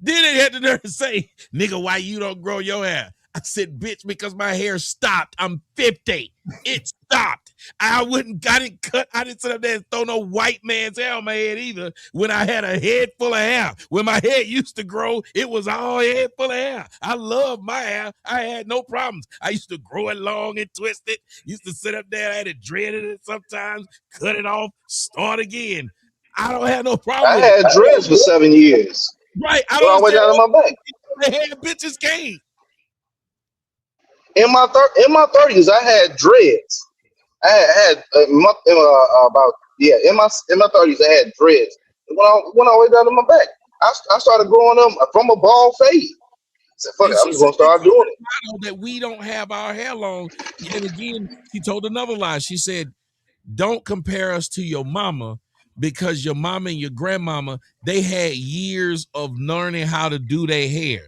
Then they had the nerve to say, nigga, why you don't grow your hair? I said, bitch, because my hair stopped. I'm 50. It stopped. I didn't cut. I didn't sit up there and throw no white man's hair on my head either when I had a head full of hair. When my hair used to grow, it was all head full of hair. I love my hair. I had no problems. I used to grow it long and twist it. Used to sit up there. I had to dread it sometimes, cut it off, start again. I don't have no problem. I had dreads for 7 years. Right. I don't way down in my back. The hair bitches came. In my 30s, I had dreads. I had in my 30s, I had dreads. Went all the way down to my back. I started growing them from a bald fade. I said, fuck it, I'm just gonna start doing it. That we don't have our hair long. And again, she told another lie. She said, don't compare us to your mama, because your mama and your grandmama, they had years of learning how to do their hair.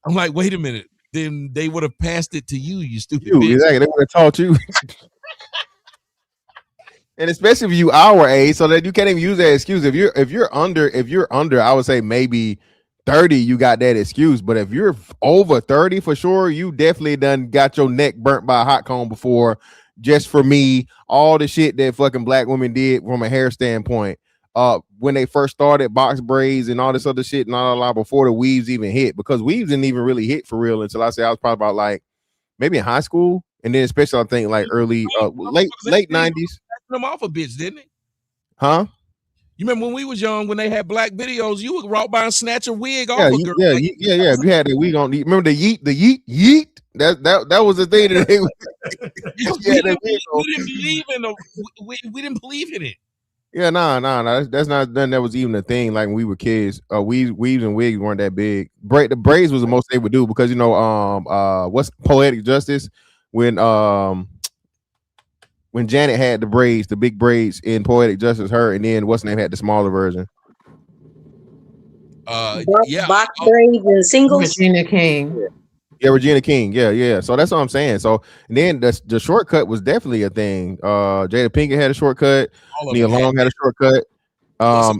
I'm like, wait a minute. Then they would have passed it to you stupid bitch. Exactly. They would have taught you. And especially if you our age, so that you can't even use that excuse. If you're under, I would say maybe 30, you got that excuse. But if you're over 30 for sure, you definitely done got your neck burnt by a hot comb before. Just for me, all the shit that fucking black women did from a hair standpoint, when they first started box braids and all this other shit, before the weaves even hit, because weaves didn't even really hit for real until I was probably about like maybe in high school, and then especially I think like early late 90s. Them off a bitch, didn't it? Huh? You remember when we was young, when they had black videos, you would walk by and snatch a wig off a girl. Yeah. We had that wig on. Remember the yeet? That was the thing that they we didn't believe in it. Yeah, nah. That's not nothing that was even a thing. Like when we were kids, weaves and wigs weren't that big. The braids was the most they would do because what's Poetic Justice when Janet had the braids, the big braids in Poetic Justice, her, and then what's name had the smaller version. Box braids and singles. Regina King. Yeah, Regina King. Yeah. So that's what I'm saying. So and then the shortcut was definitely a thing. Jada Pinkett had a shortcut. Nia Long had a shortcut. Bob,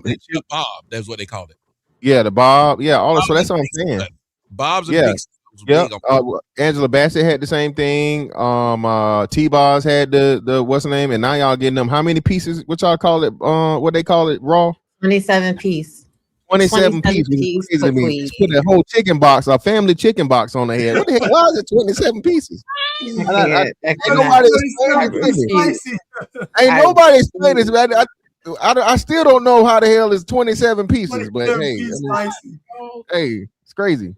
that's what they called it. Yeah, the bob. Yeah, all so that's what I'm saying. Bob's yeah. Angela Bassett had the same thing. T-Boz had the what's the name, and now y'all getting them how many pieces? What y'all call it? What they call it? Raw. 27 piece. 27 pieces. Just put a whole chicken box, a family chicken box on the head. What the heck? Why is it 27 pieces? Ain't nobody explain this, man. I still don't know how the hell is 27 pieces, but hey, hey, it's crazy.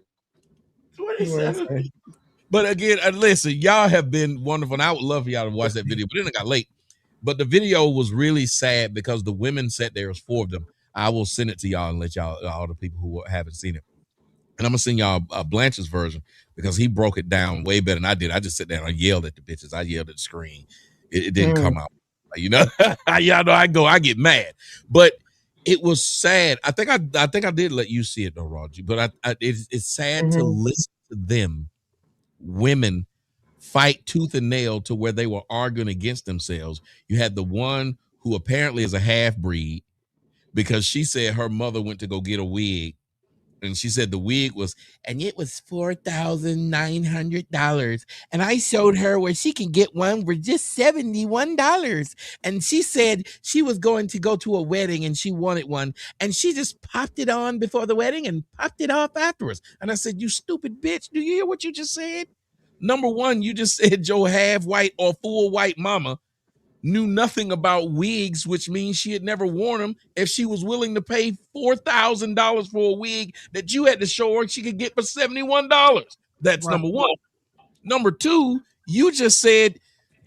27. But again, listen, y'all have been wonderful. And I would love for y'all to watch that video, but then it got late. But the video was really sad because the women sat there. It was 4 of them. I will send it to y'all and let y'all, all the people who haven't seen it. And I'm gonna send y'all Blanche's version because he broke it down way better than I did. I just sat down and yelled at the bitches. I yelled at the screen. It didn't come out. You know, y'all know I get mad. But it was sad. I think I did let you see it though, Roger. But it's sad to listen to them, women, fight tooth and nail to where they were arguing against themselves. You had the one who apparently is a half breed because she said her mother went to go get a wig. And she said the wig was $4,900. And I showed her where she can get one for just $71. And she said she was going to go to a wedding and she wanted one. And she just popped it on before the wedding and popped it off afterwards. And I said, you stupid bitch. Do you hear what you just said? Number one, you just said your half white or full white mama knew nothing about wigs, which means she had never worn them. If she was willing to pay $4,000 for a wig that you had to show her she could get for $71. That's number one. Number two, you just said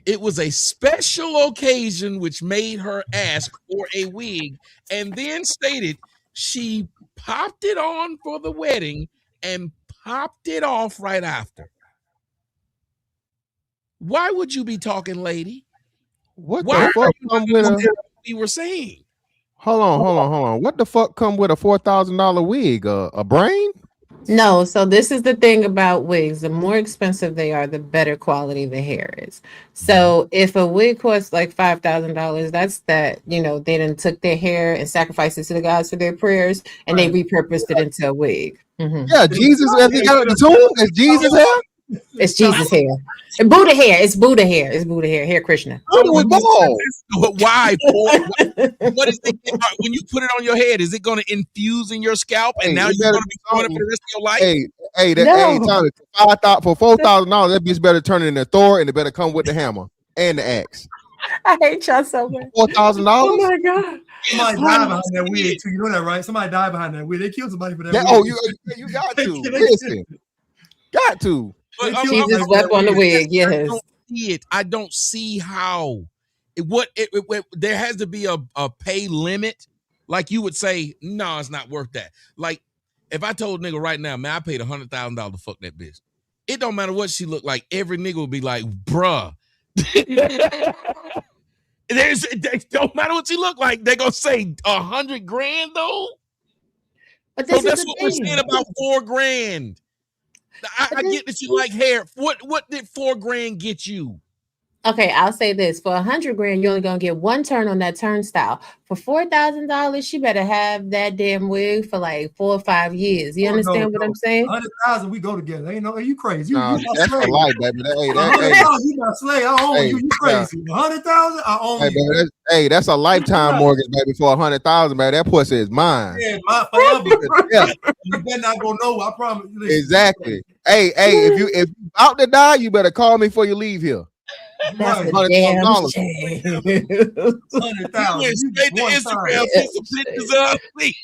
it was a special occasion which made her ask for a wig, and then stated she popped it on for the wedding and popped it off right after. Why would you be talking, lady? What the fuck come with a? We were saying. Hold on. What the fuck come with a $4,000 wig? A brain? No, so this is the thing about wigs. The more expensive they are, the better quality the hair is. So if a wig costs like $5,000, that's that, they done took their hair and sacrificed it to the gods for their prayers, and they repurposed it into a wig. Yeah, Jesus, they got the tomb. Is Jesus hair? It's Jesus hair. And Buddha hair. It's Buddha hair. It's Buddha hair. Hair Krishna. Why? What is it when you put it on your head? Is it going to infuse in your scalp, and now you're going to be doing it for the rest of your life? Tommy, for $4,000, that bitch better turn it into Thor, and it better come with the hammer and the axe. I hate y'all so much. $4,000. Oh my god! Somebody died behind that wig too. You know that, right? Somebody died behind that wig. They killed somebody for that. Yeah, wig. You got to listen. Got to. Jesus wept on the wig. Yes. I don't see how. There has to be a pay limit. Like you would say, no, it's not worth that. Like if I told a nigga right now, man, I paid $100,000 to fuck that bitch. It don't matter what she looked like. Every nigga would be like, bruh. It don't matter what she look like. They gonna say $100,000 though. But so that's what we're saying about $4,000. I get that you like hair. What did $4,000 get you? Okay, I'll say this: for $100,000, you're only gonna get one turn on that turnstile. For $4,000, she better have that damn wig for like 4 or 5 years. You understand what I'm saying? 100,000, we go together. Ain't no, you crazy? Nah, that's a lie, baby. You not slay. I own you. You crazy? 100,000, I own you. That's a lifetime mortgage, baby. For 100,000, baby. That pussy is mine. Yeah, mine forever. Yeah, you better not go nowhere. I promise. Listen. Exactly. If you out to die, you better call me before you leave here. That's a damn shame. 100,000. You straight to Instagram, see some pictures of me.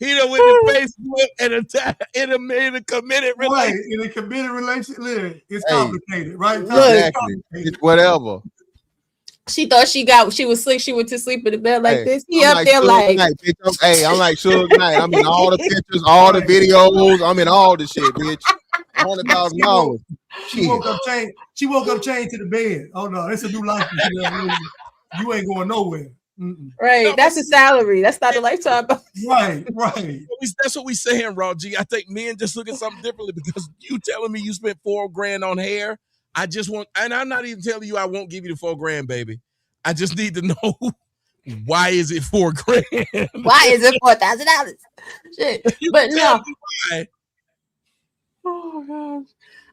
He done went to Facebook and in a committed relationship. Right, in a committed relationship, it's complicated, right? Exactly. It's whatever. She thought she was slick. She went to sleep in the bed like this. He I'm up there like, I'm like Suge Knight. I'm in all the pictures, all the videos. I'm in all the shit, bitch. $100,000. She woke up chained to the bed. Oh no, it's a new life. You ain't going nowhere. Right, no, that's a salary. That's not a lifetime. Right. That's what we saying, Raw G. I think men just look at something differently because you telling me you spent $4,000 on hair. I just want, and I'm not even telling you I won't give you the $4,000, baby. I just need to know why is it $4,000? Why is it $4,000? Shit, but no. Oh gosh,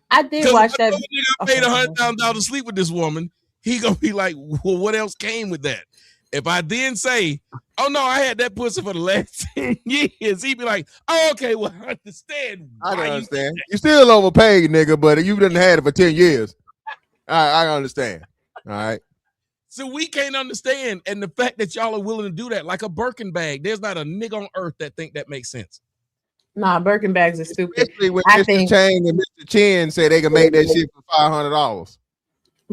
I did watch that. I paid $100,000 to sleep with this woman. He gonna be like, well, what else came with that? If I then say, oh no, I had that pussy for the last 10 years, he'd be like, oh, okay, well, I understand. I don't understand. You still overpaid, nigga, but you done had it for 10 years. I understand. All right. So we can't understand. And the fact that y'all are willing to do that, like a Birkin bag, there's not a nigga on earth that think that makes sense. Nah, Birkin bags are stupid. Especially when I Mr. think Chang and Mr. Chin said they can make that shit for $500.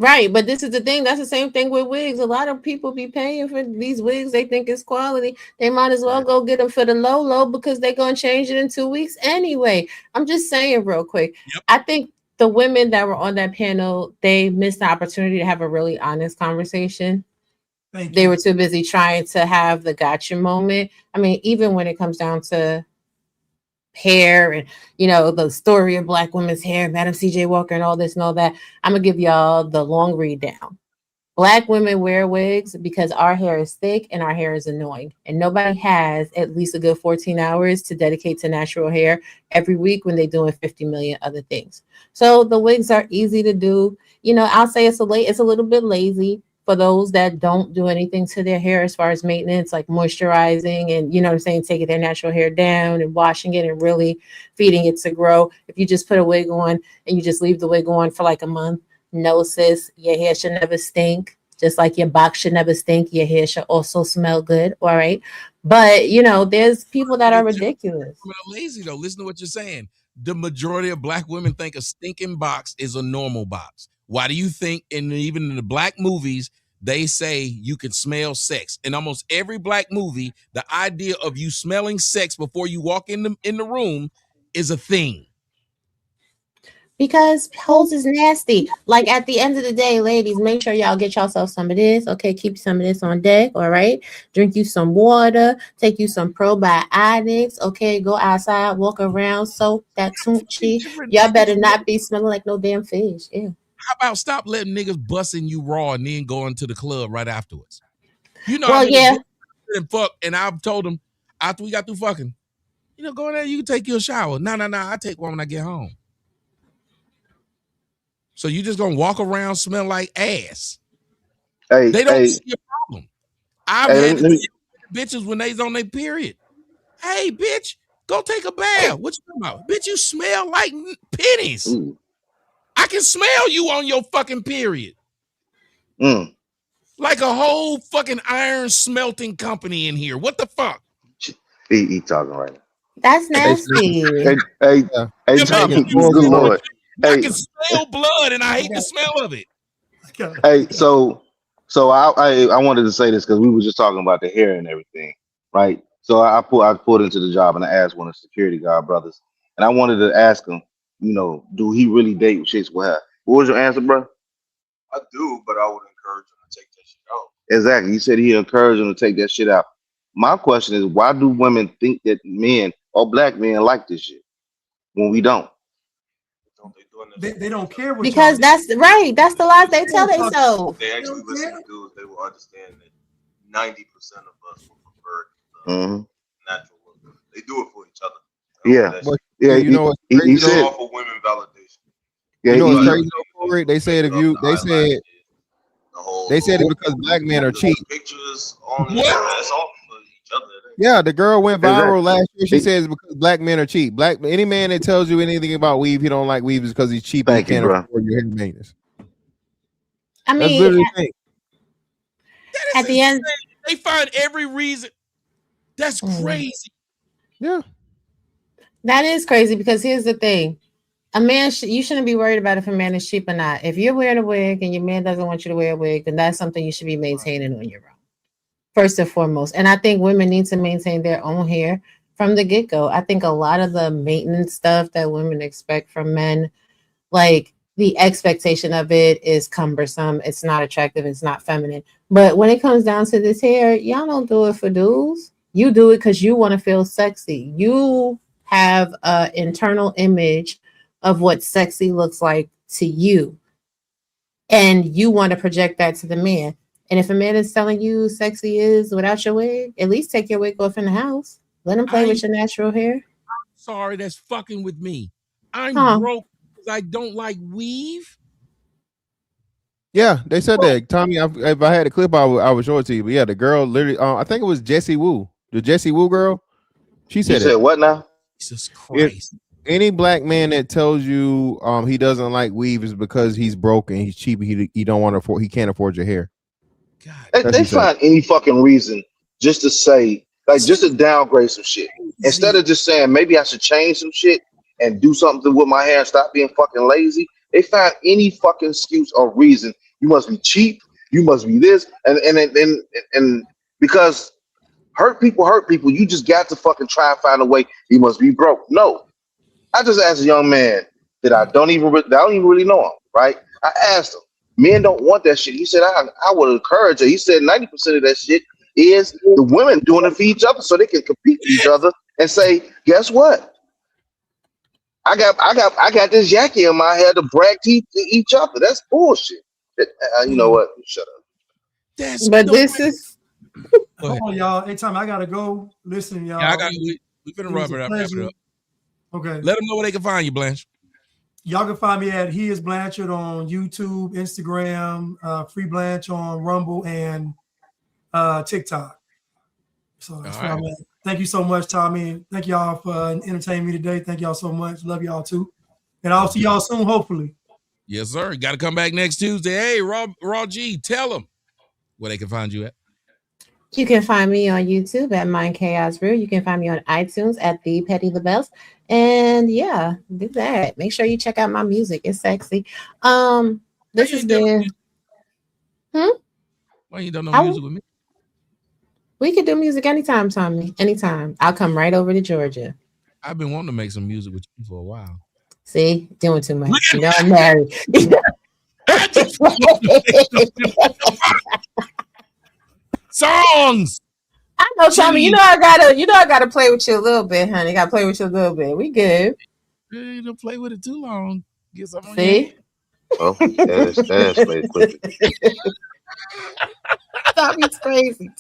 right, but this is the thing. That's the same thing with wigs. A lot of people be paying for these wigs. They think it's quality. They might as well go get them for the low because they're gonna change it in 2 weeks anyway. I'm just saying real quick. Yep. I think the women that were on that panel, they missed the opportunity to have a really honest conversation. They were too busy trying to have the gotcha moment. I mean, even when it comes down to hair and the story of Black women's hair, Madam CJ Walker and all this and all that, I'm gonna give y'all the long read down. Black women wear wigs because our hair is thick and our hair is annoying, and nobody has at least a good 14 hours to dedicate to natural hair every week when they're doing 50 million other things. So the wigs are easy to do. I'll say it's a little bit lazy for those that don't do anything to their hair as far as maintenance, like moisturizing and taking their natural hair down and washing it and really feeding it to grow. If you just put a wig on and you just leave the wig on for like a month, no sis, your hair should never stink. Just like your box should never stink, your hair should also smell good. All right. But there's people that are ridiculous. Lazy though. Listen to what you're saying. The majority of Black women think a stinking box is a normal box. Why do you think, even in the Black movies, they say you can smell sex? In almost every Black movie, the idea of you smelling sex before you walk in the room is a thing. Because hoes is nasty. Like at the end of the day, ladies, make sure y'all get yourself some of this. Okay, keep some of this on deck. All right. Drink you some water. Take you some probiotics. Okay, go outside, walk around, soak that tunchi. Y'all better not be smelling like no damn fish. Yeah. How about stop letting niggas busting you raw and then going to the club right afterwards? Well, yeah. And fuck, and I've told them after we got through fucking, go in there, you can take your shower. No, I take one when I get home. So you just gonna walk around smell like ass? They don't see a problem. I've had to see bitches when they's on their period. Hey, bitch, go take a bath. What you talking about? Bitch, you smell like pennies. Mm. I can smell you on your fucking period. Mm. Like a whole fucking iron smelting company in here. What the fuck? He talking right now. That's nasty. Hey, Tommy, good Lord. I can smell blood and I hate the smell of it. Hey, so I wanted to say this because we were just talking about the hair and everything, right? So I pulled into the job and I asked one of the security guard brothers, and I wanted to ask him, do he really date chicks with hair? What was your answer, bro? I do, but I would encourage him to take that shit out. Exactly. You said he encouraged him to take that shit out. My question is, why do women think that men or Black men like this shit when we don't? They don't care what because that's right. That's the lies they tell themselves. They actually listen to dudes. They will understand that 90% of us will prefer natural look. They do it for each other. He said for women validation. Yeah, crazy. They said it because Black men are cheap. Pictures on that's all for each other. Yeah, the girl went viral last year. She says because Black men are cheap. Any man that tells you anything about weave, he don't like weave is because he's cheap and can't afford your hair maintenance. I mean, at the end, they find every reason. That's crazy. Yeah, that is crazy because here's the thing. A man, you shouldn't be worried about if a man is cheap or not. If you're wearing a wig and your man doesn't want you to wear a wig, then that's something you should be maintaining on your own. First and foremost. And I think women need to maintain their own hair from the get-go. I think a lot of the maintenance stuff that women expect from men, like the expectation of it is cumbersome. It's not attractive. It's not feminine. But when it comes down to this hair, y'all don't do it for dudes. You do it because you want to feel sexy. You have an internal image of what sexy looks like to you. And you want to project that to the man. And if a man is telling you sexy is without your wig, at least take your wig off in the house. Let him play with your natural hair. I'm sorry, that's fucking with me. I'm broke because I don't like weave. Yeah, they said that. Tommy, if I had a clip, I would show it to you. But yeah, the girl literally, I think it was Jessie Woo. The Jessie Woo girl. She said, said what now? Jesus Christ. Any Black man that tells you he doesn't like weave is because he's broke and he's cheap. He don't want to afford. He can't afford your hair. They find any fucking reason just to say, like, just to downgrade some shit. instead of just saying maybe I should change some shit and do something with my hair and stop being fucking lazy, they find any fucking excuse or reason. You must be cheap. You must be this, and because hurt people hurt people. You just got to fucking try and find a way. You must be broke. No, I just asked a young man that I don't even really know him. Right? I asked him. Men don't want that shit. He said I would encourage it. He said 90% of that shit is the women doing it for each other so they can compete with each other and say, guess what? I got this Yankee in my head to brag to each other. That's bullshit. You know what? Shut up. But this is. Hold on, y'all. Hey, Tom, I gotta go. Listen, y'all. Yeah, we finna wrap it up. Okay. Let them know where they can find you, Blanche. Y'all can find me at He Is Blanchard on YouTube, Instagram, Free Blanche on Rumble and TikTok. So that's where I'm at. Thank you so much, Tommy. Thank y'all for entertaining me today. Thank y'all so much. Love y'all too. And I'll see y'all soon, hopefully. Yes, sir. Got to come back next Tuesday. Hey, Raw G, tell them where they can find you at. You can find me on YouTube at Mind Chaos Real. You can find me on iTunes at The Petty the Best. And yeah, do that. Make sure you check out my music. It's sexy. This has been. Why you don't know music with me? We could do music anytime, Tommy. Anytime. I'll come right over to Georgia. I've been wanting to make some music with you for a while. See, doing too much. You know, I'm married. Songs. I know, Tommy. You know I gotta play with you a little bit, honey. Gotta play with you a little bit. We good. You don't play with it too long. Get something. See? Oh, that's way quick. Tommy's crazy.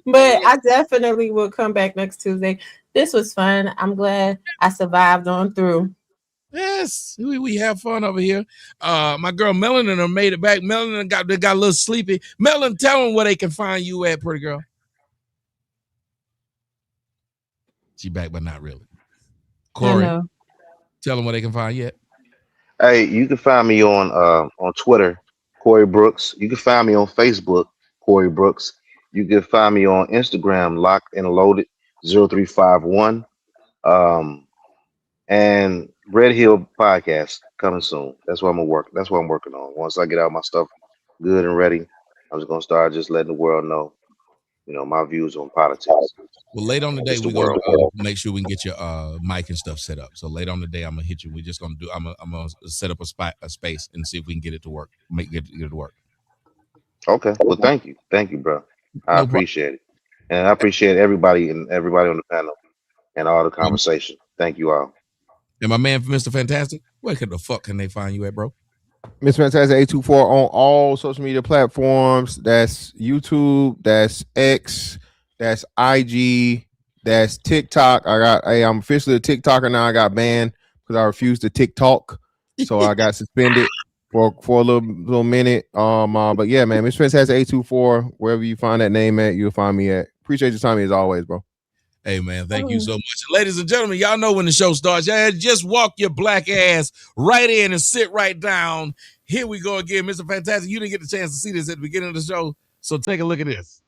But I definitely will come back next Tuesday. This was fun. I'm glad I survived on through. Yes, we have fun over here. My girl Melanin made it back. Melanin got a little sleepy. Melanin, tell them where they can find you at, pretty girl. She back, but not really. Corey, tell them where they can find you at. Hey, you can find me on Twitter, Corey Brooks. You can find me on Facebook, Corey Brooks. You can find me on Instagram, Locked and Loaded 0351. And Red Hill Podcast coming soon. That's what I'm working on. Once I get out my stuff good and ready, I'm just gonna start just letting the world know, my views on politics. Well, later on the day, we're gonna make sure we can get your mic and stuff set up. So later on the day, I'm gonna hit you. We're just gonna do. I'm gonna set up a space and see if we can get it to work. Get it to work. Okay. Well, thank you, bro. I appreciate it, and I appreciate everybody on the panel and all the conversation. Thank you all. And my man, Mr. Fantastic, where the fuck can they find you at, bro? Mr. Fantastic 824 on all social media platforms. That's YouTube, that's X, that's IG, that's TikTok. I'm officially a TikToker now. I got banned because I refused to TikTok, so I got suspended for a little minute. But yeah, man, Mr. Fantastic 824. Wherever you find that name at, you'll find me at. Appreciate your time as always, bro. Hey, man, thank you so much. Ladies and gentlemen, y'all know when the show starts. Y'all just walk your black ass right in and sit right down. Here we go again. Mr. Fantastic, you didn't get the chance to see this at the beginning of the show, so take a look at this.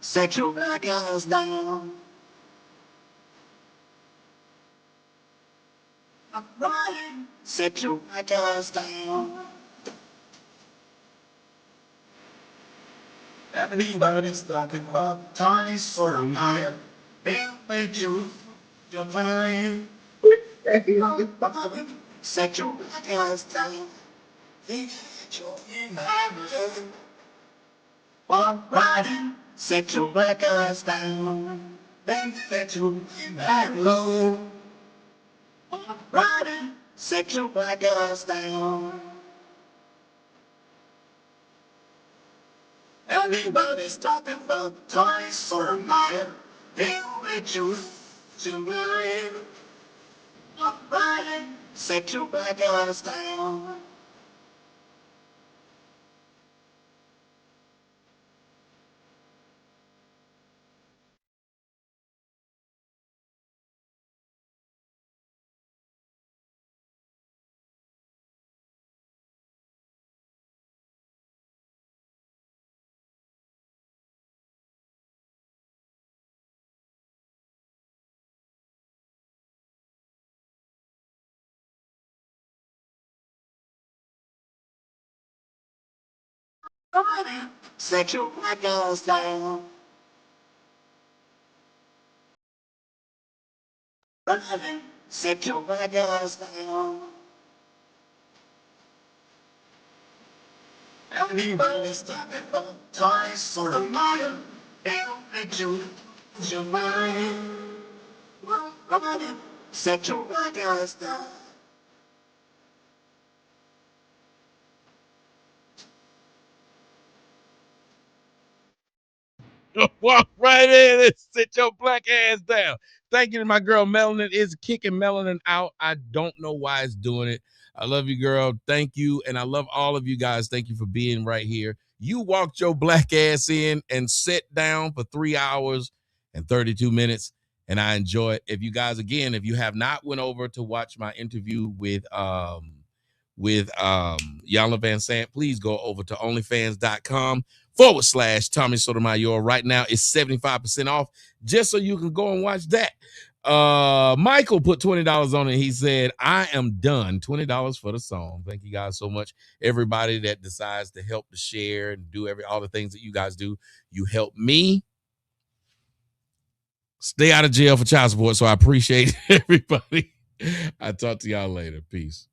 Set your black ass down. I'm riding. Set your black ass down. Everybody's talking about tiny sort of higher. They'll make you your mind. Set your black ass down. Set your mind. I'm riding. Set your black ass down. Then set your back low. I'm riding. Set your black ass down. Everybody's talking about Tony Sotomayor. They want you to believe. Nobody set you back on the stand. Nobody set you back on the stand. Nobody set you back on the stand. Everybody's talking about Tony Sotomayor. They want you to believe. Nobody set you back on the stand. Walk right in and sit your black ass down. Thank you to my girl Melanin. Is kicking Melanin out. I don't know why it's doing it. I love you, girl. Thank you. And I love all of you guys. Thank you for being right here. You walked your black ass in and sat down for 3 hours and 32 minutes. And I enjoy it. If you guys, again, if you have not went over to watch my interview with Yana Van Sant, please go over to onlyfans.com/Tommy Sotomayor. Right now it's 75% off just so you can go and watch that. Michael put $20 on it. He said, I am done. $20 for the song. Thank you guys so much. Everybody that decides to help to share and do all the things that you guys do, you help me stay out of jail for child support. So I appreciate everybody. I'll talk to y'all later. Peace.